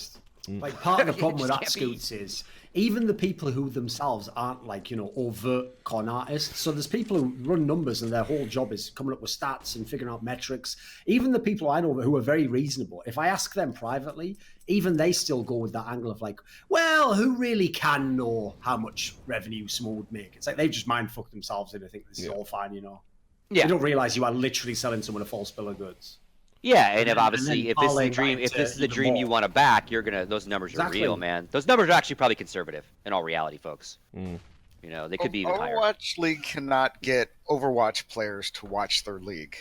Like part of the problem with that, Scoots, is even the people who themselves aren't like overt con artists. So there's people who run numbers and their whole job is coming up with stats and figuring out metrics. Even the people I know who are very reasonable, if I ask them privately, even they still go with that angle of like, well, who really can know how much revenue someone would make? It's like they've just mind fucked themselves and they think this is all fine, Yeah. They don't realize you are literally selling someone a false bill of goods. Yeah, and if obviously if this is a dream, you want to back, those numbers are real, man. Those numbers are actually probably conservative in all reality, folks. They could be even higher. Overwatch League cannot get Overwatch players to watch their league.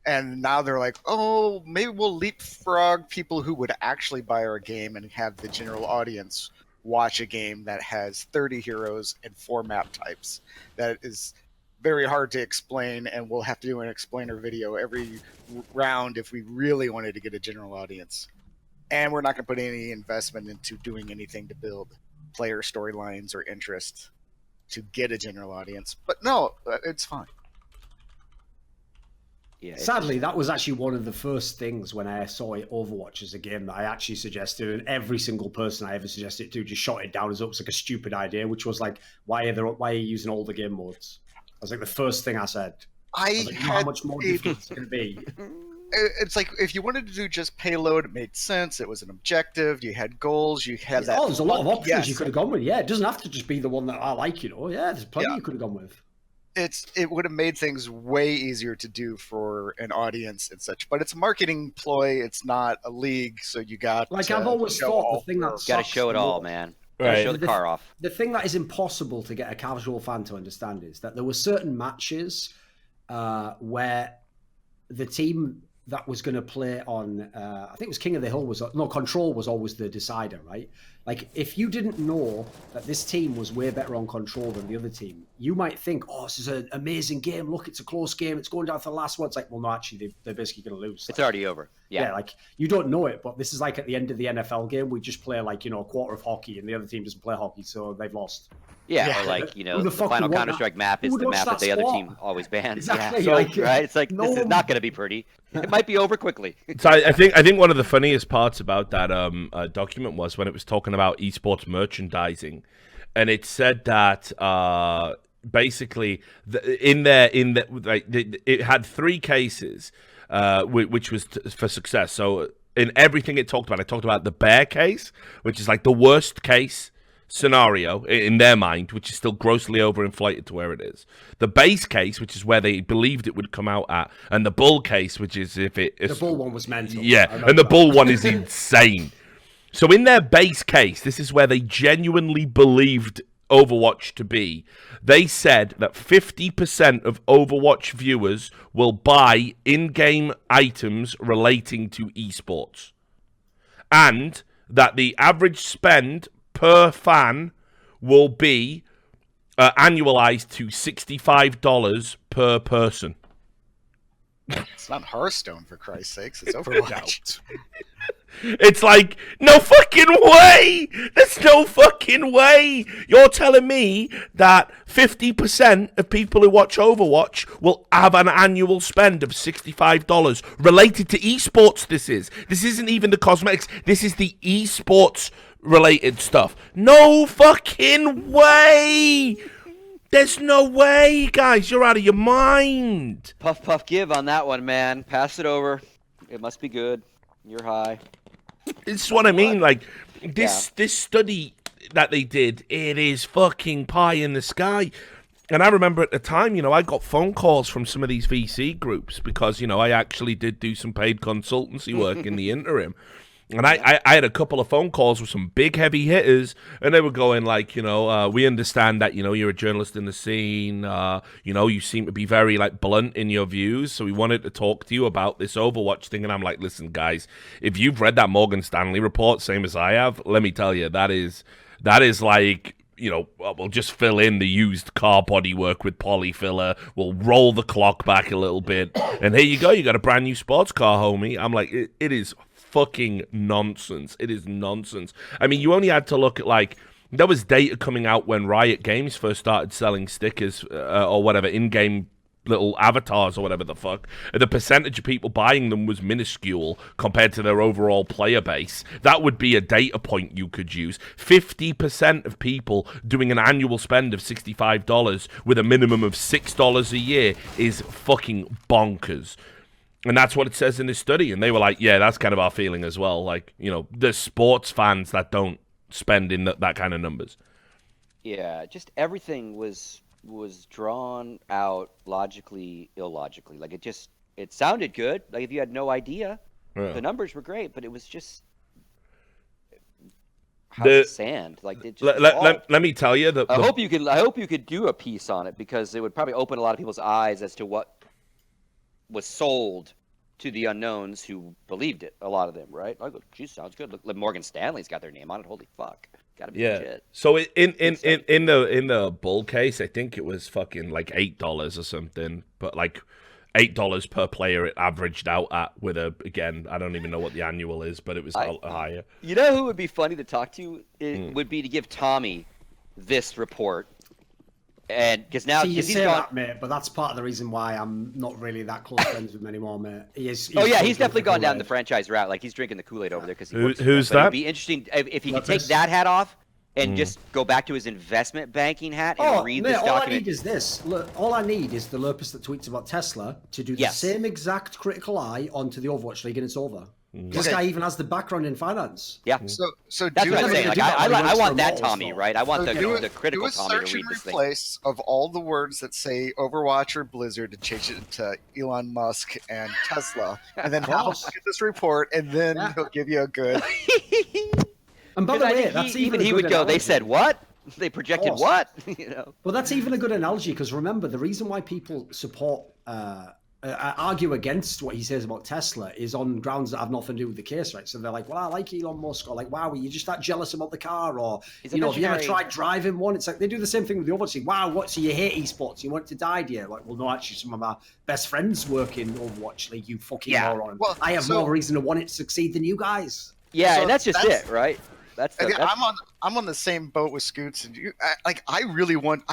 And now they're like, oh, maybe we'll leapfrog people who would actually buy our game and have the general audience watch a game that has 30 heroes and 4 map types. That is very hard to explain, and we'll have to do an explainer video every round if we really wanted to get a general audience. And we're not going to put any investment into doing anything to build player storylines or interest to get a general audience. But no, it's fine. Yeah, Sadly, that was actually one of the first things when I saw Overwatch as a game that I actually suggested, and every single person I ever suggested it to just shot it down as like a stupid idea, which was like, why are you using all the game modes? I was like, the first thing I said. I was like, you know how much more difficult it's going to be. It's like if you wanted to do just payload, it made sense. It was an objective. You had goals. You had that. Oh, there's a lot of options you Yes. could have gone with. Yeah, it doesn't have to just be the one that I like, you know. Yeah, there's plenty you could have gone with. It would have made things way easier to do for an audience and such. But it's a marketing ploy. It's not a league, so you got Like I've always thought, the thing that Got to sucks show it the all, most- man. Right. Gotta show the car off. The thing that is impossible to get a casual fan to understand is that there were certain matches where the team that was going to play on, I think it was King of the Hill, Control was always the decider, right? Like, if you didn't know that this team was way better on Control than the other team, you might think, oh, this is an amazing game. Look, it's a close game. It's going down to the last one. It's like, well, no, actually, they're basically going to lose. It's already over. Yeah. Like, you don't know it, but this is like at the end of the NFL game, we just play, like, you know, a quarter of hockey, and the other team doesn't play hockey, so they've lost. Yeah, or like, you know, Who the the fuck final would want Counter-Strike that? map is Who the would map watch that the that other sport? team always bans. Exactly, Yeah. So, like, right? It's like, no this is one- not going to be pretty. It might be over quickly. So I think one of the funniest parts about that document was when it was talking about esports merchandising, and it said that basically it had 3 cases, which was for success. So in everything it talked about the bear case, which is like the worst case scenario in their mind, which is still grossly overinflated to where it is. The base case, which is where they believed it would come out at, and the bull case, which is if it... The bull one was mental. Yeah, and the bull one is insane. So in their base case, this is where they genuinely believed Overwatch to be. They said that 50% of Overwatch viewers will buy in-game items relating to esports. And that the average spend per fan will be annualized to $65 per person. It's not Hearthstone, for Christ's sakes. It's Overwatch. It's like, no fucking way! There's no fucking way! You're telling me that 50% of people who watch Overwatch will have an annual spend of $65 related to esports. This isn't even the cosmetics. This is the esports related stuff. No fucking way! There's no way, guys. You're out of your mind. Puff, puff, give on that one, man. Pass it over. It must be good. You're high. This is what I mean. Like, this study that they did, it is fucking pie in the sky. And I remember at the time, you know, I got phone calls from some of these VC groups because, you know, I actually did do some paid consultancy work in the interim. And I had a couple of phone calls with some big heavy hitters, and they were going like, you know, we understand that, you know, you're a journalist in the scene, you know, you seem to be very like blunt in your views, so we wanted to talk to you about this Overwatch thing. And I'm like, listen, guys, if you've read that Morgan Stanley report, same as I have, let me tell you, that is like, you know, we'll just fill in the used car bodywork with polyfiller. We'll roll the clock back a little bit, and here you go. You got a brand new sports car, homie. I'm like, it is fucking nonsense. It is nonsense. I mean, you only had to look at, like, there was data coming out when Riot Games first started selling stickers or whatever, in-game little avatars or whatever the fuck. The percentage of people buying them was minuscule compared to their overall player base. That would be a data point you could use. 50% of people doing an annual spend of $65 with a minimum of $6 a year is fucking bonkers. And that's what it says in this study. And they were like, yeah, that's kind of our feeling as well. Like, you know, there's sports fans that don't spend in that kind of numbers. Yeah, just everything was drawn out logically, illogically. Like, it sounded good. Like, if you had no idea, the numbers were great, but it was just sand. Like, it just let me tell you that I hope you could do a piece on it, because it would probably open a lot of people's eyes as to what was sold to the unknowns who believed it. A lot of them, right? Like, geez, sounds good. Look, Morgan Stanley's got their name on it. Holy fuck. Gotta be Yeah. legit. So in the bull case, I think it was fucking like $8 or something, but like $8 per player it averaged out at. With again, I don't even know what the annual is, but it was higher. You know who would be funny to talk to? It would be to give Tommy this report. And because now you he's say gone. that, mate, but that's part of the reason why I'm not really that close friends with him anymore, mate. He's Definitely gone down the franchise route. Like he's drinking the Kool-Aid over there because who's that? It'd be interesting if he could take that hat off and just go back to his investment banking hat and read this document. All I need is this. Look, all I need is the Lurpus that tweets about Tesla to do the same exact critical eye onto the Overwatch League, and it's over. This guy even has the background in finance. Yeah. So that's what I'm saying. Like, I want that Tommy, stuff. right? I want the critical do a Tommy search to read and this thing. replace of all the words that say Overwatch or Blizzard and change it to Elon Musk and Tesla, and then have look at this report, and then he'll give you a good. And by the way, that's even he would go. They said what? They projected what? You know. Well, that's even a good analogy because remember the reason why people support. Argue against what he says about Tesla is on grounds that have nothing to do with the case, right? So they're like, well, I like Elon Musk, or like, wow, were you just that jealous about the car? Or, have you ever tried driving one? It's like, they do the same thing with the Overwatch. Wow, so you hate esports? You want it to die, do you? Like, well, no, actually, some of my best friends work in Overwatch League, you fucking moron. Well, I have more reason to want it to succeed than you guys. Yeah, and that's just it, right? I'm on the same boat with Scoots, and I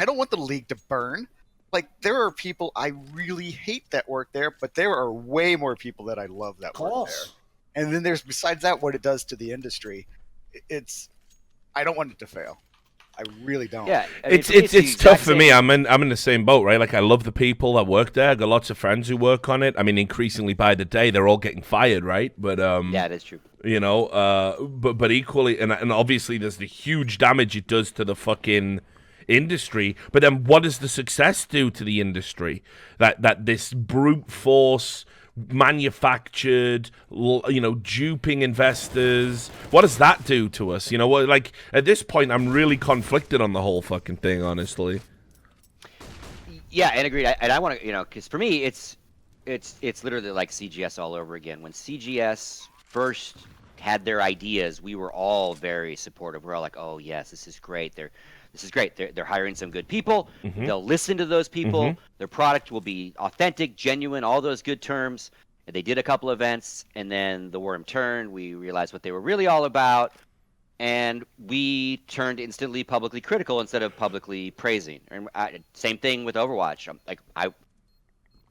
don't want the league to burn. Like, there are people I really hate that work there, but there are way more people that I love that work there. And then there's, besides that, what it does to the industry. I don't want it to fail. I really don't. Yeah, it's tough for me. I'm in the same boat, right? Like, I love the people that work there. I got lots of friends who work on it. I mean, increasingly by the day, they're all getting fired, right? But yeah, that's true. You know, but equally, and obviously, there's the huge damage it does to the fucking industry. But then what does the success do to the industry? That this brute force manufactured, duping investors, what does that do to us? You know, like, at this point I'm really conflicted on the whole fucking thing, honestly. Yeah, and agreed. And I want to, because for me it's literally like CGS all over again. When CGS first had their ideas, we were all very supportive. We're all like, oh yes, this is great. This is great. They're hiring some good people. Mm-hmm. They'll listen to those people. Mm-hmm. Their product will be authentic, genuine, all those good terms. And they did a couple events, and then the worm turned. We realized what they were really all about, and we turned instantly publicly critical instead of publicly praising. And same thing with Overwatch.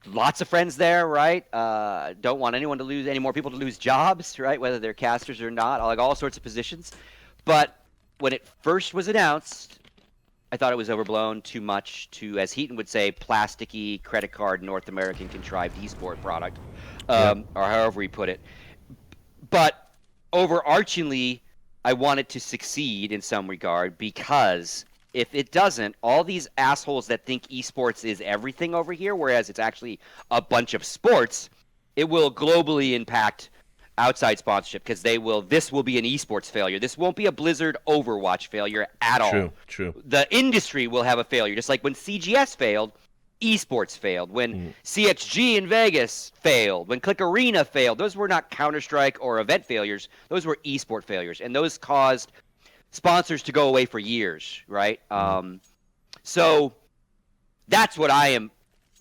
Lots of friends there, right? Don't want any more people to lose jobs, right? Whether they're casters or not, like all sorts of positions. But when it first was announced, I thought it was overblown, too much, as Heaton would say, plasticky credit card North American contrived esport product, or however he put it. But overarchingly, I want it to succeed in some regard, because if it doesn't, all these assholes that think esports is everything over here, whereas it's actually a bunch of sports, it will globally impact outside sponsorship, because this will be an esports failure. This won't be a Blizzard Overwatch failure at all. True. The industry will have a failure, just like when CGS failed, esports failed. When CXG in Vegas failed, when Click Arena failed, those were not Counter-Strike or event failures. Those were esport failures, and those caused sponsors to go away for years, right? So that's what I am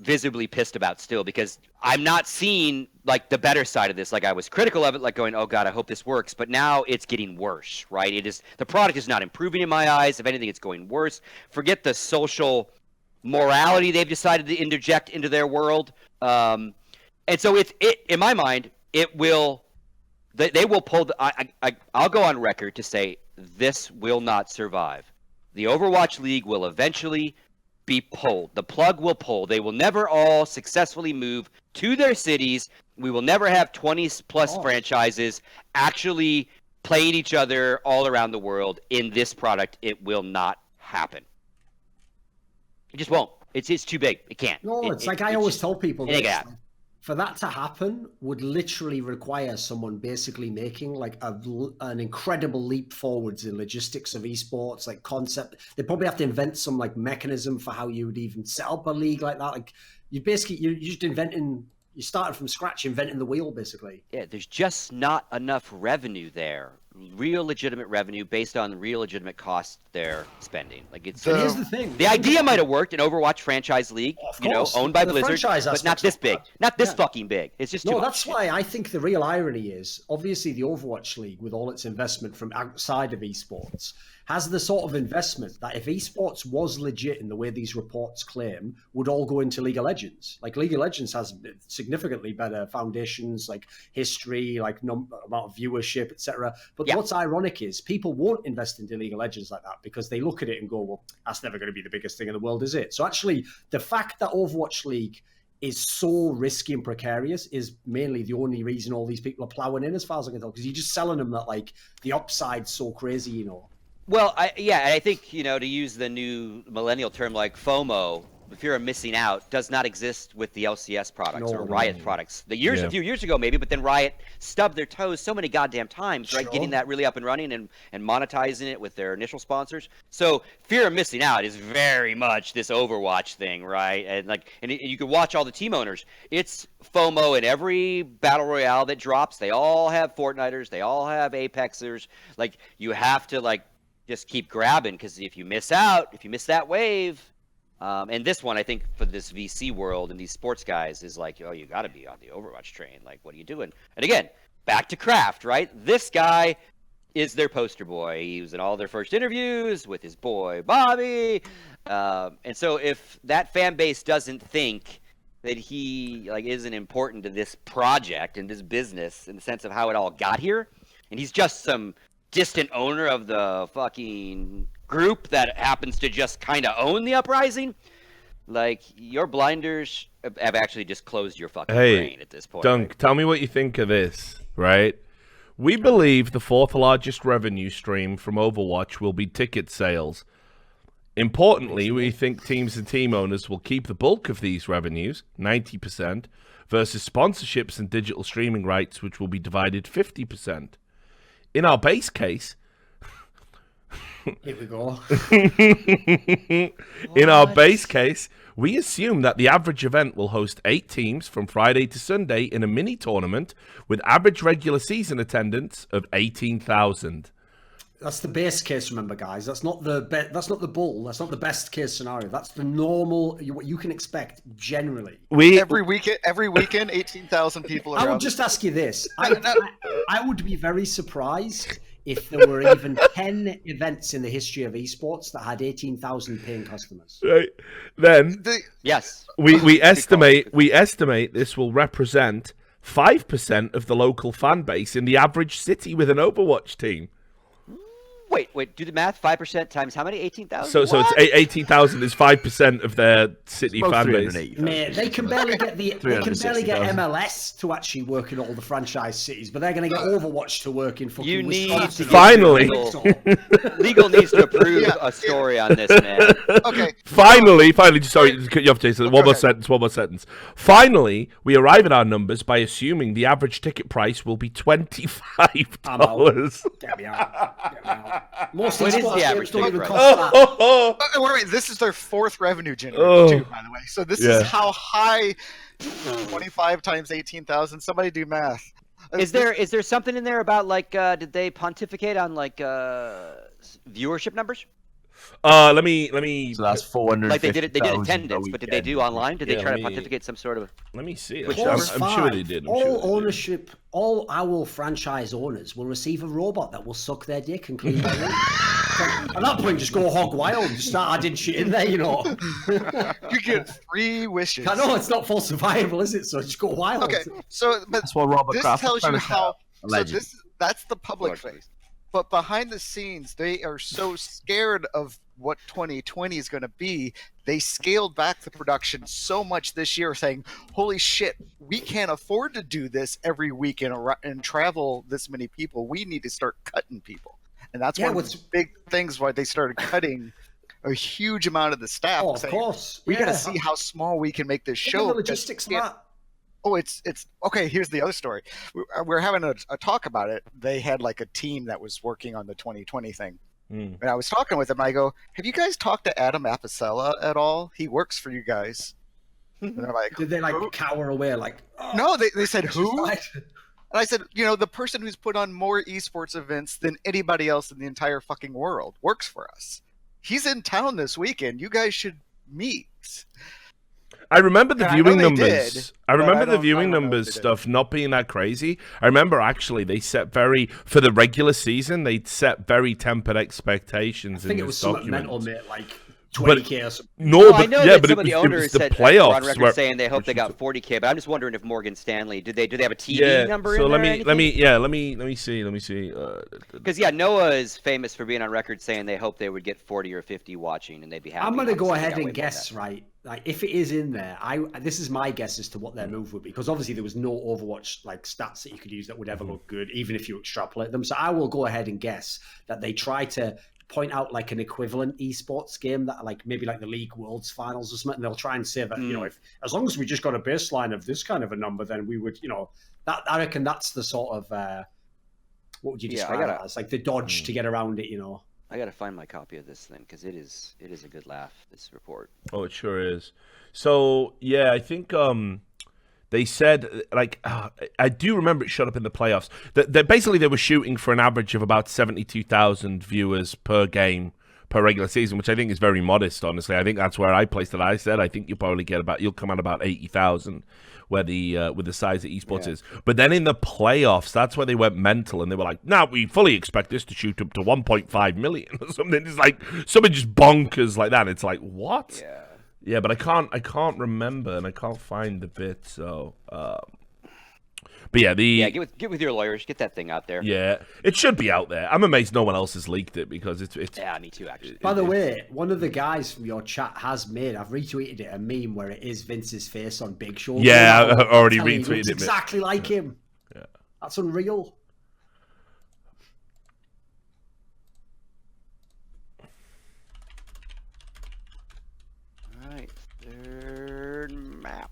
visibly pissed about still, because I'm not seeing like the better side of this. Like, I was critical of it, like going, oh god, I hope this works, but now it's getting worse, right? The product is not improving in my eyes. If anything, it's going worse. Forget the social morality they've decided to interject into their world, and so it in my mind, they will pull I'll go on record to say this will not survive. The Overwatch League will eventually be pulled. The plug will pull. They will never all successfully move to their cities. We will never have 20-plus franchises actually playing each other all around the world in this product. It will not happen. It just won't. It's too big. It can't. No, I always tell people this, for that to happen would literally require someone basically making like an incredible leap forwards in logistics of esports, like concept. They probably have to invent some like mechanism for how you would even set up a league like that. Like you're just inventing. You started from scratch, inventing the wheel, basically. Yeah, there's just not enough revenue there real legitimate revenue based on real legitimate costs they're spending. Like it's And here's the thing. the idea might have worked in Overwatch franchise league, Of you know, course, owned by the Blizzard, franchise but not aspect's this not big, bad. not this Yeah. fucking big. It's just too No, much. that's why I think the real irony is obviously the Overwatch League, with all its investment from outside of esports, has the sort of investment that if esports was legit in the way these reports claim, would all go into League of Legends. Like League of Legends has significantly better foundations, like history, like amount of viewership, etc. But Yeah. what's ironic is people won't invest into League of Legends like that because they look at it and go, well, that's never going to be the biggest thing in the world, is it? So actually, the fact that Overwatch League is so risky and precarious is mainly the only reason all these people are plowing in, as far as I can tell, because you're just selling them that like the upside's so crazy, you know. Well, I think, you know, to use the new millennial term like FOMO, the fear of missing out, does not exist with the LCS products or Riot products. A few years ago maybe, but then Riot stubbed their toes so many goddamn times, right? Getting that really up and running and monetizing it with their initial sponsors. So fear of missing out is very much this Overwatch thing, right? And you can watch all the team owners. It's FOMO in every battle royale that drops. They all have Fortniters. They all have Apexers. Like you have to like just keep grabbing, because if you miss out, if you miss that wave, and this one, I think for this VC world and these sports guys is like, oh, you got to be on the Overwatch train. Like, what are you doing? And again, back to Kraft, right? This guy is their poster boy. He was in all their first interviews with his boy Bobby, and so if that fan base doesn't think that he like isn't important to this project and this business in the sense of how it all got here, and he's just some distant owner of the fucking group that happens to just kind of own the uprising, like your blinders have actually just closed your fucking brain at this point. Dunk, right? tell me what you think of this, right? We believe the fourth largest revenue stream from Overwatch will be ticket sales. Importantly, we think teams and team owners will keep the bulk of these revenues, 90%, versus sponsorships and digital streaming rights, which will be divided 50%. In our base case, Here we go. in our base case, we assume that the average event will host 8 teams from Friday to Sunday in a mini tournament with average regular season attendance of 18,000. That's the base case, remember, guys. That's not the that's not the bull. That's not the best case scenario. That's the normal, what you can expect generally. Every weekend, 18,000 people I around. would just ask you this. I would be very surprised if there were even 10 events in the history of esports that had 18,000 paying customers. Right. Then yes, we estimate this will represent 5% of the local fan base in the average city with an Overwatch team. Wait, do the math. 5% times how many? 18,000? So it's 18,000 is 5% of their city fan base. Mate, they can barely get MLS to actually work in all the franchise cities, but they're going to get Overwatch to work in fucking You need Wisconsin. Finally. Legal needs to approve a story on this, man. Okay. Finally, sorry to cut you off, Jason. One more sentence. Finally, we arrive at our numbers by assuming the average ticket price will be $25. Get me out. Most What is esports the average games don't ticket even price? cost that. Wait, this is their 4th revenue generator, too, by the way. So this is how high 25 times 18,000. Somebody do math. Is there something in there about like did they pontificate on like viewership numbers? Let me. So that's 400. Like they did attendance, but did they do online? Did they try to pontificate some sort of? Let me see. Which I'm number? sure they did. All our franchise owners will receive a robot that will suck their dick and clean their room. At that point, just go hog wild and start adding shit in there, you know. You get 3 wishes. I know it's not full survival, is it? So just go wild. Okay, so but That's what Robert this Kraft tells was you trying to set how. up, So allegedly. that's the public face. But behind the scenes, they are so scared of what 2020 is going to be. They scaled back the production so much this year, saying, "Holy shit, we can't afford to do this every week and travel this many people. We need to start cutting people." And that's one of the big things why they started cutting a huge amount of the staff. Oh, of course. We got to see how small we can make this show. The logistics of that. Oh, it's okay. Here's the other story. We're having a talk about it. They had like a team that was working on the 2020 thing. And I was talking with them. I go, "Have you guys talked to Adam Apicella at all? He works for you guys." And they're like, did they like cower away? Like, no, they said who? And I said, you know, the person who's put on more esports events than anybody else in the entire fucking world works for us. He's in town this weekend. You guys should meet. I remember the And I know viewing they numbers. did, I but remember I the don't- I viewing don't know if numbers they did. stuff not being that crazy. I remember actually they set for the regular season they set very tempered expectations I think in it was this something document. mental, mate, like But 20K or something. no, Well, but I know yeah, that but some it of was, the it owners was the said playoffs on record where, saying they hope they got 40K. But I'm just wondering if Morgan Stanley did they have a TV number so in let there? me see. Because Noah is famous for being on record saying they hope they would get 40 or 50 watching and they'd be happy. I'm gonna go Obviously, they ahead got way and more than guess, that. right? Like, if it is in there, this is my guess as to what their move would be, because obviously there was no Overwatch like stats that you could use that would ever look good, even if you extrapolate them. So I will go ahead and guess that they try to point out like an equivalent esports game that like maybe like the League Worlds Finals or something. And they'll try and say that you know, if as long as we just got a baseline of this kind of a number, then we would, you know, that I reckon that's the sort of what would you describe it as? Like the dodge to get around it, you know. I gotta find my copy of this thing because it is a good laugh. This report. Oh, it sure is. So yeah, I think they said like I do remember it showed up in the playoffs. That basically they were shooting for an average of about 72,000 viewers per game per regular season, which I think is very modest. Honestly, I think that's where I placed it. I said I think you'll come out about 80,000. Where the with the size that esports is, but then in the playoffs, that's where they went mental and they were like, "Now we fully expect this to shoot up to 1.5 million or something." It's like something just bonkers like that. It's like what? Yeah, but I can't remember and I can't find the bit. So, but yeah, get with your lawyers, get that thing out there. Yeah, it should be out there. I'm amazed no one else has leaked it because it's yeah, me too actually. By the way, one of the guys from your chat has made, I've retweeted it, a meme where it is Vince's face on Big Show. Yeah, I already Telling you, retweeted looks it. exactly like him. Yeah, that's unreal. All right, third map.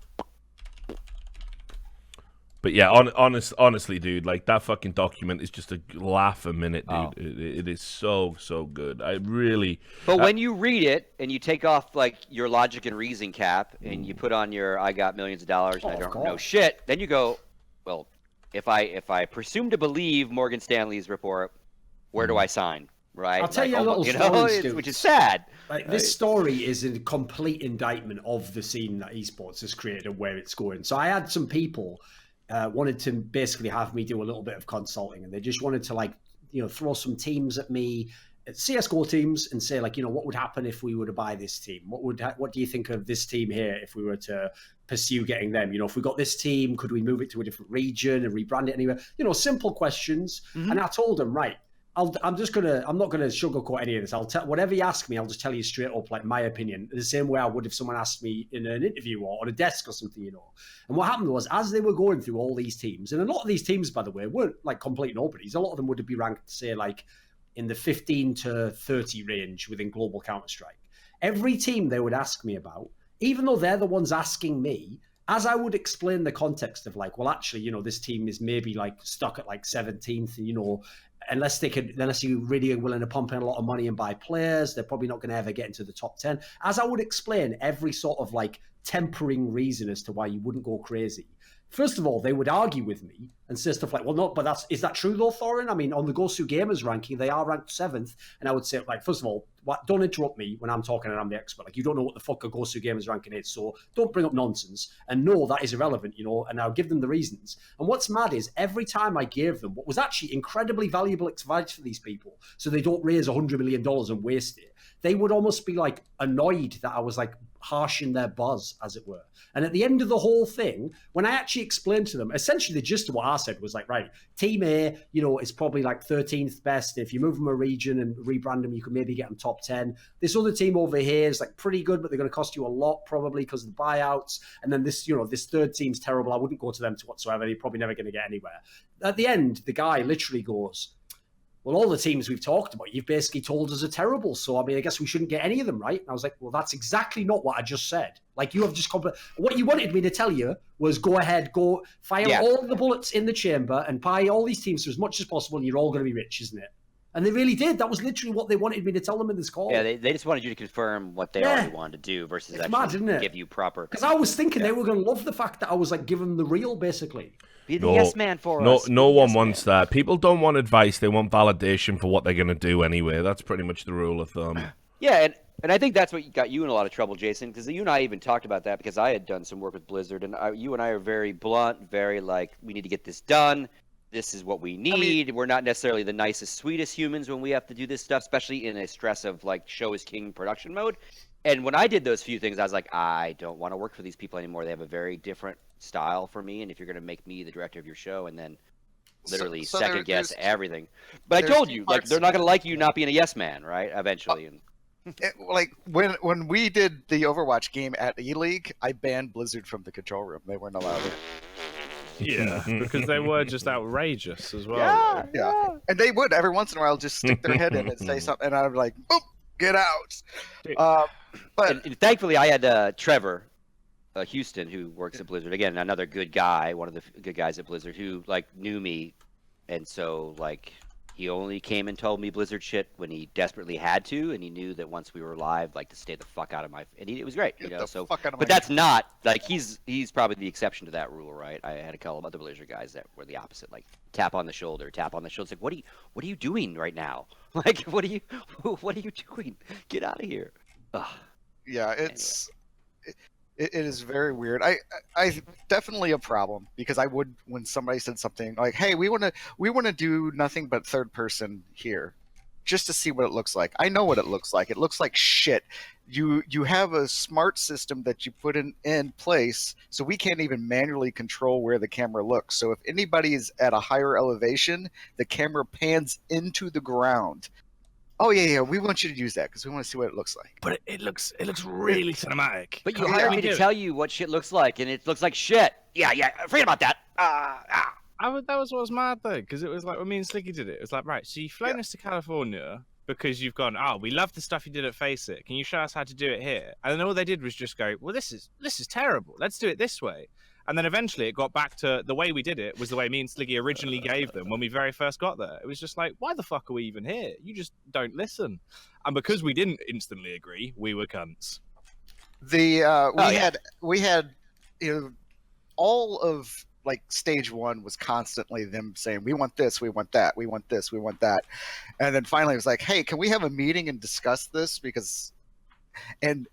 But yeah, honestly, dude, like that fucking document is just a laugh a minute, dude. Oh. It is so good. I really. But when you read it and you take off like your logic and reason cap and you put on your "I got millions of dollars and I don't know shit," then you go, well, if I presume to believe Morgan Stanley's report, where do I sign? Right? I'll tell like, you a little story, which is sad. Like, this story is a complete indictment of the scene that esports has created and where it's going. So I had some people wanted to basically have me do a little bit of consulting, and they just wanted to like, you know, throw some teams at me, CS:GO teams, and say like, you know, what would happen if we were to buy this team? What do you think of this team here if we were to pursue getting them? You know, if we got this team, could we move it to a different region and rebrand it anywhere? You know, simple questions. And I told them, right, I'm not gonna sugarcoat any of this. I'll tell whatever you ask me. I'll just tell you straight up, like my opinion, the same way I would if someone asked me in an interview or on a desk or something, you know. And what happened was, as they were going through all these teams, and a lot of these teams, by the way, weren't like complete nobodies. A lot of them would be ranked, say, like in the 15 to 30 range within global Counter-Strike. Every team they would ask me about, even though they're the ones asking me, as I would explain the context of like, well, actually, you know, this team is maybe like stuck at like 17th, and you know. Unless you're really willing to pump in a lot of money and buy players, they're probably not going to ever get into the top 10. As I would explain every sort of like tempering reason as to why you wouldn't go crazy. First of all, they would argue with me and say stuff like, well, no, but is that true though, Thorin? I mean, on the Gosu Gamers ranking, they are ranked 7th. And I would say, like, first of all, don't interrupt me when I'm talking and I'm the expert. Like, you don't know what the fuck a Gosu Gamers ranking is. So don't bring up nonsense. And no, that is irrelevant, you know, and I'll give them the reasons. And what's mad is every time I gave them what was actually incredibly valuable advice for these people, so they don't raise $100 million and waste it, they would almost be like annoyed that I was like harshing their buzz, as it were. And at the end of the whole thing, when I actually explained to them, essentially the gist of what I said was like, right, Team A, you know, is probably like 13th best. If you move them a region and rebrand them, you could maybe get them top 10. This other team over here is like pretty good, but they're going to cost you a lot probably because of the buyouts. And then this, you know, this third team's terrible. I wouldn't go to them whatsoever. You're probably never going to get anywhere. At the end, the guy literally goes, well, all the teams we've talked about, you've basically told us are terrible. So, I mean, I guess we shouldn't get any of them, right? And I was like, well, that's exactly not what I just said. Like, you have just what you wanted me to tell you was go ahead, go fire all the bullets in the chamber and buy all these teams for as much as possible, and you're all going to be rich, isn't it? And they really did. That was literally what they wanted me to tell them in this call. Yeah, they just wanted you to confirm what they already wanted to do versus It's actually mad, isn't it? give you proper. Because I was thinking they were going to love the fact that I was like giving them the real, basically. Be the yes man for us. No one wants that. People don't want advice. They want validation for what they're going to do anyway. That's pretty much the rule of thumb. Yeah, and I think that's what got you in a lot of trouble, Jason, because you and I even talked about that because I had done some work with Blizzard, and you and I are very blunt, very like, we need to get this done. This is what we need. We're not necessarily the nicest, sweetest humans when we have to do this stuff, especially in a stress of like show is king production mode. And when I did those few things, I was like, I don't want to work for these people anymore. They have a very different style for me. And if you're going to make me the director of your show and then literally second guess everything. But I told you, like, they're not going to like you not being a yes man, right? Eventually. Like when we did the Overwatch game at E-League, I banned Blizzard from the control room. They weren't allowed it. Yeah, because they were just outrageous as well. Yeah. And they would every once in a while just stick their head in and say something, and I'd be like, boop, get out. And thankfully, I had Trevor Houston, who works at Blizzard. Again, another good guy, one of the good guys at Blizzard, who like knew me, and so like he only came and told me Blizzard shit when he desperately had to, and he knew that once we were live, like to stay the fuck out of my. And it was great, you know. So, but that's not like he's probably the exception to that rule, right? I had a couple of other Blizzard guys that were the opposite, like tap on the shoulder. It's like, what are you doing right now? Like, what are you doing? Get out of here. Ugh. Yeah, it's it is very weird. I definitely a problem because I would, when somebody said something like, "Hey, we want to do nothing but third person here, just to see what it looks like." I know what it looks like. It looks like shit. You have a smart system that you put in place, so we can't even manually control where the camera looks. So if anybody is at a higher elevation, the camera pans into the ground. Oh yeah, we want you to use that because we want to see what it looks like. But it looks really cinematic. But you hired me to tell you what shit looks like, and it looks like shit. Yeah, forget about that. That was what was mad though, because it was like when me and Slicky did it. It was like, right, so you've flown us to California because you've gone, oh, we love the stuff you did at Face It. Can you show us how to do it here? And then all they did was just go, well, this is terrible. Let's do it this way. And then eventually it got back to the way we did it was the way me and Sliggy originally gave them when we very first got there. It was just like, why the fuck are we even here? You just don't listen. And because we didn't instantly agree, we were cunts. We had all of like stage one was constantly them saying, we want this, we want that, we want this, we want that. And then finally it was like, hey, can we have a meeting and discuss this? And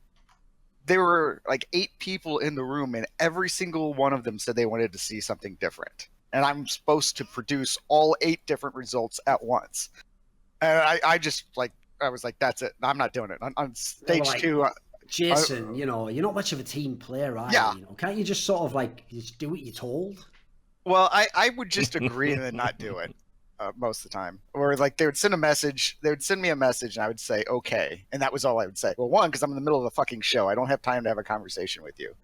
there were like 8 people in the room, and every single one of them said they wanted to see something different. And I'm supposed to produce all 8 different results at once. And I was like, that's it. I'm not doing it. On stage 2. Jason, you're not much of a team player, are you? You know, can't you just sort of like just do what you're told? Well, I would just agree and then not do it. Most of the time, or like they would send me a message and I would say okay, and that was all I would say. Well, one, because I'm in the middle of a fucking show, I don't have time to have a conversation with you.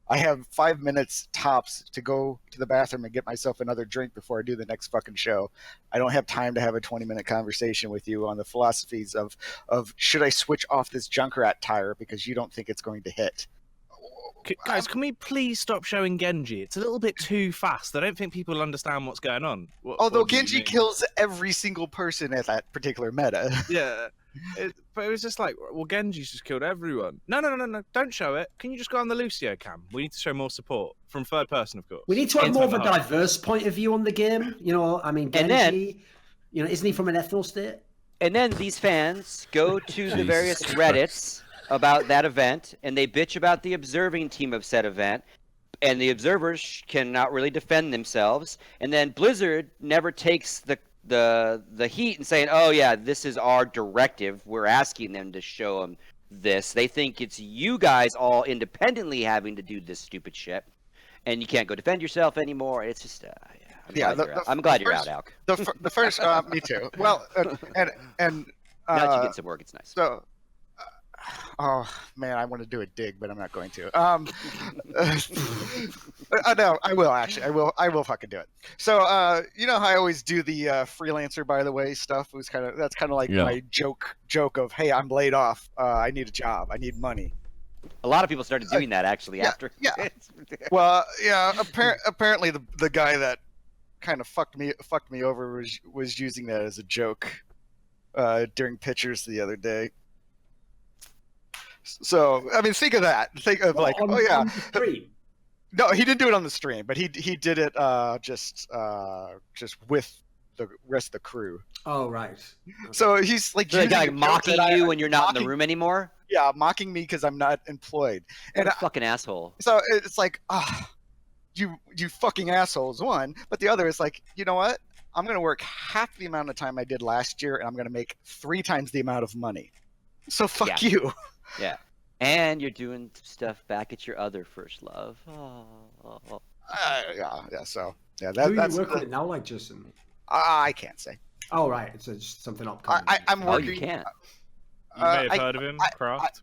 I have 5 minutes tops to go to the bathroom and get myself another drink before I do the next fucking show. I don't have time to have a 20-minute conversation with you on the philosophies of should I switch off this Junkrat tire because you don't think it's going to hit. Guys, can we please stop showing Genji? It's a little bit too fast. I don't think people understand what's going on. Although Genji kills every single person at that particular meta. Yeah. But it was just like, well, Genji's just killed everyone. No. Don't show it. Can you just go on the Lucio cam? We need to show more support from third person, of course. We need to have more of a diverse point of view on the game. I mean, Genji, isn't he from an ethno state? And then these fans go to the various Reddits about that event, and they bitch about the observing team of said event, and the observers cannot really defend themselves. And then Blizzard never takes the heat and saying, oh yeah, this is our directive. We're asking them to show them this. They think it's you guys all independently having to do this stupid shit, and you can't go defend yourself anymore. It's just, I'm glad you're out, Alk. The first, me too. Well, and now that you get some work, it's nice. So. Oh man, I want to do a dig, but I'm not going to. No, I will actually. I will fucking do it. So, how I always do the freelancer, by the way, stuff. That's kind of like my joke of, hey, I'm laid off. I need a job. I need money. A lot of people started doing that actually after. Yeah. Well, yeah. Apparently, the guy that kind of fucked me over was using that as a joke. during pictures the other day. So I mean, think of that. Think of like, on, oh yeah. on the stream? No, he didn't do it on the stream, but he did it just with the rest of the crew. Oh right. So he's like, So the guy using mocking jokes that you when you're not in the mocking- room anymore. Yeah, mocking me because I'm not employed. What And a fucking asshole. so it's like, you fucking assholes, one. But the other is like, you know what? I'm gonna work half the amount of time I did last year, and I'm gonna make 3 times the amount of money. So fuck you. Yeah. And you're doing stuff back at your other first love. Oh. Yeah. So yeah, Who are that's you working with now, like Justin? I can't say. Oh right, it's just something upcoming. I'm Oh, working. you can't. You may have I- heard of him, Kraft.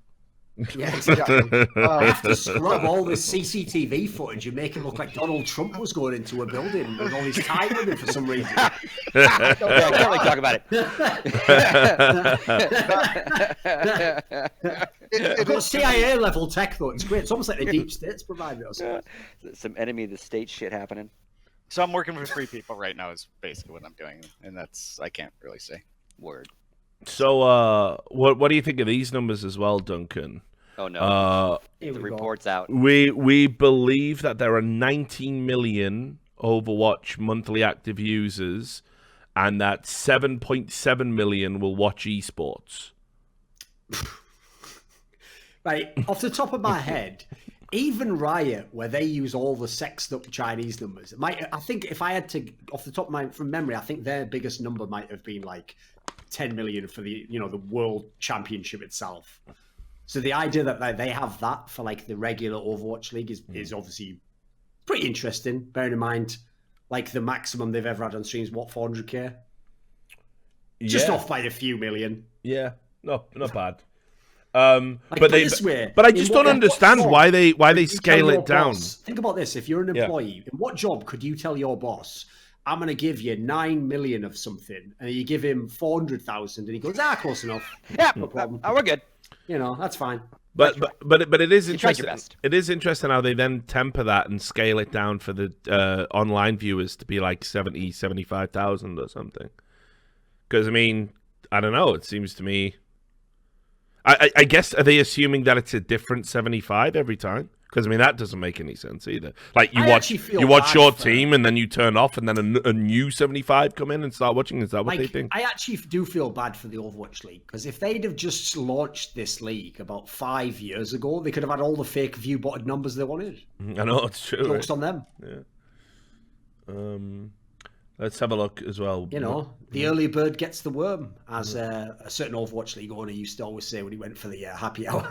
Yeah, exactly. I Uh, have to scrub all this CCTV footage and make it look like Donald Trump was going into a building with all his tie women for some reason. Yeah, I can't really talk about it. I've got CIA level tech though. It's great. It's almost like the deep states provided us. Some enemy of the state shit happening. So I'm working for 3 people right now. Is basically what I'm doing, and that's I can't really say. Word. So, what do you think of these numbers as well, Duncan? Oh no. Here The we go. report's out. We believe that there are 19 million Overwatch monthly active users, and that 7.7 million will watch eSports. Right, off the top of my head, even Riot, where they use all the sexed up Chinese numbers, I think if I had to, off the top of my from memory, I think their biggest number might have been like 10 million for the the World Championship itself. So the idea that they have that for like the regular Overwatch League is obviously pretty interesting. Bearing in mind, like the maximum they've ever had on streams, what 400k? Just off by a few million. Yeah, not bad. Like, But put they, it this way, but I in just what- don't understand what why job they could you scale tell your it down. boss- Think about this: if you're an employee, in what job could you tell your boss, "I'm going to give you 9 million of something," and you give him 400,000, and he goes, "Close enough. Yeah, No problem. we're good. That's fine." But it is You tried your interesting. best. It is interesting how they then temper that and scale it down for the online viewers to be like 70, 75,000 or something. Because I mean, I don't know. It seems to me. I guess, are they assuming that it's a different 75 every time? Because I mean, that doesn't make any sense either. Like you I watch actually feel your bad for- team and then you turn off and then a new 75 come in and start watching. Is that what they think? I actually do feel bad for the Overwatch League, because if they'd have just launched this league about 5 years ago, they could have had all the fake view botted numbers they wanted. I know it's true. Jokes on them. Yeah. Let's have a look as well. The early bird gets the worm, as a certain Overwatch League owner used to always say when he went for the happy hour.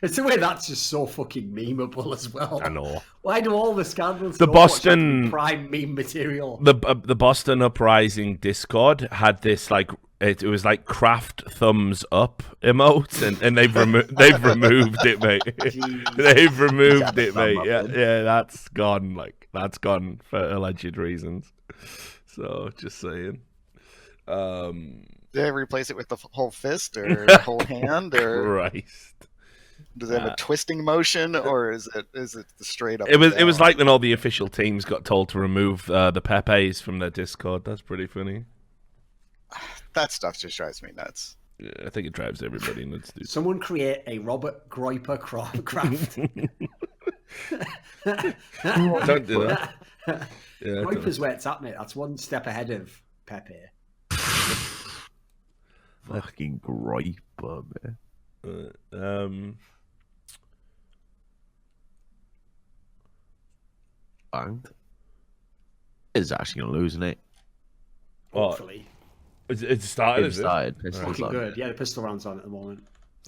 It's the way that's just so fucking memeable as well. I know. Why do all the scandals? The in Overwatch Boston- have to be prime meme material? The Boston Uprising Discord had this like it was like craft thumbs up emote, and they've removed it, mate. Jeez. They've removed it, thumb mate. up Yeah, then. yeah, that's gone. Like that's gone for alleged reasons. So just saying. Did they replace it with the whole fist or the whole hand, or Christ. does it have a twisting motion, or is it the straight up? It was and down? like when all the official teams got told to remove the Pepes from their Discord. That's pretty funny. That stuff just drives me nuts. Yeah, I think it drives everybody nuts, dude. Someone create a Robert Groiper craft. Don't do that. Yeah, Groiper's where it's at, mate. That's one step ahead of Pepe. Fucking griper, man. Banged. Is actually gonna lose, isn't it? Hopefully. It started. It Is it? started. Pistols Looking on. good. Yeah, the pistol round's on at the moment.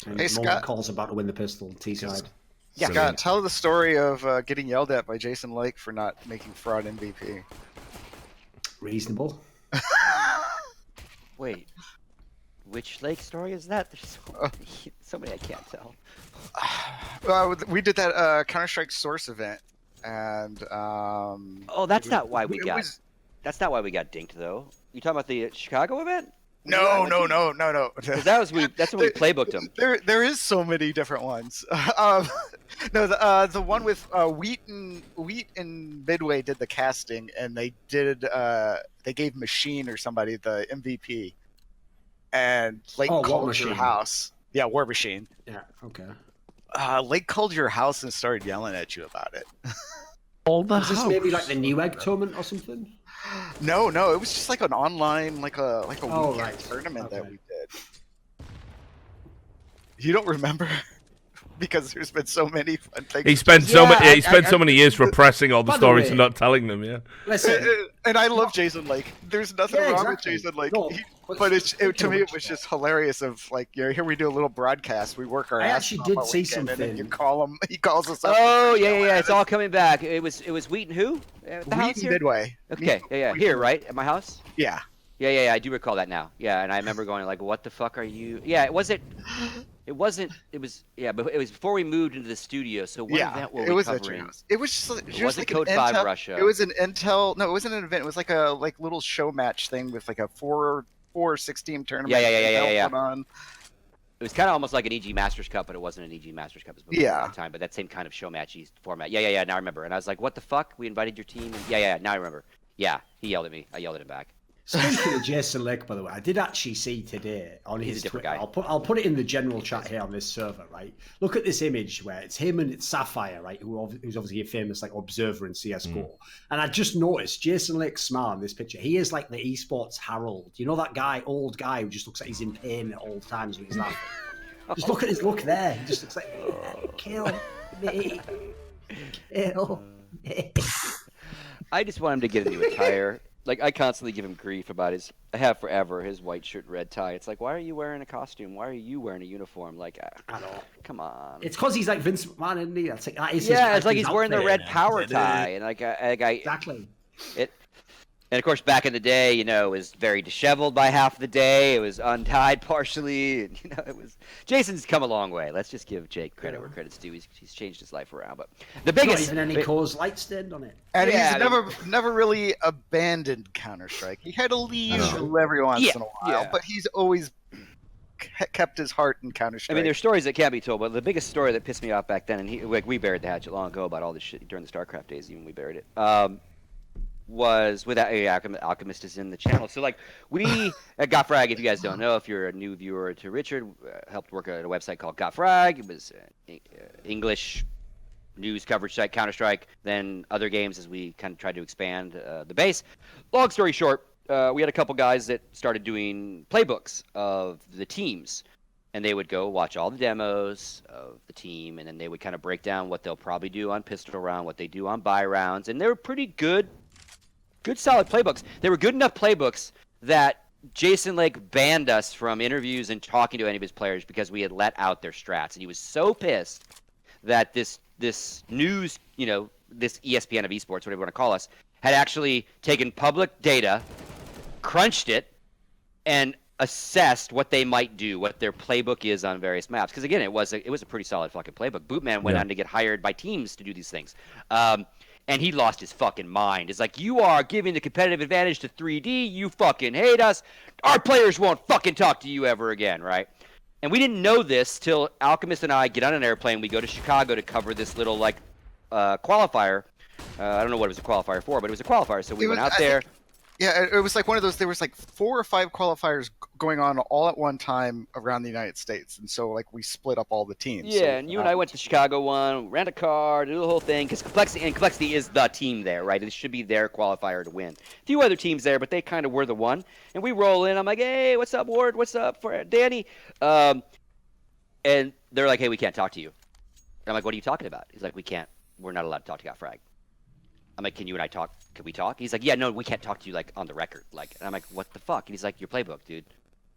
And Hey, Nolan Scott. Cole's about to win the pistol, T-side. Yeah, Scott, tell the story of getting yelled at by Jason Lake for not making fraud MVP. Reasonable. Wait. Which lake story is that? There's so many I can't tell. We did that Counter-Strike Source event, and Oh, that's not why we it got. was- That's not why we got dinked, though. You talking about the Chicago event? No. 'Cause that's when we playbooked them. There is so many different ones. No, the one with Wheat and Midway did the casting, and they gave Machine or somebody the MVP, and Lake Oh, War called Machine. your house. Yeah, War Machine. Yeah. Okay. Lake called your house and started yelling at you about it. Is this maybe like the Newegg tournament or something? No, it was just like an online, like a weekend right. tournament that Okay. we did. You don't remember? Because there's been so many fun things. He spent so many years repressing all the By the stories way- and not telling them. Yeah. Listen, And I love Jason Lake. There's nothing Yeah, wrong exactly. with Jason Lake. No, But to speaking me, of it was just hilarious. Of like, here we do a little broadcast. We work our I ass actually off did all see weekend, and then something. you call him. He calls us up. Oh and yeah, yelling yeah, at it's us. all coming back. It was Wheat and who? At the house Wheat and here? Midway. Okay, yeah. Here, right? At my house? Yeah. Yeah, I do recall that now. Yeah, and I remember going like, "What the fuck are you?" Yeah, it was, but it was before we moved into the studio. So what event were it we was at covering? your house. It was just, It just wasn't like Code an 5 Intel, Russia. It was an Intel. No, it wasn't an event. It was like a little show match thing with like a 4-16 tournament. Yeah. Put on. It was kind of almost like an EG Masters Cup, but it wasn't an EG Masters Cup. It was before Yeah. that time, but that same kind of show matchy format. Yeah. Now I remember. And I was like, "What the fuck? We invited your team?" And yeah. Now I remember. Yeah, he yelled at me. I yelled at him back. Speaking of Jason Lake, by the way, I did actually see today on He's his a different Twitter. guy. I'll put it in the general chat here on this server, right? Look at this image where it's him and it's Sapphire, right? Who's obviously a famous like observer in CS:GO. And I just noticed Jason Lake's smile in this picture. He is like the eSports Harold. You know that guy, old guy who just looks like he's in pain at all times when he's laughing. Just look at his look there. He just looks like kill me, kill me. I just want him to get a new attire. Like, I constantly give him grief about I have forever, his white shirt, red tie. It's like, why are you wearing a costume? Why are you wearing a uniform? Like, I know. come on. It's because he's like Vince McMahon, isn't he? That's like, that is Yeah, his, it's like his he's wearing the outfit. red power tie. And Exactly. And of course, back in the day, it was very disheveled by half the day. It was untied partially. And, it was. Jason's come a long way. Let's just give Jake credit where credit's due. He's changed his life around. But the biggest. Not even any Coors Light stand on it. And Yeah, he's never really abandoned Counter-Strike. He had to leave every once in a while, but he's always kept his heart in Counter-Strike. I mean, there's stories that can't be told, but the biggest story that pissed me off back then, and we buried the hatchet long ago about all this shit during the StarCraft days. Even we buried it. Was with Alchemist is in the channel. So like we at GotFrag, if you guys don't know, if you're a new viewer to Richard, helped work at a website called GotFrag. It was English news coverage site, Counter-Strike, then other games as we kind of tried to expand the base. Long story short, we had a couple guys that started doing playbooks of the teams, and they would go watch all the demos of the team, and then they would kind of break down what they'll probably do on pistol round, what they do on buy rounds, and they were pretty good solid playbooks. They were good enough playbooks that Jason Lake banned us from interviews and talking to any of his players because we had let out their strats. And he was so pissed that this news, this ESPN of esports, whatever you want to call us, had actually taken public data, crunched it, and assessed what they might do, what their playbook is on various maps. Because again, it was a pretty solid fucking playbook. Bootman went on to get hired by teams to do these things. And he lost his fucking mind. It's like, you are giving the competitive advantage to 3D. You fucking hate us. Our players won't fucking talk to you ever again, right? And we didn't know this till Alchemist and I get on an airplane. We go to Chicago to cover this little, qualifier. I don't know what it was a qualifier for, but it was a qualifier. So we went out there. Yeah, it was like one of those. There was like 4 or 5 qualifiers going on all at one time around the United States, and so like we split up all the teams. Yeah, so, and you and I went to Chicago one, rent a car, do the whole thing, because compLexity is the team there, right? It should be their qualifier to win. A few other teams there, but they kind of were the one. And we roll in. I'm like, hey, what's up, Ward? What's up, for Danny? And they're like, hey, we can't talk to you. And I'm like, what are you talking about? He's like, we're not allowed to talk to GotFrag. I'm like, can you and I talk? Can we talk? He's like, yeah, no, we can't talk to you on the record. And I'm like, what the fuck? And he's like, your playbook, dude.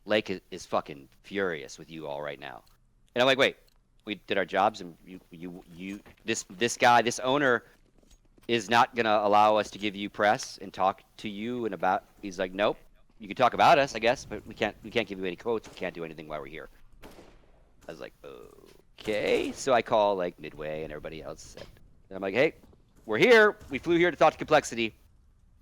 Lake is fucking furious with you all right now. And I'm like, wait, we did our jobs, and this guy, this owner, is not gonna allow us to give you press and talk to you and about. He's like, nope, you can talk about us, I guess, but we can't give you any quotes. We can't do anything while we're here. I was like, okay. So I call Midway and everybody else. And I'm like, hey, we're here. We flew here to talk to compLexity,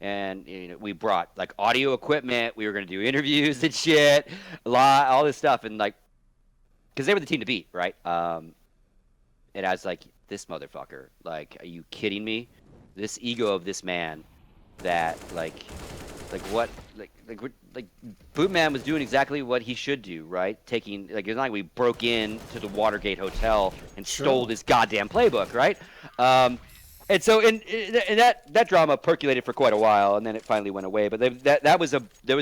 and we brought audio equipment. We were gonna do interviews and shit, all this stuff, and because they were the team to beat, right? And I was like, this motherfucker. Like, are you kidding me? This ego of this man, that like Bootman was doing exactly what he should do, right? Taking, like, it's not like we broke in to the Watergate Hotel and stole this goddamn playbook, right? And so, and that drama percolated for quite a while, and then it finally went away. But there was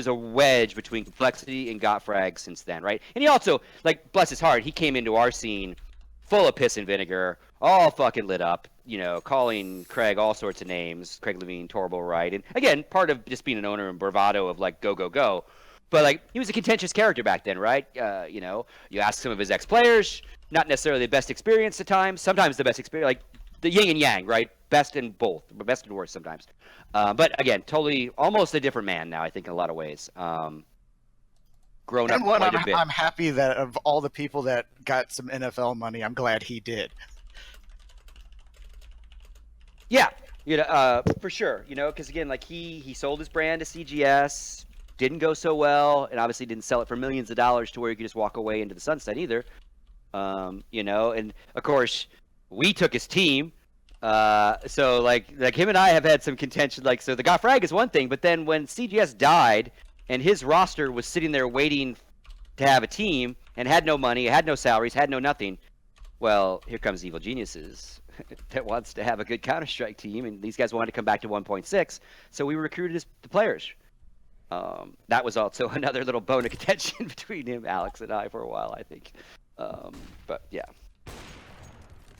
a wedge between compLexity and Gottfrag since then, right? And he also, like, bless his heart, he came into our scene full of piss and vinegar, all fucking lit up, you know, calling Craig all sorts of names, Craig Levine, Torble, right? And again, part of just being an owner and bravado of, like, go, go, go. But, like, he was a contentious character back then, right? You know, you ask some of his ex-players, not necessarily the best experience at times, sometimes the best experience, like, the yin and yang, right? Best in both, best and worst sometimes. But again, totally, almost a different man now, I think, in a lot of ways. Grown up quite a bit. I'm happy that of all the people that got some NFL money, I'm glad he did. Yeah, you know, for sure. You know, because again, like, he sold his brand to CGS, didn't go so well, and obviously didn't sell it for millions of dollars to where you could just walk away into the sunset either. You know, and of course, we took his team. So like him and I have had some contention. Like, so the Gottfrag is one thing, but then when CGS died and his roster was sitting there waiting to have a team and had no money, had no salaries, had no nothing, well, here comes Evil Geniuses that wants to have a good Counter-Strike team, and these guys wanted to come back to 1.6, so we recruited the players. That was also another little bone of contention between him, Alex, and I for a while, I think. But yeah.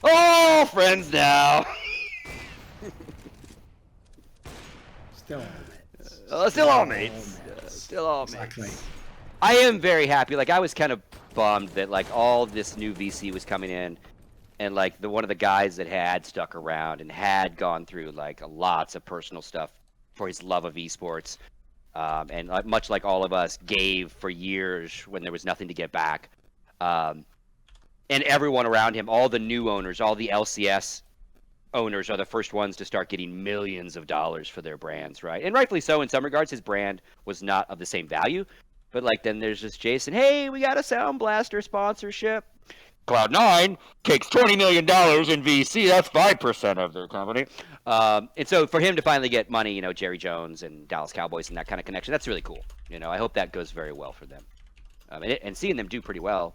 Oh, friends now. Still all mates. Still all mates. Still all mates. Exactly. I am very happy. Like, I was kind of bummed that, like, all this new VC was coming in, and, like, one of the guys that had stuck around and had gone through, like, lots of personal stuff for his love of esports, and much like all of us, gave for years when there was nothing to get back. And everyone around him, all the new owners, all the LCS owners are the first ones to start getting millions of dollars for their brands, right? And rightfully so in some regards. His brand was not of the same value. But, like, then there's this Jason, hey, we got a Sound Blaster sponsorship. Cloud9 takes $20 million in VC. That's 5% of their company. And so for him to finally get money, you know, Jerry Jones and Dallas Cowboys and that kind of connection, that's really cool. You know, I hope that goes very well for them. And seeing them do pretty well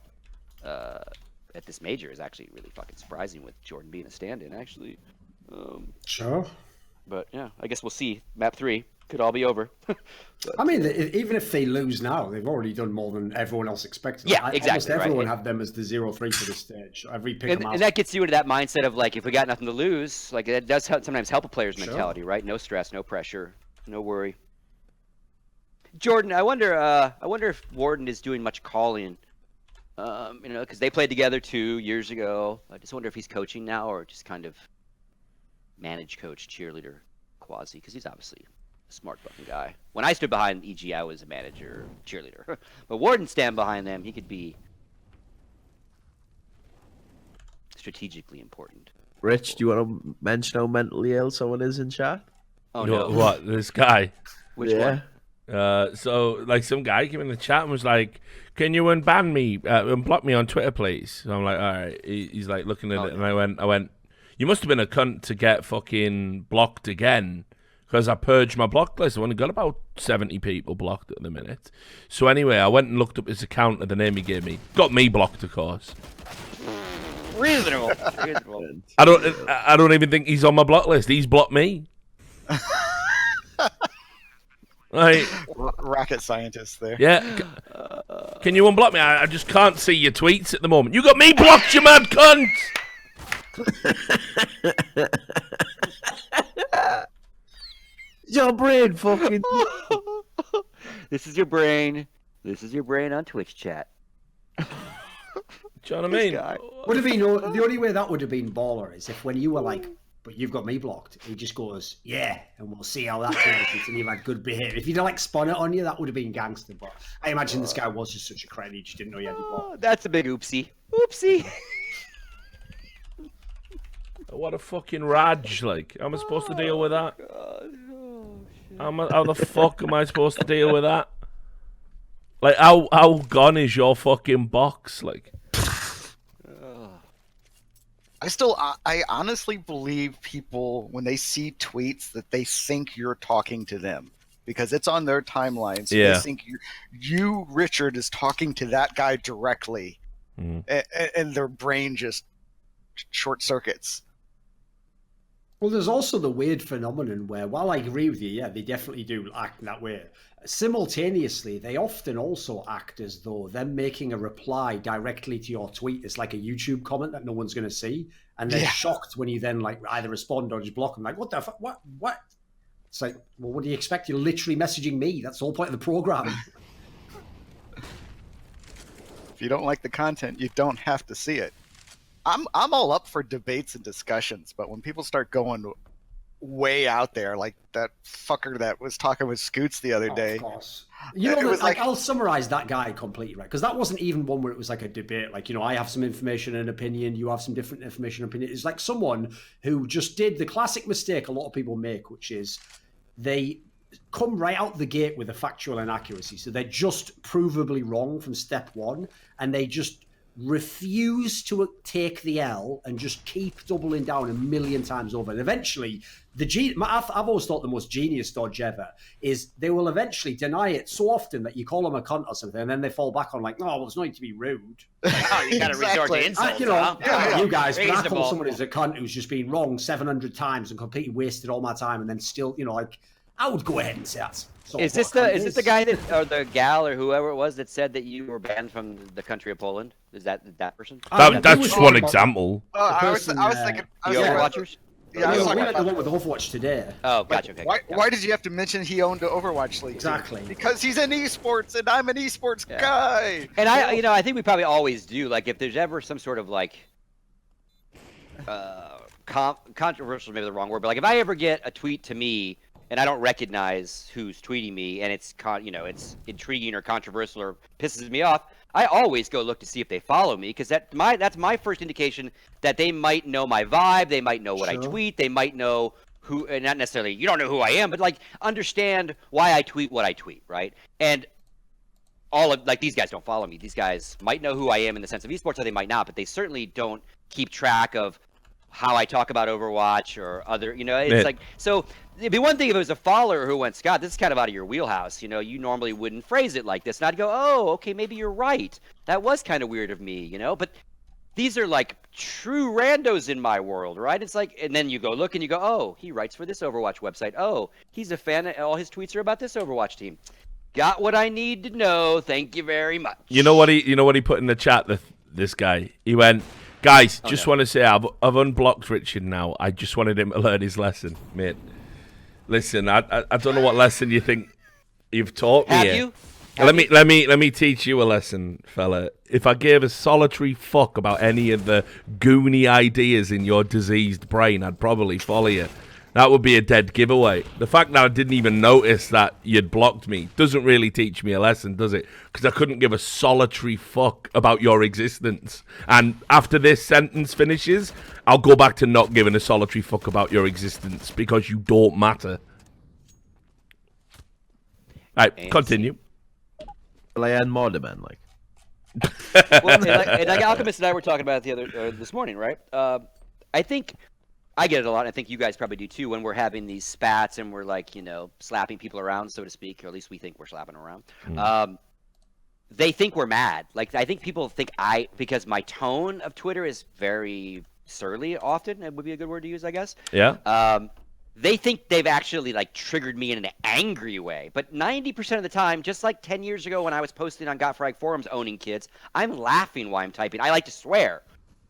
at this major is actually really fucking surprising, with Jordan being a stand-in, actually. Sure. But yeah, I guess we'll see. Map 3 could all be over. I mean, even if they lose now, they've already done more than everyone else expected. Yeah, exactly. Almost everyone right. had them as the 0-3 for this stage. Every pick And that gets you into that mindset of, like, if we got nothing to lose, like, it does sometimes help a player's mentality, right? No stress, no pressure, no worry. Jordan, I wonder if Warden is doing much calling. You know, because they played together 2 years ago. I just wonder if he's coaching now, or just kind of manage, coach, cheerleader, quasi, because he's obviously a smart fucking guy. When I stood behind EG, I was a manager, cheerleader. But Warden stand behind them, he could be strategically important. Rich, do you want to mention how mentally ill someone is in chat? Oh no! What, this guy? Which one? So, like, some guy came in the chat and was like, "Can you unban me, unblock me on Twitter, please?" So I'm like, "All right." He's like looking at it, and I went, "You must have been a cunt to get fucking blocked again, because I purged my block list. I've only got about 70 people blocked at the minute." So anyway, I went and looked up his account and the name he gave me. Got me blocked, of course. Reasonable. I don't even think he's on my block list. He's blocked me. Like, rocket scientist there. Yeah. Can you unblock me? I just can't see your tweets at the moment. You got me blocked, you mad cunt! Your brain fucking... This is your brain. This is your brain on Twitch chat. Do you know what I mean? Would have been the only way that would have been baller is if when you were like, "But you've got me blocked," he just goes, "Yeah, and we'll see how that goes." And you've had good behavior. If you'd have, like, spun it on you, that would have been gangster. But I imagine this guy was just such a credit, he just didn't know you had you blocked. That's a big oopsie. Oopsie. What a fucking raj, like. How am I supposed to deal with that? God. Oh, shit. How the fuck am I supposed to deal with that? Like, how gone is your fucking box, like? I honestly believe people when they see tweets that they think you're talking to them because it's on their timeline. So Yeah. they think you, Richard, is talking to that guy directly, and their brain just short circuits. Well, there's also the weird phenomenon where, while I agree with you, yeah, they definitely do act in that way. Simultaneously, they often also act as though them making a reply directly to your tweet is like a YouTube comment that no one's going to see, and they're shocked when you then like either respond or just block them. Like, what the fuck? What? It's like, well, what do you expect? You're literally messaging me. That's the whole point of the program. If you don't like the content, you don't have to see it. I'm all up for debates and discussions, but when people start going way out there, like that fucker that was talking with Scoots the other day. Of course. You know, like, I'll summarize that guy completely, right? Because that wasn't even one where it was like a debate. Like, you know, I have some information and opinion, you have some different information and opinion. It's like someone who just did the classic mistake a lot of people make, which is they come right out the gate with a factual inaccuracy. So they're just provably wrong from step one, and they just refuse to take the L and just keep doubling down a million times over. And eventually, I've always thought the most genius dodge ever is they will eventually deny it so often that you call them a cunt or something, and then they fall back on like, no, well, it's not to be rude. Oh, you got to resort to insults. You guys, but I call Reasonable. someone who's a cunt who's just been wrong 700 times and completely wasted all my time, and then still, you know, like, I would go ahead and say that's. Is this the guy that, or the gal or whoever it was that said that you were banned from the country of Poland? Is that person? That's just one example. I was thinking. The Overwatchers? Yeah, I was we talking had the about one with Overwatch today. Oh, gotcha. Okay. Why did you have to mention he owned the Overwatch League? Exactly. Because he's in eSports and I'm an eSports guy. And I think we probably always do. Like, if there's ever some sort of like controversial, maybe the wrong word, but like if I ever get a tweet to me and I don't recognize who's tweeting me, and it's it's intriguing or controversial or pisses me off, I always go look to see if they follow me, because that's my first indication that they might know my vibe, they might know what I tweet, they might know who, and not necessarily you don't know who I am, but like understand why I tweet what I tweet, right? And all of like these guys don't follow me. These guys might know who I am in the sense of esports, or they might not, but they certainly don't keep track of how I talk about Overwatch or other, it's like, so it'd be one thing if it was a follower who went, Scott, this is kind of out of your wheelhouse. You normally wouldn't phrase it like this. And I'd go, oh, okay, maybe you're right. That was kind of weird of me, but these are like true randos in my world, right? It's like, and then you go look and you go, oh, he writes for this Overwatch website. Oh, he's a fan. All his tweets are about this Overwatch team. Got what I need to know. Thank you very much. You know what he put in the chat, this guy? He went, guys, want to say I've unblocked Richard now. I just wanted him to learn his lesson, mate. Listen, I don't know what lesson you think you've taught me. Have here. you? Let me teach you a lesson, fella. If I gave a solitary fuck about any of the goony ideas in your diseased brain, I'd probably follow you. That would be a dead giveaway. The fact that I didn't even notice that you'd blocked me doesn't really teach me a lesson, does it? Because I couldn't give a solitary fuck about your existence. And after this sentence finishes, I'll go back to not giving a solitary fuck about your existence because you don't matter. Right, continue. Will I end more demand, like? Well, and like Alchemist and I were talking about it this morning, right? I think I get it a lot. I think you guys probably do too when we're having these spats and we're like, slapping people around, so to speak, or at least we think we're slapping around. They think we're mad. Like, I think people think because my tone of Twitter is very surly often, it would be a good word to use, I guess. Yeah. They think they've actually like triggered me in an angry way. But 90% of the time, just like 10 years ago when I was posting on Gotfrag forums owning kids, I'm laughing while I'm typing. I like to swear.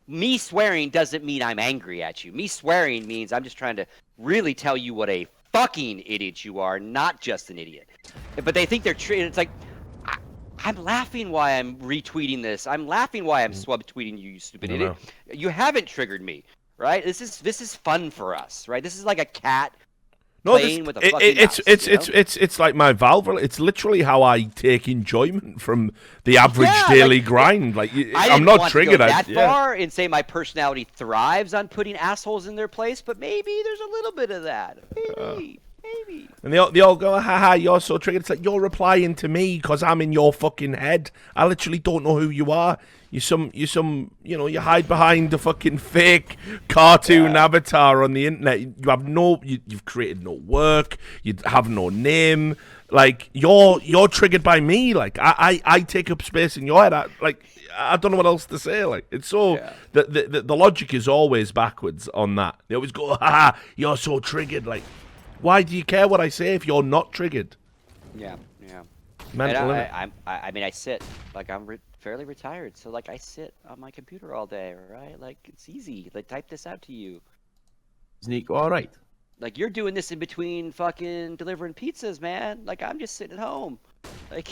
Me swearing doesn't mean I'm angry at you. Me swearing means I'm just trying to really tell you what a fucking idiot you are, not just an idiot. But they think it's like, I'm laughing while I'm retweeting this. I'm laughing while I'm subtweeting you, you stupid idiot. You haven't triggered me, right? This is fun for us, right? This is like a cat playing with a fucking mouse, it's like my Valve. It's literally how I take enjoyment from the average daily grind. Like I'm not triggered that far and say my personality thrives on putting assholes in their place, but maybe there's a little bit of that. maybe. And they all go, haha, you're so triggered. It's like, you're replying to me because I'm in your fucking head. I literally don't know who you are. You hide behind a fucking fake cartoon avatar on the internet. You have you've created no work. You have no name. Like, you're triggered by me. Like, I take up space in your head. I don't know what else to say. Like, it's so the logic is always backwards on that. They always go, haha, you're so triggered. Like, why do you care what I say if you're not triggered? Yeah. Mental, and I mean, I sit, like, I'm fairly retired, so, like, I sit on my computer all day, right? Like, it's easy. Like, type this out to you. Is Nico all right? Like, you're doing this in between fucking delivering pizzas, man. Like, I'm just sitting at home. Like,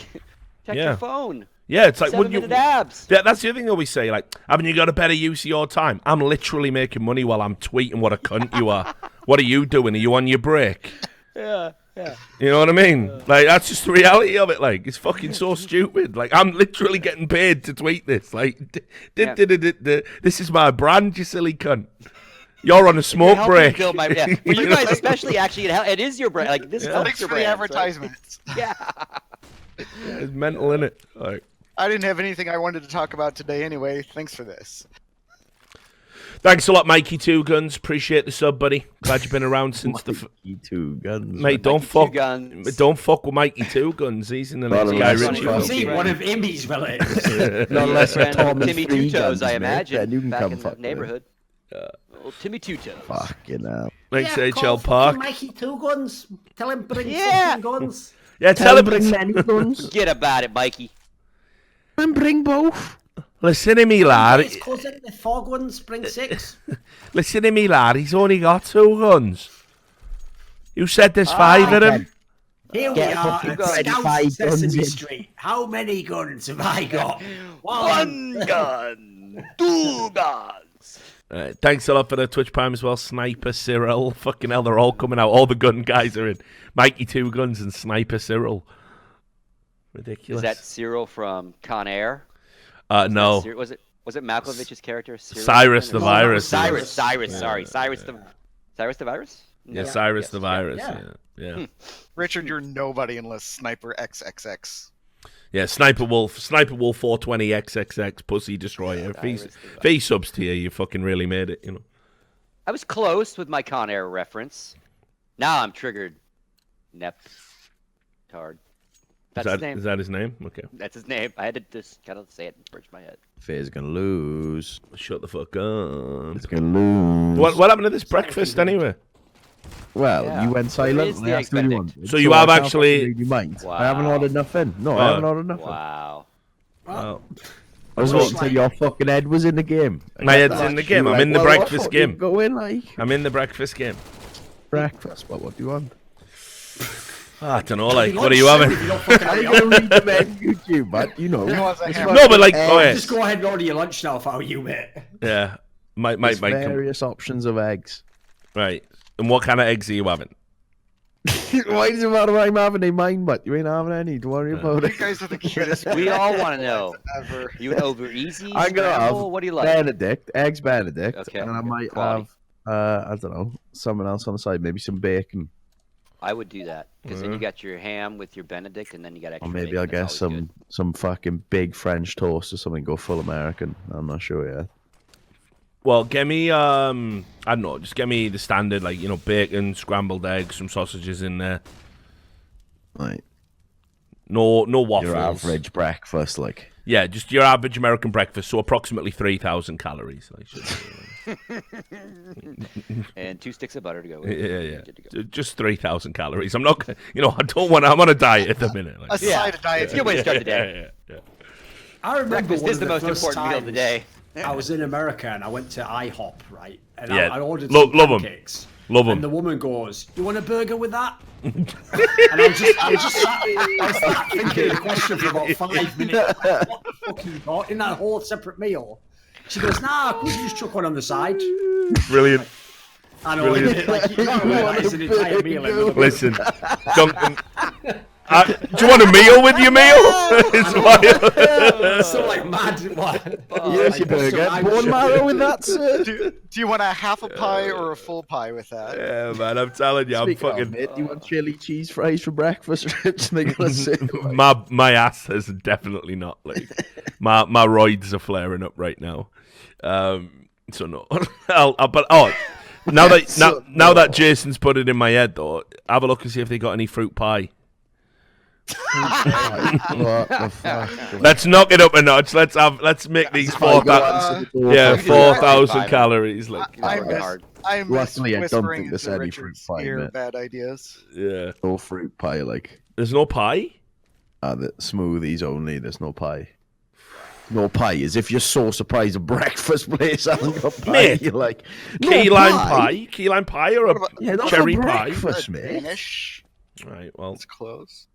check your phone. Yeah, it's like, 7-minute abs. Yeah, that's the other thing that we say. Like, haven't you got a better use of your time? I'm literally making money while I'm tweeting what a cunt you are. What are you doing? Are you on your break? Yeah. You know what I mean? Like, that's just the reality of it. Like, it's fucking so stupid. Like, I'm literally getting paid to tweet this. Like, this is my brand, you silly cunt. You're on a smoke break. For you guys, especially, actually, it is your brand. Like, this helps your for the brand. advertisements. Right? Yeah. It's mental, innit? Like, I didn't have anything I wanted to talk about today anyway. Thanks for this. thanks a lot, Mikey Two Guns. Appreciate the sub, buddy. Glad you've been around since the. Mikey Two Guns. Mate, don't fuck with Mikey Two Guns. He's in the next Guy Ritchie. Was he one of Amy's relatives? Not unless Timmy Two Toes, I mate. imagine. Then you can back come in the fuck with him. neighborhood. Well, Timmy Two Toes. Fucking hell. Thanks, Yeah, HL call Park. fucking Mikey Two Guns. Tell him bring Yeah. fucking guns. Yeah, tell him. bring many guns. Get about it, Mikey. And bring both. Listen to me, lad. His cousin with 4 guns, bring 6. Listen to me, lad. He's only got 2 guns. You said there's 5 of them. Here we Get are fucking at 25 Scout Sesame guns in. Street. How many guns have I got? One gun. 2 guns. Thanks a lot for the Twitch Prime as well. Sniper Cyril. Fucking hell, they're all coming out. All the gun guys are in. Mikey Two Guns and Sniper Cyril. Ridiculous. Is that Cyril from Con Air? No. Was it Malkovich's character? Cyrus the Virus. Cyrus. Sorry. Cyrus the Virus? Yeah, Cyrus the Virus. Yeah. Richard, you're nobody unless Sniper XXX. Yeah, Sniper Wolf 420 XXX Pussy Destroyer. If he subs to you, you fucking really made it, you know. I was close with my Con Air reference. Now I'm triggered. Neptard. That's his name. Is that his name? Okay. That's his name. I had to just kind of say it and bridge my head. FaZe gonna lose. Shut the fuck up. It's gonna lose. What happened to this breakfast anyway? Well, Yeah. you went silent. is And the I asked what egg you benedict? wanted. So you have I can't actually- fucking read your mind. Wow. I haven't ordered nothing. No, I haven't ordered nothing. Wow. Oh. I was waiting until your fucking head was in the game. My head's in the game. I'm in the breakfast game. Go in like I'm in the breakfast game. breakfast. What do you want? I don't know, like, what are you having? I don't read the menu, YouTube, but you know. No, but like, oh yeah. Just go ahead and order your lunch now if I were you, mate. Yeah. Might There's come. various options of eggs. Right. And what kind of eggs are you having? Why does it matter what I'm having in mind, but you ain't having any. Don't worry about You it. guys are the cutest. We all want to know. Ever. You an over easy? I'm gonna have scramble? What do you like? Benedict, eggs Benedict, Okay, and I good might quality. have, I don't know, something else on the side, maybe some bacon, I would do that because then you got your ham with your Benedict, and then you got extra. or maybe bacon. I'll That's get always good. some fucking big French toast or something. Go full American. I'm not sure yet. Well, get me, I don't know, just get me the standard, like, you know, bacon, scrambled eggs, some sausages in there. Right, No waffles. your average breakfast, like. Yeah, just your average American breakfast, so approximately 3,000 calories. And 2 sticks of butter to go with. Yeah. Good to go. Just 3,000 calories. I'm not, you know, I'm on a diet at the minute. Like, A side of diet. It's a good way to start the day. yeah. I remember Breakfast one is of the most first important meal of the times day. I was in America and I went to IHOP, right? And Yeah. I ordered Love some 'em. pancakes. Love And the them. woman goes, "You want a burger with that?" And I was sat thinking the question for about 5 minutes. Like, what the fuck you got in that whole separate meal? She goes, "Nah, could you just chuck one on the side?" Brilliant. I know, Brilliant. like you can't realize an entire meal. In Listen, Duncan, Do you want a meal with your meal? It's why- So like mad. What? Here's your burger. Bone marrow with that, sir. Do you want a half a pie or a full pie with that? Yeah, man, I'm telling you, I'm Speaking of, fucking. mate, do you want chili cheese fries for breakfast? They're gonna say, like, my ass is definitely not like my roids are flaring up right now. So no, now that Jason's put it in my head though, have a look and see if they got any fruit pie. what the fuck? Let's knock it up a notch. Let's make these 4,000 calories. Like I miss Luckily, I don't whispering think there's into any Richard's fruit pie in ear it. bad ideas. yeah, No fruit pie, like there's no pie. the smoothies only. There's no pie. No pie. As if you're so surprised a breakfast place hasn't got pie. Mate, You're like, no Key lime pie, or a Yeah, that's cherry a pie. breakfast, mate. Danish. Right. Well, It's close.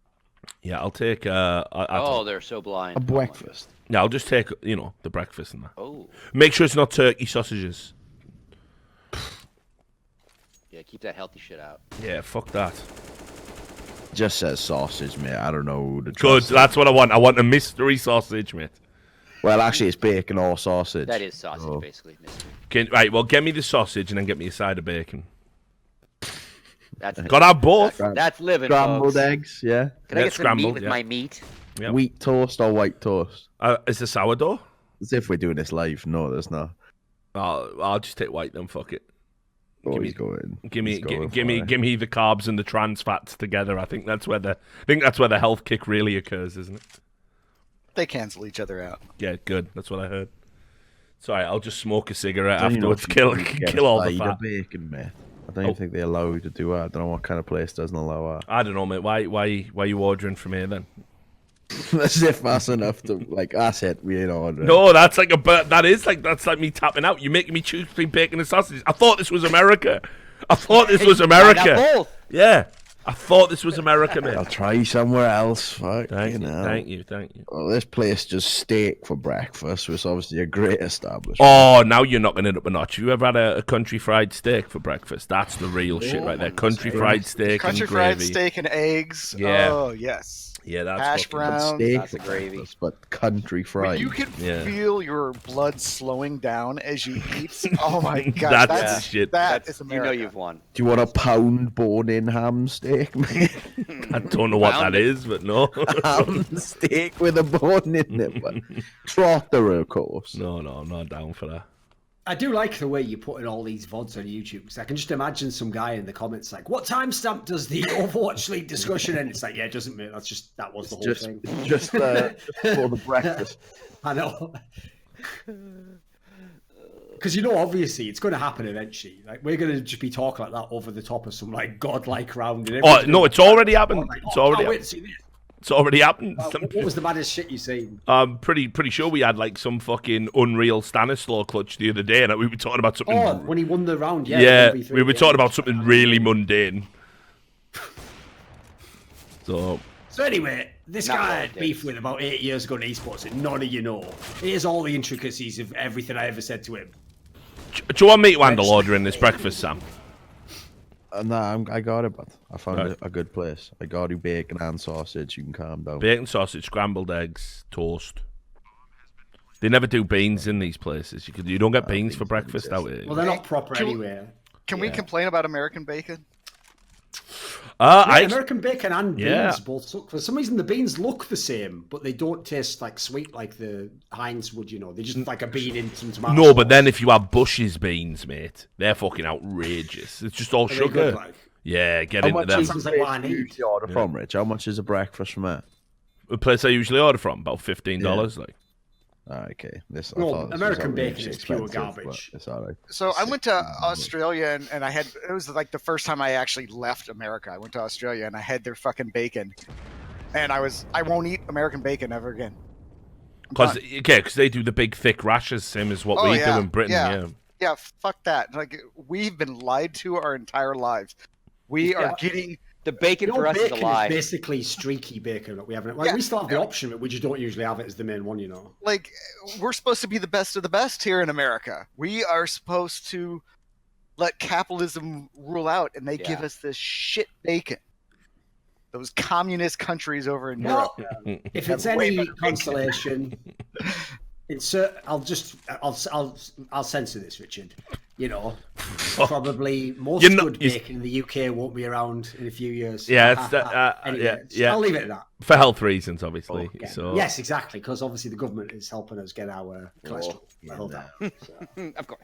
yeah, I'll take. Oh, they're so blind. A breakfast. Yeah, I'll just take the breakfast and that. Oh, Make sure it's not turkey sausages. yeah, keep that healthy shit out. Yeah, fuck that. Just says sausage, mate. I don't know who to Good, trust. that's what I want. I want a mystery sausage, mate. Well, actually, it's bacon or sausage. That is sausage, Oh. basically. Mystery. Right, well, get me the sausage and then get me a side of bacon. That's Gotta have both. That's living, Scrambled folks. eggs, yeah. Can I Yeah, get some meat scrambled, with yeah. my meat? Yep. Wheat toast or white toast? Is the sourdough? As if we're doing this live. No, there's not. I'll just take white then. Fuck it. Oh, Give he's me- going. Give me, he's going give for me, it. give me the carbs and the trans fats together. I think that's where the health kick really occurs, isn't it? They cancel each other out. Yeah, good. That's what I heard. Sorry, I'll just smoke a cigarette Don't even know afterwards. if you Kill, can get kill a all the side fat. of bacon, mate. I don't even think they allow you to do that. I don't know what kind of place doesn't allow that. I don't know, mate. Why you ordering from here then? As if that's enough to like. That's it. We ain't ordering. No, that's like that's like me tapping out. You're making me choose between bacon and sausage. I thought this was America. I thought this was I America. got both. Yeah, I thought this was America, I'll mate. try somewhere else. Fuck, Thank you you, know. thank you. Well, this place just steak for breakfast was obviously a great establishment. Oh, now you're knocking it up a notch. Have you ever had a country fried steak for breakfast? That's the real shit right there. Country fried steak Country and fried gravy. steak and eggs. Yeah. Oh, yes. Yeah, that's Hash fucking- browns. steak That's for a gravy. breakfast, but country When fried. you can Yeah. feel your blood slowing down as you eat. Oh my god, That's the shit. That That's is you know America. you've won. Do you want a pound bone-in ham steak, mate? I don't know what that is, but no. Ham steak with a bone in it, but trotter, of course. No, I'm not down for that. I do like the way you put in all these VODs on YouTube, because I can just imagine some guy in the comments like, what timestamp does the Overwatch League discussion end? It's like, yeah, it doesn't matter. That was the whole Just, thing. just for the breakfast. I know. Because obviously, it's going to happen eventually. Like, we're going to just be talking like that over the top of some like godlike round. And Oh no, it's already happened. like, It's oh, already can't wait happened. to see this. It's already happened. What was the maddest shit you seen? I'm pretty sure we had like some fucking unreal Stanislaw clutch the other day, and we were talking about something. Oh, when he won the round, yeah. yeah, the 1v3, we were yeah. talking about something really mundane. So So anyway, this Not guy well, I had beef with about 8 years ago in eSports, and none of you know. Here's all the intricacies of everything I ever said to him. do you want me to handle ordering this breakfast, Sam? No, I got it, but I found Right. a good place. I got you bacon and sausage. You can calm down. Bacon, sausage, scrambled eggs, toast. They never do beans in these places. You don't get beans for breakfast out here. Well, they're not proper Can we- anyway. Can we complain about American bacon? Yeah, American bacon and beans Yeah. both suck. For some reason, the beans look the same, but they don't taste like sweet like the Heinz would. They just like a bean in some tomato. No, but sauce. then if you have Bush's beans, mate, they're fucking outrageous. It's just all Are they sugar. good, like? Yeah, get How into much them. is Sounds the like place what I you need. usually order from, Rich? How much is a breakfast from it? The place I usually order from, about $15. Like, Okay, this. Well, I thought this was American bacon outrageously is pure expensive, but garbage. It's all right. So I went to Australia and it was like the first time I actually left America. I went to Australia and I had their fucking bacon, and I won't eat American bacon ever again. I'm because they do the big thick rashes, same as what Oh, we yeah, do in Britain. yeah. Yeah. Yeah, fuck that. Like we've been lied to our entire lives. We are getting The bacon for us is a bacon lie. basically streaky bacon that we haven't. Like, Yeah. we still have the option, but we just don't usually have it as the main one. like we're supposed to be the best of the best here in America. We are supposed to let capitalism rule out, and they give Yeah. us this shit bacon. those communist countries over in Well, Europe. if it's any consolation, I'll censor this, Richard. You know, probably most good bacon in the UK won't be around in a few years. Yeah, it's anyway, yeah. I'll leave it at that. For health reasons, obviously. Yeah. So Yes, exactly, because obviously the government is helping us get our cholesterol level down. So, Of course.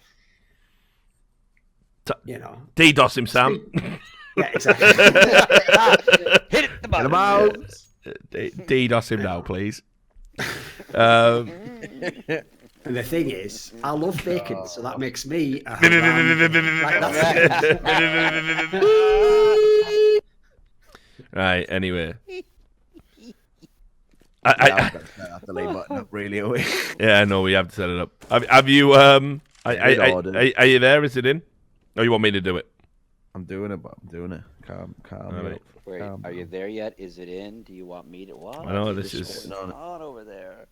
you know, DDoS him, Sam. yeah, exactly. Hit it the button. DDoS him now, please. And the thing is, I love bacon, so that makes me a Right, anyway. I have to lay button up really away. Yeah, no, we have to set it up. Have you are you there? Is it in? Or you want me to do it? I'm doing it, but I'm doing it. Calm. Right. Wait, are you there yet? Is it in? Do you want me to what? I know this What's is going on over there?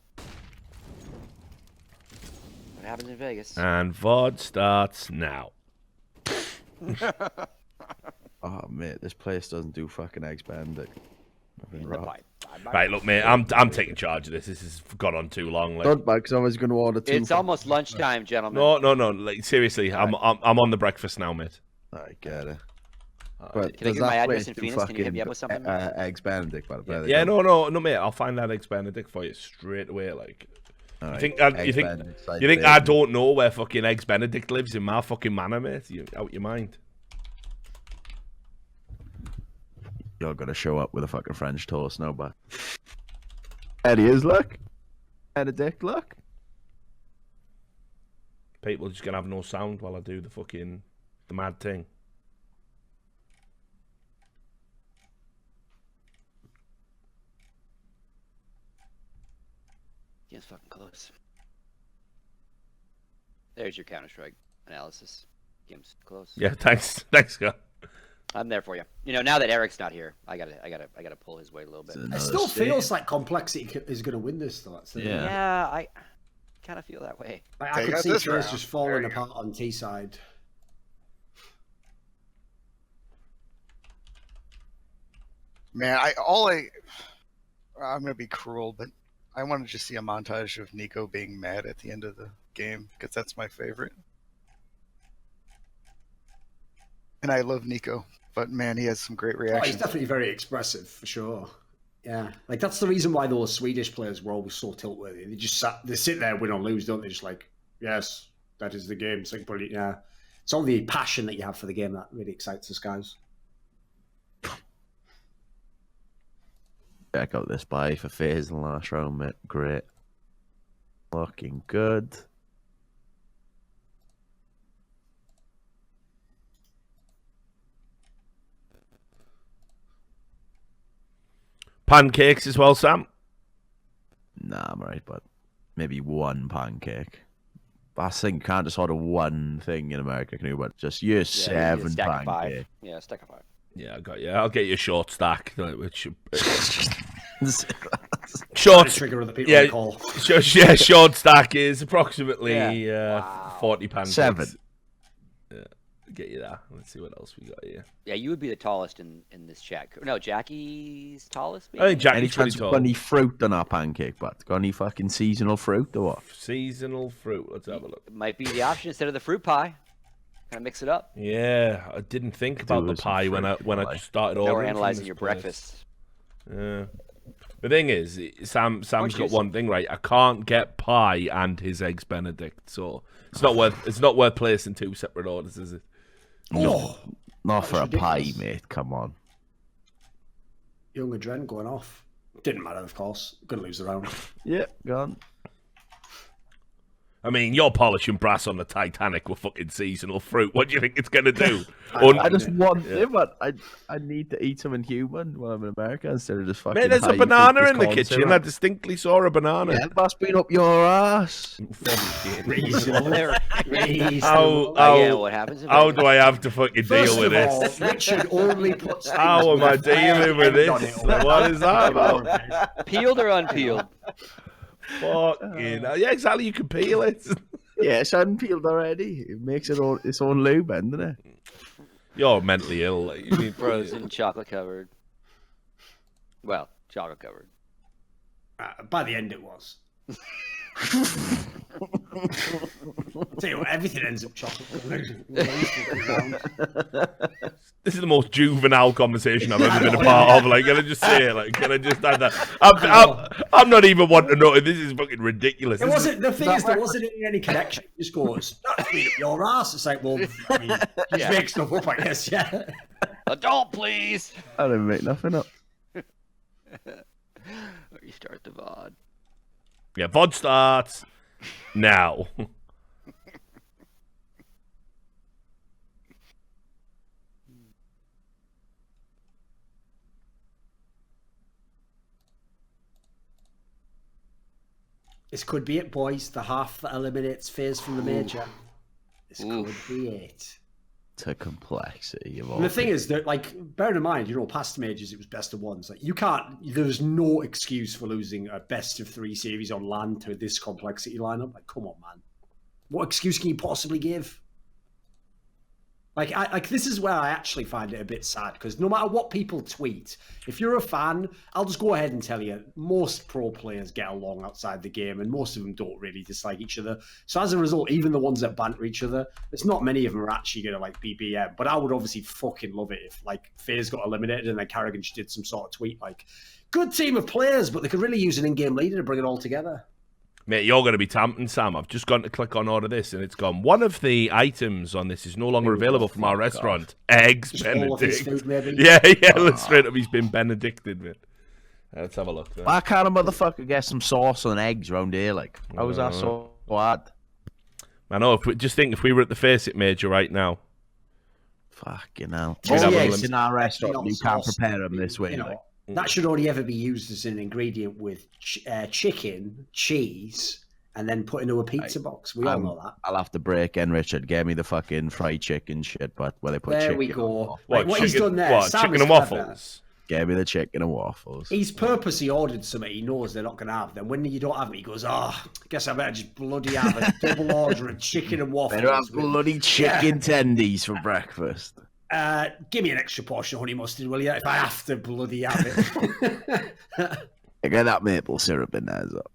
What happens in Vegas? and VOD starts now. Oh mate, this place doesn't do fucking eggs Benedict. In the pipe. Right, look, mate, I'm taking charge of this. This has gone on too long. Like, Don't bad, because I was going to order two. It's almost lunchtime, gentlemen. no. Like, seriously, I'm on the breakfast now, mate. I get it. Can I But give does you my that address place in do Phoenix? Can you hit me up fucking, with something? eggs Benedict, by the way. Yeah, no, mate. I'll find that eggs Benedict for you straight away. Like, Right. you think I don't know where fucking eggs Benedict lives in my fucking manor, mate? You out your mind? You're gonna show up with a fucking French toast now, but there he is. Look, Benedict. Look. People are just gonna have no sound while I do the mad thing. Game's fucking close. There's your Counter-Strike analysis. Game's close. Yeah, thanks, Scott. I'm there for you. You know, now that Eric's not here, I gotta pull his weight a little bit. It still feels like complexity is going to win this, though. Yeah, I kind of feel that way. I could see FaZe just falling apart on T side. Man, I'm gonna be cruel, but I want to just see a montage of Nico being mad at the end of the game because that's my favorite. And I love Nico, but man, he has some great reactions. He's definitely very expressive for sure. Yeah, like that's the reason why those Swedish players were always so tilt-worthy. They sit there, win or lose, don't they? Just like, yes, that is the game. It's like, brilliant. Yeah, it's all the passion that you have for the game that really excites us guys. Check out this buy for FaZe in the last round, mate. Great. Looking good. Pancakes as well, Sam. Nah, I'm alright, but maybe one pancake. I think you can't just order one thing in America, can you? But just use 7 pancakes. Yeah, stack of 5. Yeah, I got you. I'll get you a short stack, which short trigger other people to call. Short stack is approximately 40 pancakes. 7. Yeah, get you that. Let's see what else we got here. Yeah, you would be the tallest in this chat. No, Jackie's tallest. Maybe? I think Jackie's Any pretty chance tall. got any fruit on our pancake, but got any fucking seasonal fruit or what? Seasonal fruit. Let's have a look. It might be the option instead of the fruit pie. Kind of mix it up. Yeah, I didn't think about the pie when I started ordering. Now we're from analyzing this your place. breakfast. Yeah. The thing is, Sam's got one thing right. I can't get pie and his eggs Benedict, so it's not worth placing 2 separate orders, is it? No, not for a pie, ridiculous. mate. Come on. Young Adren going off. Didn't matter, of course. Gonna lose the round. Yeah, gone. I mean, you're polishing brass on the Titanic with fucking seasonal fruit. What do you think it's gonna do? I just want it, but I need to eat something human when I'm in America instead of just fucking. Mate, there's a banana in the kitchen. I distinctly saw a banana. Yeah, it must be up your ass. What happens? How do I have to fucking deal with this? Richard only puts. How am I dealing with this? What is that about? Peeled or unpeeled? Fucking yeah, exactly. You can peel it. Yeah, it's unpeeled already. It makes it all its own lube, doesn't it? You're mentally ill. Like, you need Frozen, chocolate covered. Well, chocolate covered. By the end, it was. I'll tell you what, everything ends up chocolate covered. This is the most juvenile conversation I've ever been a part of. Like, can I just say it? Like, can I just add that? I'm not even wanting to know. This is fucking ridiculous. It wasn't. The thing is, there wasn't any connection. It just goes, "That's beat up your ass." It's like, well, I mean, just make stuff up, I guess. Yeah. Adult, please. I didn't make nothing up. Restart the VOD. Yeah, VOD starts now. This could be it, boys. The half that eliminates FaZe from the major. This could be it. To complexity of all. And the thing is that, like, bear in mind, past majors it was best of ones. Like, you can't. There's no excuse for losing a best of 3 series on LAN to this complexity lineup. Like, come on, man. What excuse can you possibly give? Like, this is where I actually find it a bit sad, because no matter what people tweet, if you're a fan, I'll just go ahead and tell you, most pro players get along outside the game, and most of them don't really dislike each other. So as a result, even the ones that banter each other, there's not many of them are actually going to, like, BBM. But I would obviously fucking love it if, like, FaZe got eliminated and then Carrigan did some sort of tweet like, good team of players, but they could really use an in-game leader to bring it all together. Mate, you're going to be tempting, Sam. I've just gone to click on order this, and it's gone. One of the items on this is no longer available from our restaurant. Eggs Just Benedict. all of his food, maybe? Yeah, let's straight up. He's been Benedicted, mate. Let's have a look. There. Why can't a motherfucker get some sauce and eggs round here? Like, how is that so hard? I know. Just think if we were at the Face It Major right now. Fucking hell. Just All the eggs eggs in our restaurant, you can't sauce, prepare them this way. Like. That should only ever be used as an ingredient with chicken, cheese, and then put into a pizza box. We all know that. I'll have to break in, Richard. Get me the fucking fried chicken shit, but where they put chicken. There we go. What he's done there. What, chicken and waffles? Get me the chicken and waffles. He's purposely ordered something he knows they're not going to have. Then when you don't have it, he goes, I guess I better just bloody have a double order of chicken and waffles. Better have bloody chicken tendies for breakfast. Give me an extra portion of honey mustard, will you? If I have to bloody have it. Get that maple syrup in there as well.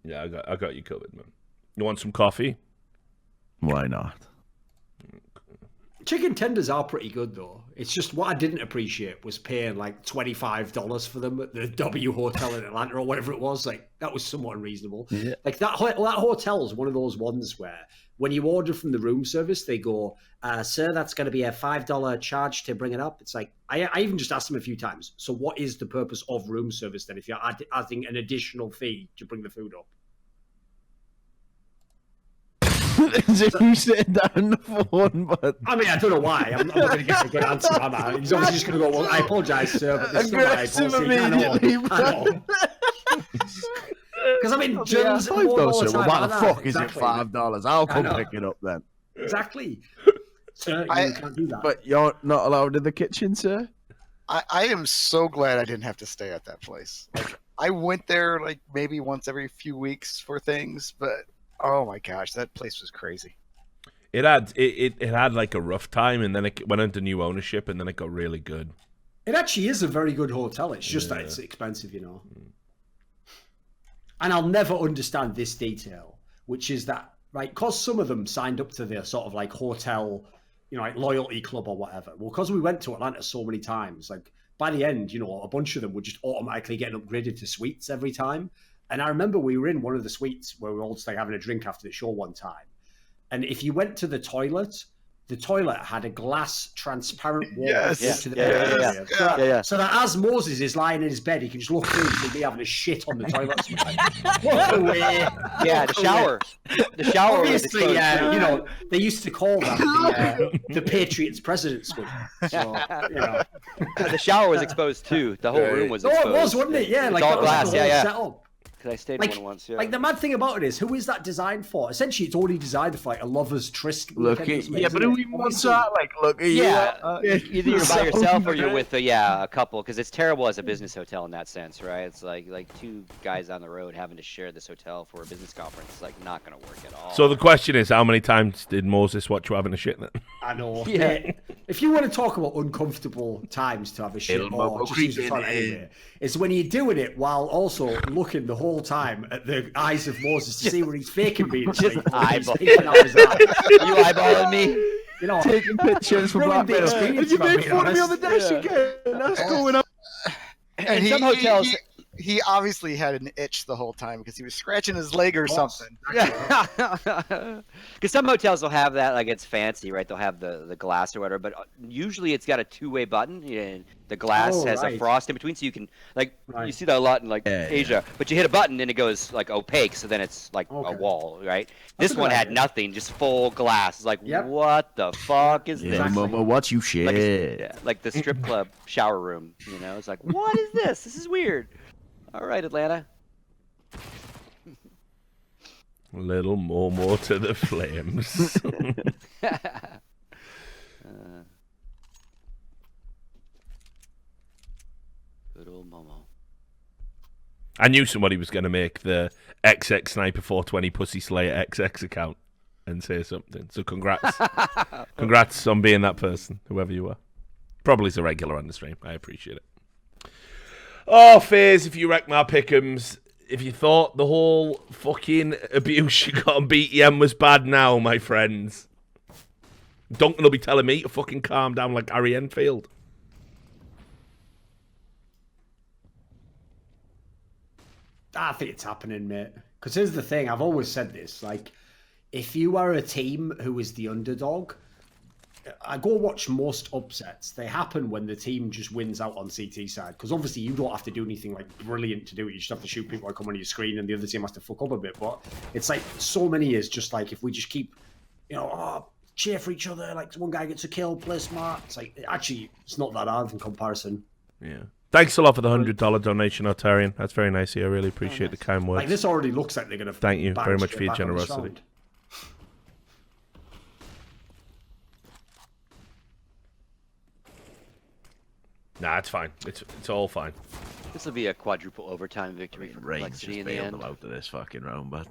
Yeah, I got you covered, man. You want some coffee? Why not? Chicken tenders are pretty good, though. It's just what I didn't appreciate was paying like $25 for them at the W Hotel in Atlanta or whatever it was. Like, that was somewhat unreasonable. Yeah. Like, that hotel is one of those ones where when you order from the room service, they go, sir, that's going to be a $5 charge to bring it up. It's like, I even just asked them a few times, so what is the purpose of room service then if you're adding an additional fee to bring the food up? You sit down the phone, but I mean, I don't know why. I'm not going to get a good answer on that. He's obviously just going to go, well, I apologise, sir, but this is not my policy. I know. Because, I mean, Germans $5, all the sir. time. Why the fuck is exactly. it $5? I'll come pick it up then. Exactly. Sir, you can't do that. But you're not allowed in the kitchen, sir? I am so glad I didn't have to stay at that place. Like, I went there like maybe once every few weeks for things, but oh my gosh, that place was crazy. It had like a rough time, and then it went into new ownership, and then it got really good. It actually is a very good hotel. It's just that it's expensive, And I'll never understand this detail, which is that, right, because some of them signed up to their sort of like hotel, like loyalty club or whatever. Well, because we went to Atlanta so many times, like by the end, a bunch of them were just automatically getting upgraded to suites every time. And I remember we were in one of the suites where we were all just like having a drink after the show one time. And if you went to the toilet had a glass transparent wall to the bed area. So that as Moses is lying in his bed, he can just look through and see me having a shit on the toilet. Look away. Yeah, the shower. The shower. Obviously, they used to call that the Patriots President's Suite. So, The shower was exposed too. The whole room was exposed. Oh, it was, wasn't it? Yeah, like all that glass. was the whole setup. Because I stayed in one once. Yeah. Like the mad thing about it is, who is that designed for? Essentially, it's already designed for like a lovers' tryst. Look at but who wants that? Like, look at you. Either you're by yourself or you're with a couple. Because it's terrible as a business hotel in that sense, right? It's like two guys on the road having to share this hotel for a business conference. It's like not going to work at all. So the question is, how many times did Moses watch you having a shit then? I know. Yeah. If you want to talk about uncomfortable times to have a shit or just use the toilet anyway, it's when you're doing it while also looking the whole time at the eyes of Moses to see where he's faking being asleep. Just you eyeballing me? You know, taking pictures for blackmail. experience, You made being fun of me honest. on the dash again. That's going on. And In some hotels. He obviously had an itch the whole time because he was scratching his leg or something. Because some hotels will have that, like it's fancy, right? They'll have the glass or whatever, but usually it's got a two-way button. And the glass has a frost in between, so you can you see that a lot in Asia. But you hit a button and it goes like opaque, so then it's like a wall, right? This one had nothing, just full glass. It's like, what the fuck is this? Mama, what you shit? Like the strip club shower room, you know? It's like, what is this? This is weird. All right, Atlanta. A little more to the flames. Good old Momo. I knew somebody was going to make the XX Sniper 420 Pussy Slayer XX account and say something. So congrats. Congrats on being that person, whoever you are. Probably is a regular on the stream. I appreciate it. Oh, FaZe, if you wreck my pick'ems, if you thought the whole fucking abuse you got on BTM was bad now, my friends, Duncan will be telling me to fucking calm down like Harry Enfield. I think it's happening, mate. Because here's the thing, I've always said this, like, if you are a team who is the underdog, I go watch most upsets. They happen when the team just wins out on CT side. Because obviously you don't have to do anything like brilliant to do it. You just have to shoot people that come on your screen and the other team has to fuck up a bit. But it's like so many is just like if we just keep, cheer for each other. Like one guy gets a kill, play smart. It's like, actually, it's not that hard in comparison. Yeah. Thanks a lot for the $100 donation, Thorin. That's very nice of you. I really appreciate the kind words. Like this already looks like they're going to. Thank you very much for your generosity. Nah, it's fine. It's all fine. This will be a quadruple overtime victory for compLexity in the end. Them out of this fucking round, but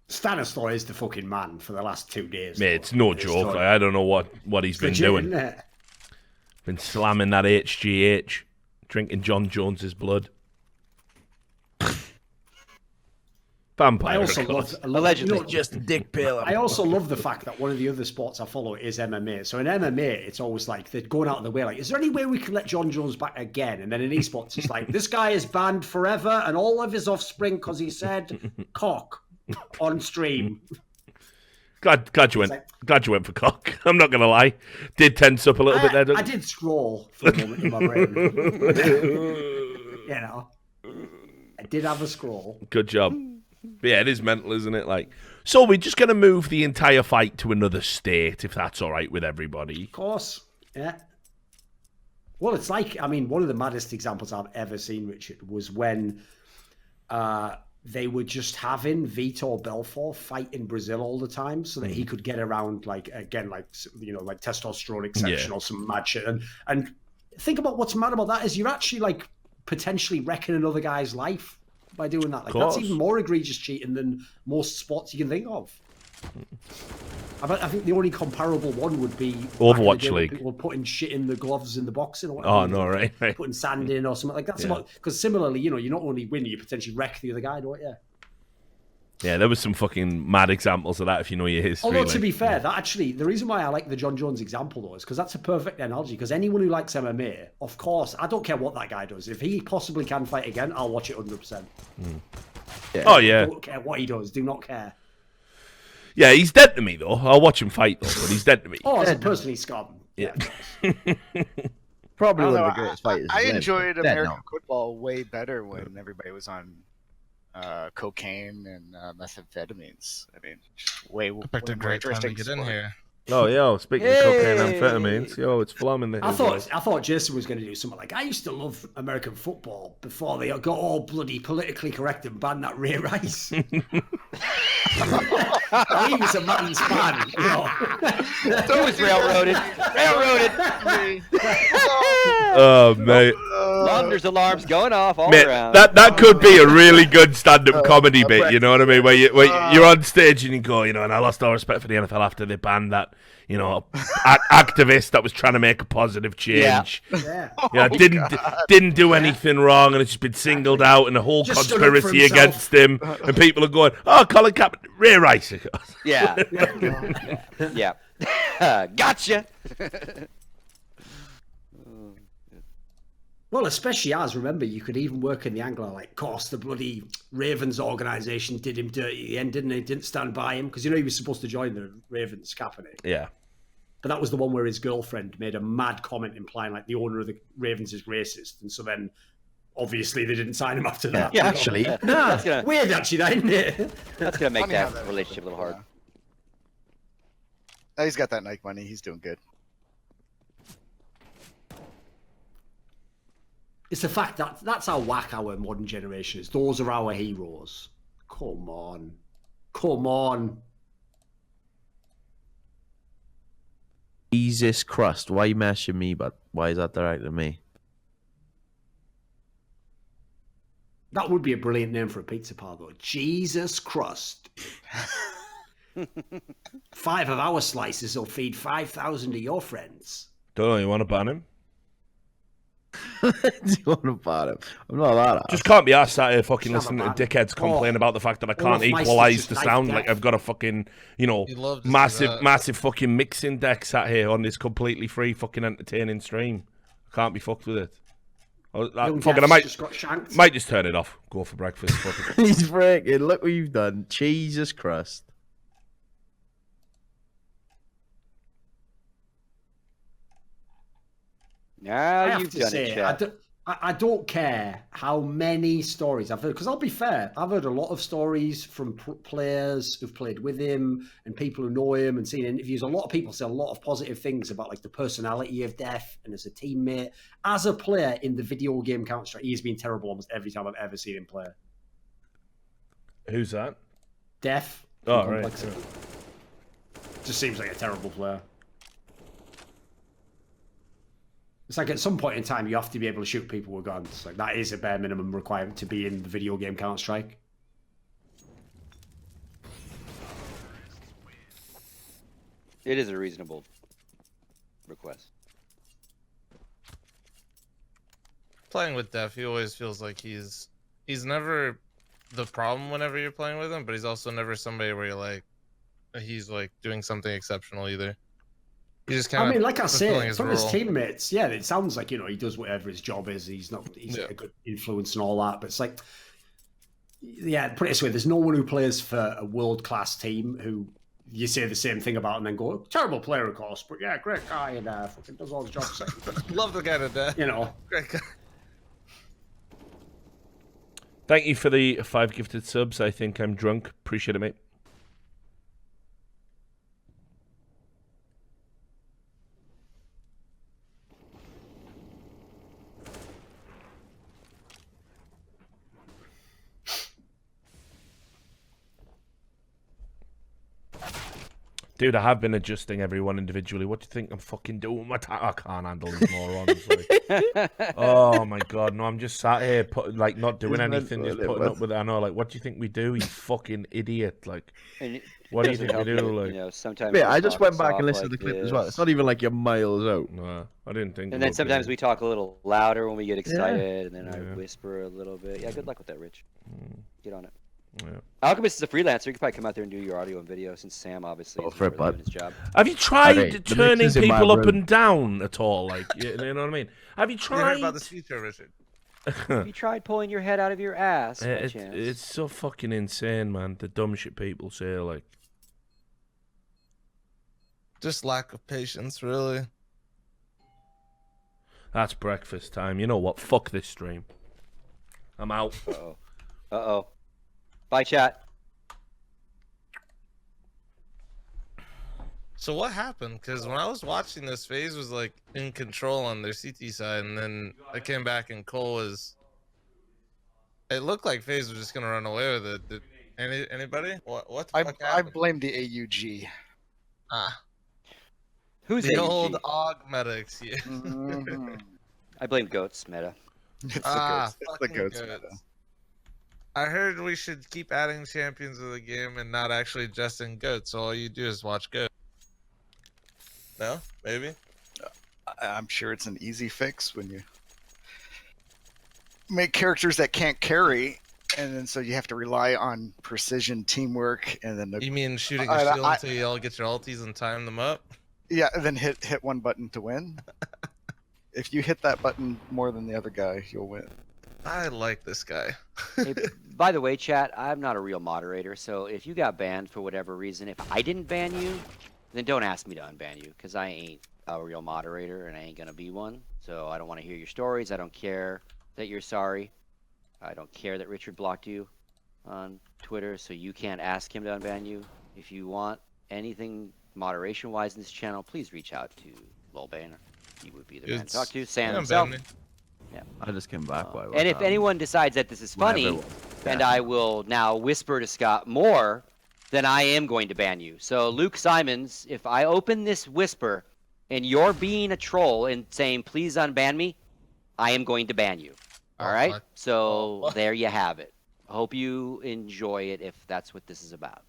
Stanislaw is the fucking man for the last 2 days. Mate, it's no joke. Like, I don't know what he's been doing. Been slamming that HGH, drinking John Jones's blood. Vampire. I also love allegedly just a dick pill. I also love the fact that one of the other sports I follow is MMA. So in MMA, it's always like they're going out of the way. Like, is there any way we can let John Jones back again? And then in esports, it's like this guy is banned forever, and all of his offspring because he said cock on stream. Glad you went for cock. I'm not gonna lie. Did tense up a little bit there. I did scroll for a moment in my brain. I did have a scroll. Good job. But yeah, it is mental, isn't it? Like, so we're just gonna move the entire fight to another state, if that's all right with everybody. Of course, yeah. Well, it's like, I mean, one of the maddest examples I've ever seen, Richard, was when they were just having Vitor Belfort fight in Brazil all the time so that he could get around, like testosterone exception or some mad shit. And think about what's mad about that is you're actually like potentially wrecking another guy's life by doing that. Like that's even more egregious cheating than most sports you can think of. I think the only comparable one would be Overwatch League. People putting shit in the gloves in the boxing or whatever. Oh no, right. Putting sand in or something like that. Because similarly, you not only win, you potentially wreck the other guy, don't you? Yeah, there was some fucking mad examples of that if you know your history. Although to be fair, that actually the reason why I like the John Jones example though is because that's a perfect analogy. Because anyone who likes MMA, of course, I don't care what that guy does. If he possibly can fight again, I'll watch it 100%. Oh yeah. I don't care what he does. Do not care. Yeah, he's dead to me though. I'll watch him fight though, but he's dead to me. Oh, as a person, he's scum. Yeah. Probably one of the greatest fighters. I enjoyed American football way better when everybody was on cocaine and methamphetamines. I mean, just way I picked a great time to get in here. Oh, yo, speaking of cocaine and amphetamines, yo, it's flowing the I thought Jason was going to do something like, I used to love American football before they got all bloody politically correct and banned that Ray Rice. He was a man's man, you know. He was railroaded. Oh, mate. Launders alarms going off all Mate, around. that could be a really good stand-up comedy bit, you know what I mean? Where you're on stage and you go, you know, and I lost all respect for the NFL after they banned that, you know, activist that was trying to make a positive change. Yeah. Yeah, didn't do anything wrong, and it's just been singled out, and a whole Just stood up for conspiracy himself. against him, and people are going, "Oh, Colin Kaepernick, Ray Rice." Yeah. Yeah. Gotcha. Well, especially as, remember, you could even work in the angle of, like, of course, the bloody Ravens organisation did him dirty at the end, didn't they? Didn't stand by him, because, you know, he was supposed to join the Ravens, Kaepernick. Yeah. But that was the one where his girlfriend made a mad comment implying, like, the owner of the Ravens is racist. And so then, obviously, they didn't sign him after that. Yeah, actually. That's gonna Weird, actually, that, isn't it? that's gonna make Funny how that relationship a little hard. Yeah. He's got that Nike money. He's doing good. It's the fact that that's how whack our modern generation is. Those are our heroes. Come on. Come on. Jesus Christ, why you mashing me, but why is that directed at me? That would be a brilliant name for a pizza parlor. Jesus Crust. 5 of our slices will feed 5,000 of your friends. Don't know, you want to ban him? Do you want to ban him? I'm not that. Just can't be asked sat here fucking Just listening have to a dickheads complain about the fact that I can't of my equalise stuff the is sound. knife Like death. I've got a fucking, you know, You'd love to see massive, that. massive fucking mixing deck sat here on this completely free fucking entertaining stream. I can't be fucked with it. Young Fucking, I Jeff's might just got shanked. just turn it off. Go for breakfast. Fuck it. He's freaking. Look what you've done. Jesus Christ. I Now have you've to done say, it, Chad. I don't care how many stories I've heard, because I'll be fair, I've heard a lot of stories from players who've played with him and people who know him and seen interviews. A lot of people say a lot of positive things about, like, the personality of Def and as a teammate. As a player in the video game Counter-Strike, he's been terrible almost every time I've ever seen him play. Who's that? Def. Oh, from right. compLexity. Just seems like a terrible player. It's like at some point in time, you have to be able to shoot people with guns. Like, that is a bare minimum requirement to be in the video game Counter-Strike. It is a reasonable request. Playing with Def, he always feels like he's never the problem whenever you're playing with him, but he's also never somebody where you're like, he's like doing something exceptional either. He's just kind of. I mean, like I say, his from his role. teammates, yeah, it sounds like, you know, he does whatever his job is. He's Yeah. a good influence and all that. But it's like, yeah, put it this way: there's no one who plays for a world-class team who you say the same thing about and then go, terrible player, of course, but yeah, great guy and fucking does all the jobs. Love the guy to death. You know. Great guy. Thank you for the 5 gifted subs. I think I'm drunk. Appreciate it, mate. Dude, I have been adjusting everyone individually. What do you think I'm fucking doing with my time? I can't handle these morons. Like. Oh my god, no! I'm just sat here, like not doing anything, just putting up with it. I know, like, what do you think we do? You fucking idiot! Like, And what do you doesn't think we help do? that, Like, you know, sometimes Wait, we I just talk went back soft and listened like to the clip as this. well. It's not even like you're miles out. no, I didn't think. And then about sometimes that. we talk a little louder when we get excited, and then Yeah. I whisper a little bit. Yeah, good luck with that, Rich. Get on it. Yeah. Alchemist is a freelancer. You can probably come out there and do your audio and video, since Sam obviously Oh, is for it, really bud. doing his job. Have you tried Alright, the turning mix is in my people up room. and down at all? Like, you know what I mean? Have you You heard tried? about this feature, Richard? Have you tried pulling your head out of your ass? By It- chance? it's so fucking insane, man. The dumb shit people say, like. Just lack of patience, really. That's breakfast time. You know what? Fuck this stream. I'm out. Uh-oh. Uh-oh. Bye, chat. So what happened? Because when I was watching this, FaZe was like in control on their CT side, and then I came back and Cole was. It looked like FaZe was just gonna run away with it. Did anybody? What the fuck I happened? blame the AUG. Ah, Who's the AUG? old AUG medics. Yeah. Mhm. I blame goats, meta. It's Ah, the fucking goats. goats. meta. I heard we should keep adding champions of the game and not actually just in goats. So all you do is watch goats. No, maybe. I'm sure it's an easy fix when you make characters that can't carry, and then so you have to rely on precision teamwork, and then You mean shooting a I- shield I- until you all get your ultis and time them up? yeah, and then hit one button to win. If you hit that button more than the other guy, you'll win. I like this guy. Hey, by the way, chat, I'm not a real moderator, so if you got banned for whatever reason, if I didn't ban you, then don't ask me to unban you, because I ain't a real moderator and I ain't gonna be one. So I don't want to hear your stories. I don't care that you're sorry. I don't care that Richard blocked you on Twitter, so you can't ask him to unban you. If you want anything moderation-wise in this channel, please reach out to Lolbane. He would be the man to talk to. Sam himself. I just came back. By And if anyone decides that this is funny, and I will now whisper to Scott more, then I am going to ban you. So Luke Simons, if I open this whisper and you're being a troll and saying, please unban me, I am going to ban you. All right? So there you have it. I hope you enjoy it if that's what this is about.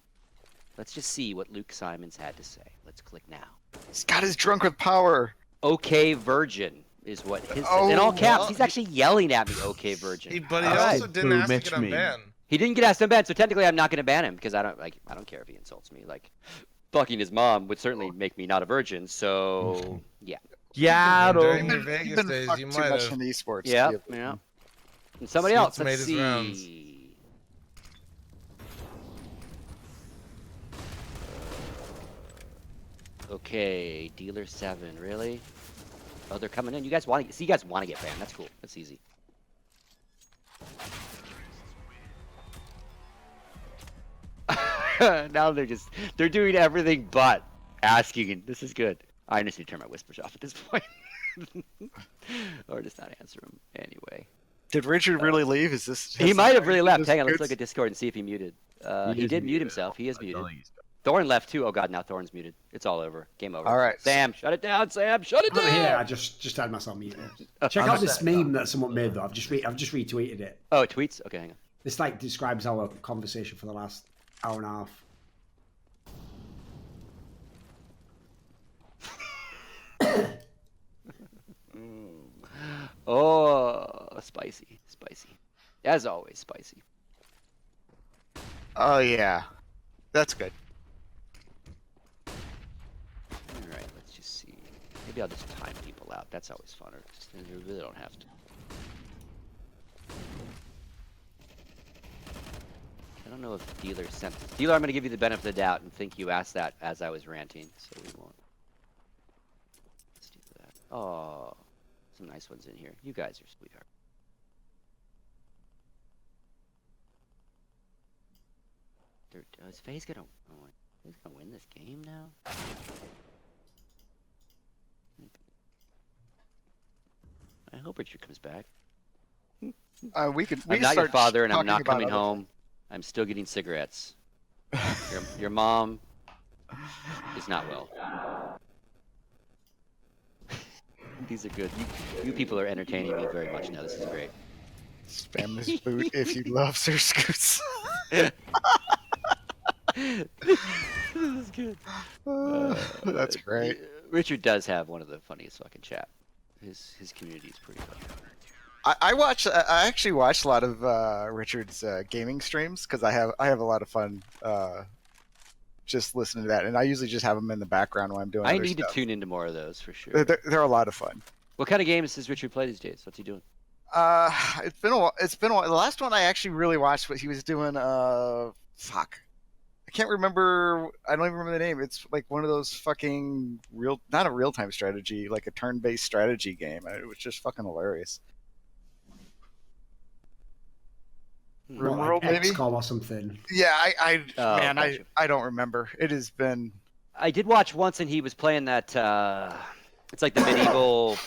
Let's just see what Luke Simons had to say. Let's click now. Scott is drunk with power. Okay, virgin is what his in all caps. He's actually yelling at me. Okay, virgin. But he All also right. didn't ask to get unbanned. He didn't get asked to ban, so technically I'm not going to ban him because I don't care if he insults me. Like, fucking his mom would certainly make me not a virgin. So yeah. Yeah, During your Vegas days, fucked you too might much have. in esports. to Yeah, be able to- yeah. And somebody Sweets else. made Let's his see. rounds. Okay, dealer 7. Really? Oh, they're coming in. You guys want to? See, you guys want to get banned? That's cool. That's easy. Now they're doing everything but asking. This is good. I just need to turn my whispers off at this point. Or just not answer them anyway. Did Richard really leave? Is this? He might have really left. Just Hang on, let's goods? look at Discord and see if he muted. He is did mute muted. himself. He is I don't muted. think he's- Thorin left too. Oh god, now Thorin's muted. It's all over. Game over. All right. Sam, shut it down. Sam, shut it I'm down. here. I just had myself muted. Check out this meme that someone made though. I've just retweeted it. Oh, tweets. Okay, hang on. This like describes our conversation for the last hour and a half. Oh, spicy, spicy. As always, spicy. Oh yeah, that's good. All right, let's just see. Maybe I'll just time people out. That's always funner. You really don't have to. I don't know if dealer sent this. Dealer, I'm going to give you the benefit of the doubt and think you asked that as I was ranting, so we won't. Let's do that. Oh, some nice ones in here. You guys are sweetheart. Is FaZe gonna? Oh, FaZe gonna win this game now? I hope Richard comes back. We I'm not your start father, and I'm talking not about coming other home. I'm still getting cigarettes. Your mom is not well. These are good. You people are entertaining me very much now. This is great. Spam this boot if you love Sir Scoots. This is good. That's great. Richard does have one of the funniest fucking chat. His community is pretty funny. I actually watch a lot of Richard's gaming streams because I have a lot of fun just listening to that, and I usually just have them in the background while I'm doing. I other need stuff. to tune into more of those for sure. They're a lot of fun. What kind of games does Richard play these days? What's he doing? It's been a while. The last one I actually really watched, what he was doing. Fuck. I can't remember. I don't even remember the name. It's like one of those fucking not a real-time strategy, like a turn-based strategy game. It was just fucking hilarious. Like maybe? XCOM or something. Yeah, Oh, gotcha. I don't remember. It has been. I did watch once, and he was playing that. It's like the medieval.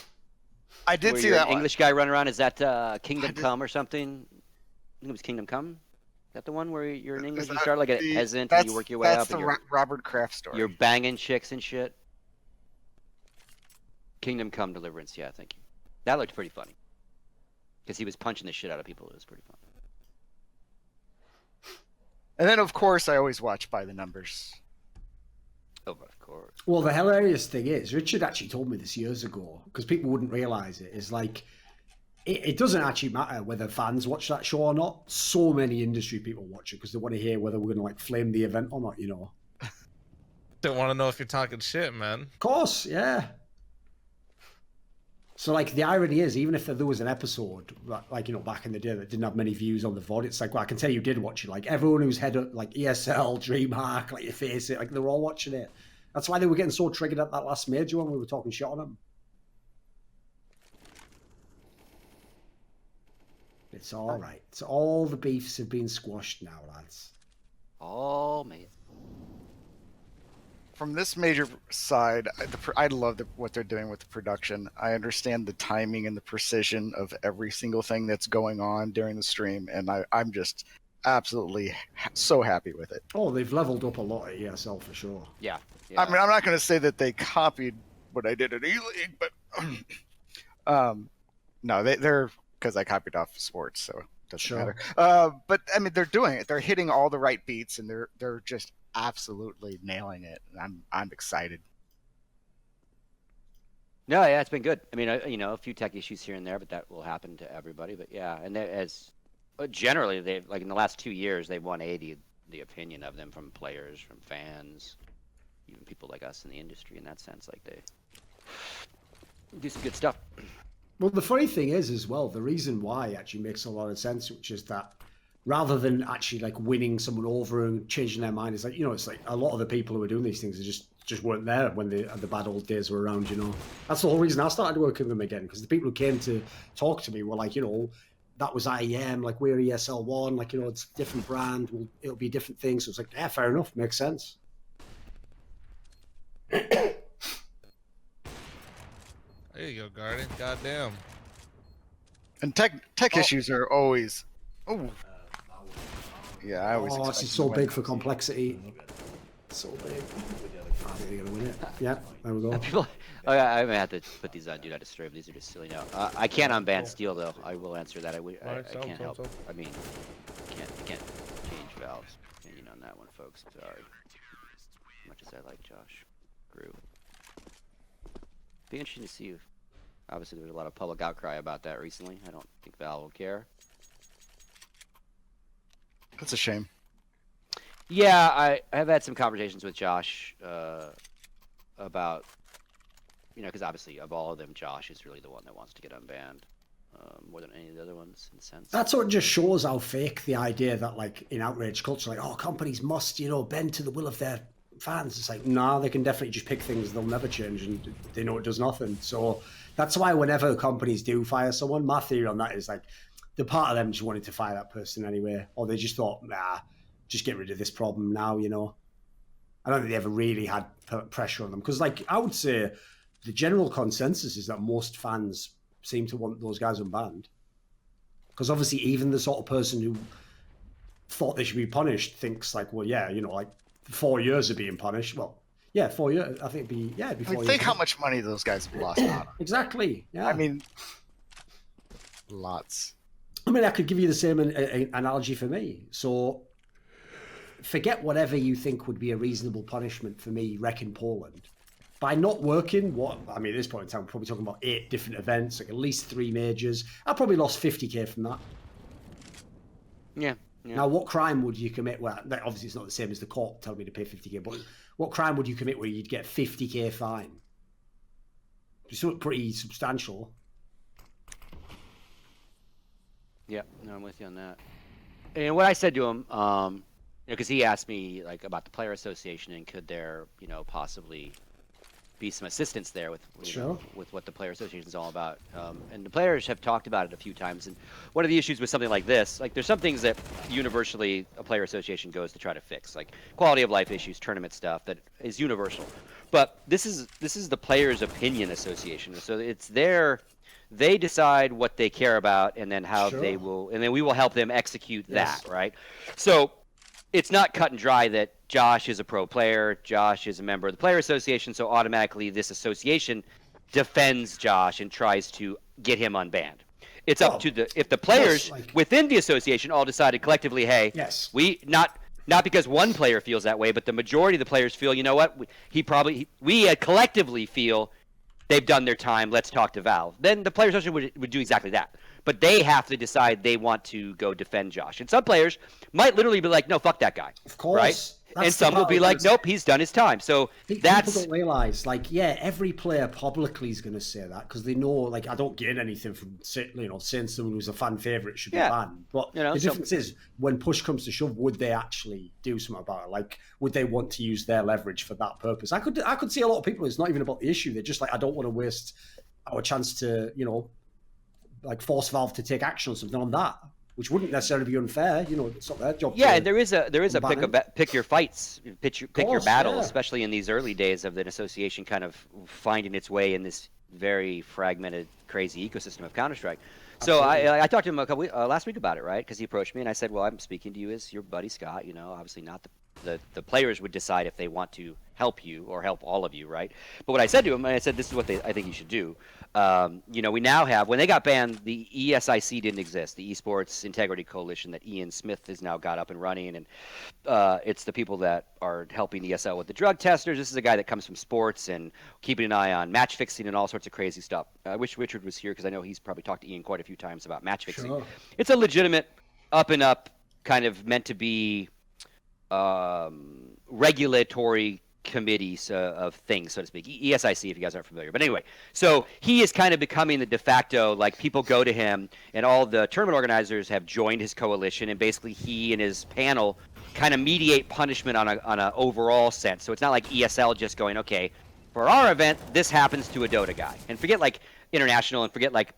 I did where see you're that an one. English guy running around. Is that Kingdom Come or something? I think it was Kingdom Come. Is that the one where you're in English? You start like a peasant and you work your way up. That's the Robert Kraft story. You're banging chicks and shit. Kingdom Come Deliverance. Yeah, thank you. That looked pretty funny. Because he was punching the shit out of people. It was pretty fun. And then, of course, I always watch by the numbers. Oh, of course. Well, the hilarious thing is, Richard actually told me this years ago, because people wouldn't realise it, is like, it doesn't actually matter whether fans watch that show or not. So many industry people watch it because they want to hear whether we're going to like flame the event or not, you know. Don't want to know if you're talking shit, man. Of course, yeah. So, like, the irony is, even if there was an episode, like, you know, back in the day that didn't have many views on the VOD, it's like, well, I can tell you did watch it. Like, everyone who's head up, like, ESL, DreamHack, like, you face it, like, they were all watching it. That's why they were getting so triggered at that last major when we were talking shit on them. It's all right. So all the beefs have been squashed now, lads. Oh, man. From this major side, I love what they're doing with the production. I understand the timing and the precision of every single thing that's going on during the stream, and I'm just absolutely so happy with it. Oh, they've leveled up a lot at ESL for sure. Yeah. I mean, I'm not going to say that they copied what I did at E-League, but no, they're because I copied off sports, so it doesn't matter. But I mean, they're doing it. They're hitting all the right beats, and they're just absolutely nailing it. And I'm excited. No, yeah, it's been good. I mean, you know, a few tech issues here and there, but that will happen to everybody. But yeah, and as generally, they've like in the last 2 years, they've won the opinion of them from players, from fans, even people like us in the industry. In that sense, like they do some good stuff. Well, the funny thing is, as well, the reason why actually makes a lot of sense, which is that rather than actually like winning someone over and changing their mind, it's like, you know, it's like a lot of the people who are doing these things are just weren't there when the bad old days were around, you know. That's the whole reason I started working with them again, because the people who came to talk to me were like, you know, that was IEM, like we're ESL1, like, you know, it's a different brand, it'll be a different thing. So it's like, yeah, fair enough, makes sense. There you go, Guardian. Goddamn. And tech issues are always. Oh. Yeah, I always. Oh, this is so big for compLexity. So big. I think they're gonna win it. Yeah, there we go. People, oh, yeah, I may have to put these on Do Not Disturb. These are just silly now. I can't unban Steel though. I will answer that. I can't help. I mean, can't change Valve's opinion on that one, folks. Sorry. As much as I like Josh Grew. Be interesting to see if. Obviously, there was a lot of public outcry about that recently. I don't think Valve will care. That's a shame. Yeah, I have had some conversations with Josh about, you know, because obviously of all of them, Josh is really the one that wants to get unbanned more than any of the other ones in a sense. That's what just shows how fake the idea that, like, in outrage culture, like, oh, companies must, you know, bend to the will of their fans. It's like, nah, they can definitely just pick things they'll never change, and they know it does nothing. So that's why whenever companies do fire someone, my theory on that is like, the part of them just wanted to fire that person anyway, or they just thought, nah, just get rid of this problem now, you know. I don't think they ever really had pressure on them, because, like, I would say the general consensus is that most fans seem to want those guys unbanned, because obviously even the sort of person who thought they should be punished thinks like, well, yeah, you know, like 4 years of being punished. Well, yeah, 4 years. I think it'd be, yeah, it'd be 4 years. Think how much money those guys have lost out on. Exactly. Yeah. I mean, lots. I mean, I could give you the same analogy for me. So forget whatever you think would be a reasonable punishment for me wrecking Poland. By not working, at this point in time, we're probably talking about 8 different events, like at least 3 majors. I probably lost 50k from that. Yeah. Now, what crime would you commit? Well, obviously it's not the same as the court telling me to pay 50k, but what crime would you commit where you'd get 50k fine? It's something pretty substantial. Yeah, no, I'm with you on that. And what I said to him, you know, because he asked me like about the player association and could there, you know, possibly be some assistance there with Sure. with what the player association is all about. And the players have talked about it a few times. And one of the issues with something like this, like there's some things that universally a player association goes to try to fix, like quality of life issues, tournament stuff that is universal. But this is the players' opinion association, so it's they decide what they care about, and then how they will, and then we will help them execute that, right? So it's not cut and dry that Josh is a pro player, Josh is a member of the player association, so automatically this association defends Josh and tries to get him unbanned. It's up to if the players within the association all decided collectively, hey, we not because one player feels that way, but the majority of the players feel, you know what, we collectively feel they've done their time, let's talk to Valve. Then the players association would do exactly that. But they have to decide they want to go defend Josh. And some players might literally be like, no, fuck that guy. Of course. Right? And some will be like, nope, he's done his time. So that's... People don't realize, like, every player publicly is going to say that because they know, like, I don't gain anything from, saying someone who's a fan favorite should be banned. But the difference is, when push comes to shove, would they actually do something about it? Like, would they want to use their leverage for that purpose? I could see a lot of people, it's not even about the issue. They're just like, I don't want to waste our chance to, like force Valve to take action on something on that, which wouldn't necessarily be unfair. It's not their job. Yeah, and there is a pick your fights, pick your battles, especially in these early days of the association kind of finding its way in this very fragmented, crazy ecosystem of Counter-Strike. So I talked to him last week about it, right? Because he approached me and I said, well, I'm speaking to you as your buddy Scott. Obviously not the players would decide if they want to help you or help all of you, right? But what I said to him, I said, this is what I think you should do. We now have, when they got banned, the ESIC didn't exist, the Esports Integrity Coalition that Ian Smith has now got up and running, and it's the people that are helping ESL with the drug testers. This is a guy that comes from sports and keeping an eye on match fixing and all sorts of crazy stuff. I wish Richard was here because I know he's probably talked to Ian quite a few times about match fixing. Sure. It's a legitimate, up and up, kind of meant to be regulatory committees of things, so to speak. ESIC, if you guys aren't familiar. But anyway, so he is kind of becoming the de facto, like, people go to him, and all the tournament organizers have joined his coalition, and basically he and his panel kind of mediate punishment on a overall sense. So it's not like ESL just going, okay, for our event, this happens to a Dota guy. And forget, like, international, and forget, like,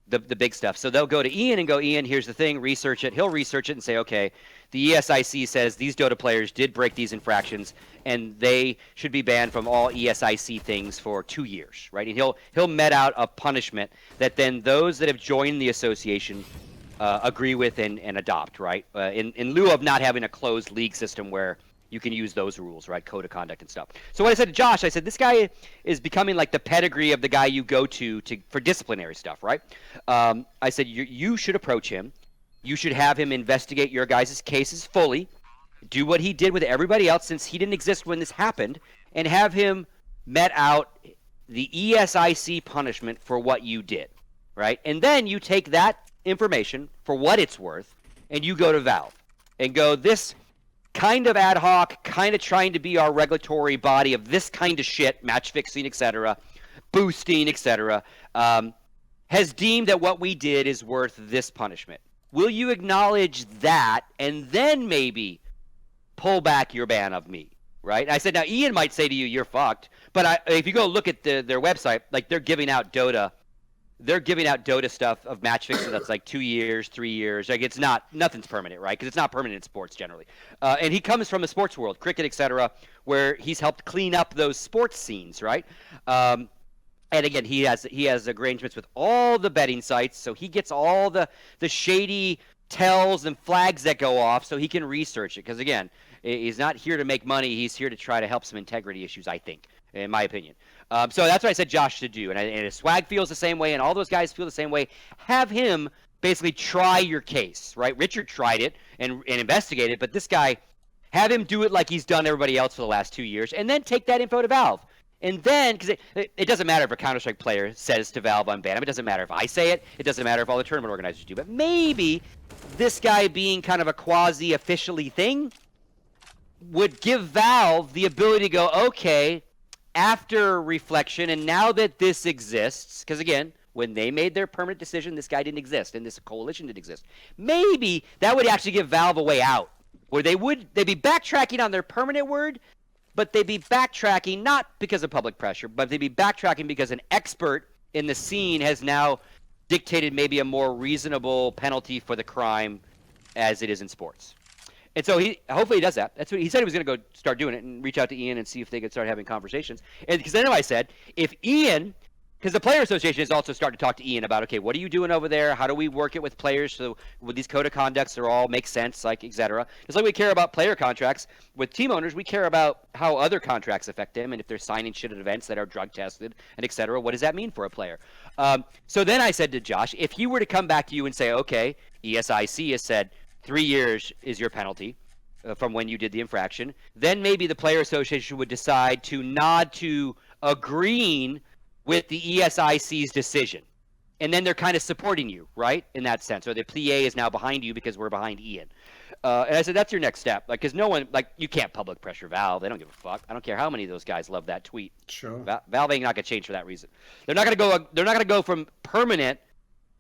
the big stuff. So they'll go to Ian and go, Ian, here's the thing, research it. He'll research it and say, okay, the ESIC says these Dota players did break these infractions, and they should be banned from all ESIC things for 2 years, right? And he'll met out a punishment that then those that have joined the association agree with and adopt, right? In lieu of not having a closed league system where you can use those rules, right? Code of conduct and stuff. So what I said to Josh, I said, this guy is becoming like the pedigree of the guy you go to for disciplinary stuff, right? I said, you should approach him. You should have him investigate your guys' cases fully, do what he did with everybody else since he didn't exist when this happened, and have him met out the ESIC punishment for what you did, right? And then you take that information for what it's worth, and you go to Valve and go, this kind of ad hoc, kind of trying to be our regulatory body of this kind of shit, match fixing, etc., boosting, etc., has deemed that what we did is worth this punishment. Will you acknowledge that and then maybe pull back your ban of me, right? And I said, now Ian might say to you, you're fucked, but if you go look at their website, like, they're giving out Dota stuff of match fixing that's like 2 years, 3 years. Like, nothing's permanent, right? Because it's not permanent in sports generally. And he comes from the sports world, cricket, etc., where he's helped clean up those sports scenes, right? And again, he has arrangements with all the betting sites, so he gets all the shady tells and flags that go off, so he can research it. Because again, he's not here to make money; he's here to try to help some integrity issues, I think, in my opinion. So that's what I said Josh should do, and if Swag feels the same way, and all those guys feel the same way, have him basically try your case, right? Richard tried it and investigated, but this guy, have him do it like he's done everybody else for the last 2 years, and then take that info to Valve. And then, because it doesn't matter if a Counter-Strike player says to Valve, unban him. It doesn't matter if I say it. It doesn't matter if all the tournament organizers do. But maybe this guy being kind of a quasi-officially thing would give Valve the ability to go, okay, after reflection, and now that this exists, because again, when they made their permanent decision, this guy didn't exist, and this coalition didn't exist. Maybe that would actually give Valve a way out, where they'd be backtracking on their permanent word, but they'd be backtracking not because of public pressure, but they'd be backtracking because an expert in the scene has now dictated maybe a more reasonable penalty for the crime as it is in sports. And so hopefully he does that. That's what he said. He was going to go start doing it and reach out to Ian and see if they could start having conversations. And because then I said, if Ian, because the Player Association has also started to talk to Ian about, okay, what are you doing over there? How do we work it with players so with these code of conducts are all make sense, like et cetera. Just like we care about player contracts with team owners, we care about how other contracts affect them and if they're signing shit at events that are drug tested and et cetera. What does that mean for a player? So then I said to Josh, if he were to come back to you and say, okay, ESIC has said 3 years is your penalty from when you did the infraction, then maybe the Player Association would decide to nod to agreeing with the ESIC's decision. And then they're kind of supporting you, right, in that sense. Or the PA is now behind you because we're behind Ian. And I said, that's your next step. Like, because no one, like, you can't public pressure Valve. They don't give a fuck. I don't care how many of those guys love that tweet. Sure. Valve ain't not going to change for that reason. They're not going to go. They're not going to go from permanent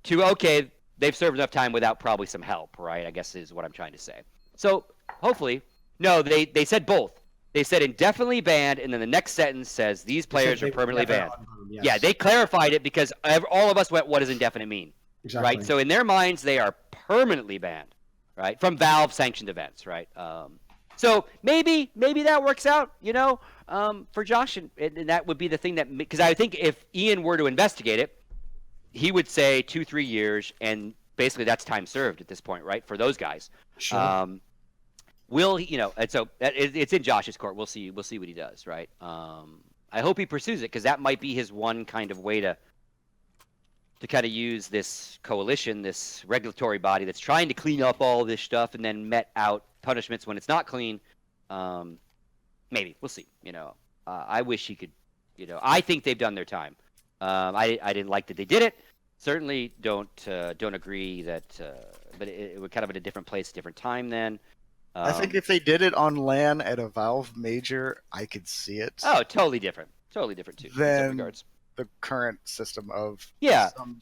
to, okay, they've served enough time without probably some help, right? I guess is what I'm trying to say. So hopefully, no, they said both. They said indefinitely banned, and then the next sentence says these players are permanently banned. Yes. Yeah, they clarified it because all of us went, what does indefinite mean? Exactly. Right? So in their minds, they are permanently banned, right? From Valve sanctioned events, right? So maybe that works out, for Josh, and that would be the thing that, because I think if Ian were to investigate it, he would say 2-3 years, and basically that's time served at this point, right? For those guys. Sure. And so it's in Josh's court. We'll see what he does, right? I hope he pursues it because that might be his one kind of way to kind of use this coalition, this regulatory body that's trying to clean up all this stuff and then met out punishments when it's not clean. Maybe we'll see. I wish he could. I think they've done their time. I didn't like that they did it. Certainly don't agree that. But it was kind of at a different place, different time then. I think if they did it on LAN at a Valve major, I could see it. Oh, totally different too. In some Than regards. the current system of some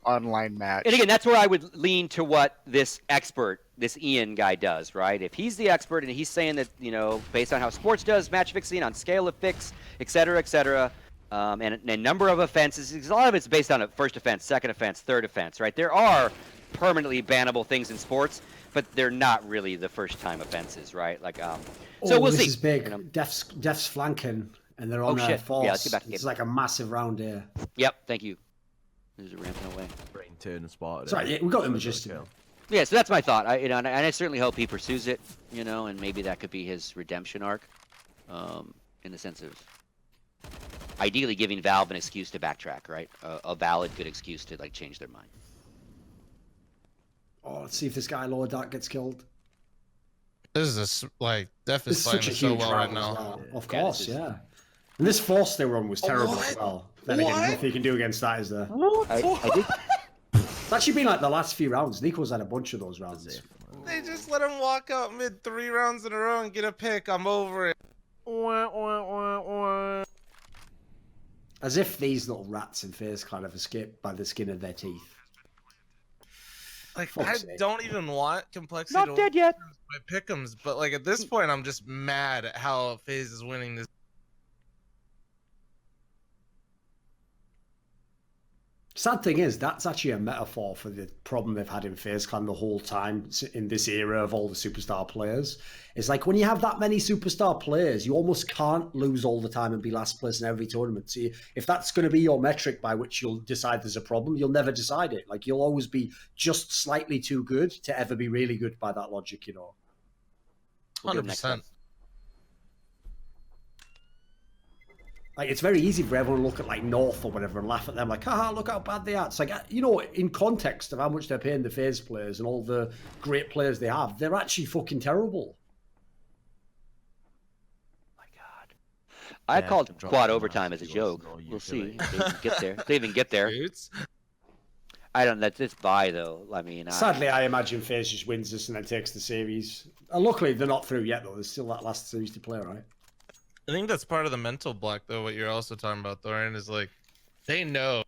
online match. And again, that's where I would lean to what this expert, this Ian guy does, right? If he's the expert and he's saying that, based on how sports does match fixing, on scale of fix, et cetera, and a number of offenses, because a lot of it's based on a first offense, second offense, third offense, right? There are permanently bannable things in sports, but they're not really the first time offenses, right? Like, so we'll see. This is big. Def's flanking, and they're on their force. Yeah, let's get back to it's like a massive round here. Yep, thank you. There's a ramping away. Brain turn and spotted. Sorry, we got the magician. Yeah, so that's my thought. And I certainly hope he pursues it, and maybe that could be his redemption arc, in the sense of ideally giving Valve an excuse to backtrack, right? A valid, good excuse to change their mind. Oh, let's see if this guy Lower Dark gets killed. This is Def is playing so well right now. Of course, yeah. And this force they were on was terrible as well. Then again, nothing you can do against that, is there? I think it's actually been like the last few rounds. Nico's had a bunch of those rounds. They just let him walk out mid 3 rounds in a row and get a pick. I'm over it. As if these little rats in FaZe kind of escaped by the skin of their teeth. I don't even want complexity. Not dead yet. My pick'ems, but at this point, I'm just mad at how FaZe is winning this. Sad thing is, that's actually a metaphor for the problem they've had in FaZe Clan the whole time in this era of all the superstar players. It's like when you have that many superstar players, you almost can't lose all the time and be last place in every tournament. So if that's going to be your metric by which you'll decide there's a problem, you'll never decide it. You'll always be just slightly too good to ever be really good by that logic, 100%. It's very easy for everyone to look at North or whatever and laugh at them haha, look how bad they are. It's in context of how much they're paying the FaZe players and all the great players they have, they're actually fucking terrible. My God. I called quad overtime as a joke. We'll see if they even get there. If they even get there. I don't know. It's by though. Sadly, I imagine FaZe just wins this and then takes the series. Luckily, they're not through yet though. There's still that last series to play, right? I think that's part of the mental block, though. What you're also talking about, Thorin, is they know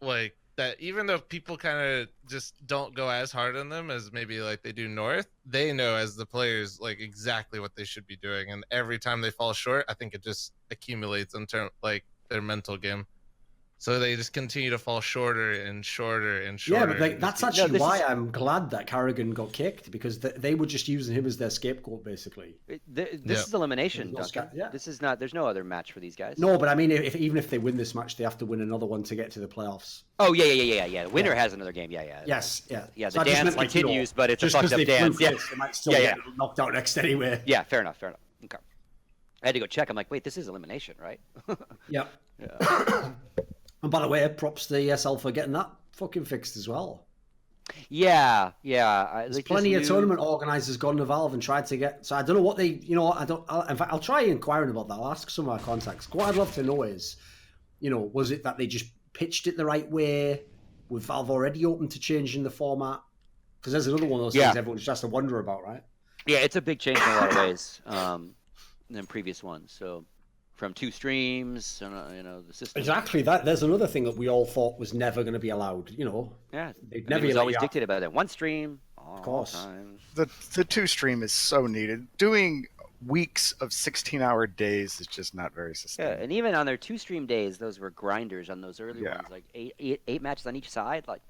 that even though people kind of just don't go as hard on them as maybe like they do North, they know as the players like exactly what they should be doing, and every time they fall short, I think it just accumulates in terms like their mental game. So they just continue to fall shorter and shorter and shorter. Yeah, but and that's just actually why I'm glad that Carrigan got kicked, because they were just using him as their scapegoat, basically. This is elimination, Those Duncan. guys- yeah. This is not. There's no other match for these guys. No, but I mean, even if they win this match, they have to win another one to get to the playoffs. Oh yeah. The winner has another game. Yeah. Yes, yeah. Yeah, So the I just dance meant, like, you know, continues, but it's a just fucked 'cause up they dance. flew Yeah. first, they might still Yeah. get knocked out next anyway. Yeah, fair enough. Okay. I had to go check. I'm like, wait, this is elimination, right? Yeah. Yeah. And by the way, props to ESL for getting that fucking fixed as well. Yeah. There's plenty of tournament organisers gone to Valve and tried to get. So I don't know what they. You know, in fact, I'll try inquiring about that. I'll ask some of our contacts. What I'd love to know is, you know, was it that they just pitched it the right way? With Valve already open to changing the format? Because there's another one of those things everyone just has to wonder about, right? Yeah, it's a big change in a lot of ways than previous ones. So from 2 streams, you know, the system. Exactly. There's another thing that we all thought was never going to be allowed. You know. Yeah. They'd It never was let always you dictated by that 1 stream. All Of course. Times. The 2 stream is so needed. Doing weeks of 16-hour days is just not very Yeah, sustainable. and even on their 2 stream days, those were grinders on those early Yeah. ones, like eight matches on each side. Like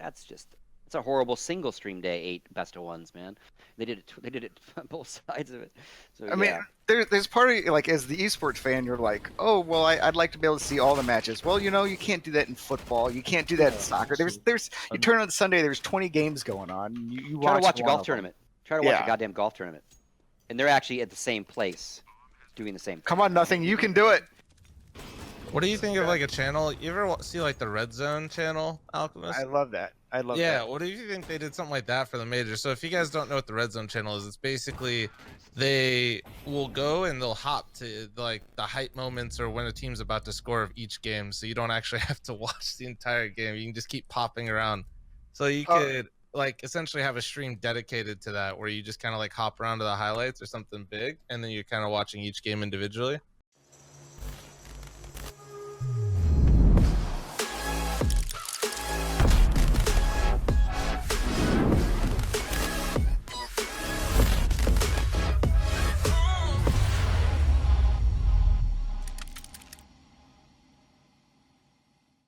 it's a horrible single stream day, 8 best of ones, man. They did it on both sides of it. So I mean, there's part of you, like, as the esports fan, you're like, oh, well, I'd like to be able to see all the matches. Well, you know, you can't do that in football. You can't do that in soccer. You turn on Sunday, there's 20 games going on. You try to watch a one golf of them. tournament. Try to watch a Yeah. goddamn golf tournament, and they're actually at the same place, doing the same thing. Come on, nothing. You can do it. What do you think of like a channel? You ever see like the Red Zone channel, Alchemist? I love that. Yeah, what do you think they did something like that for the major? So if you guys don't know what the Red Zone channel is, it's basically they will go and they'll hop to like the hype moments or when a team's about to score of each game, so you don't actually have to watch the entire game. You can just keep popping around. So you could like essentially have a stream dedicated to that where you just kind of like hop around to the highlights or something big, and then you're kind of watching each game individually.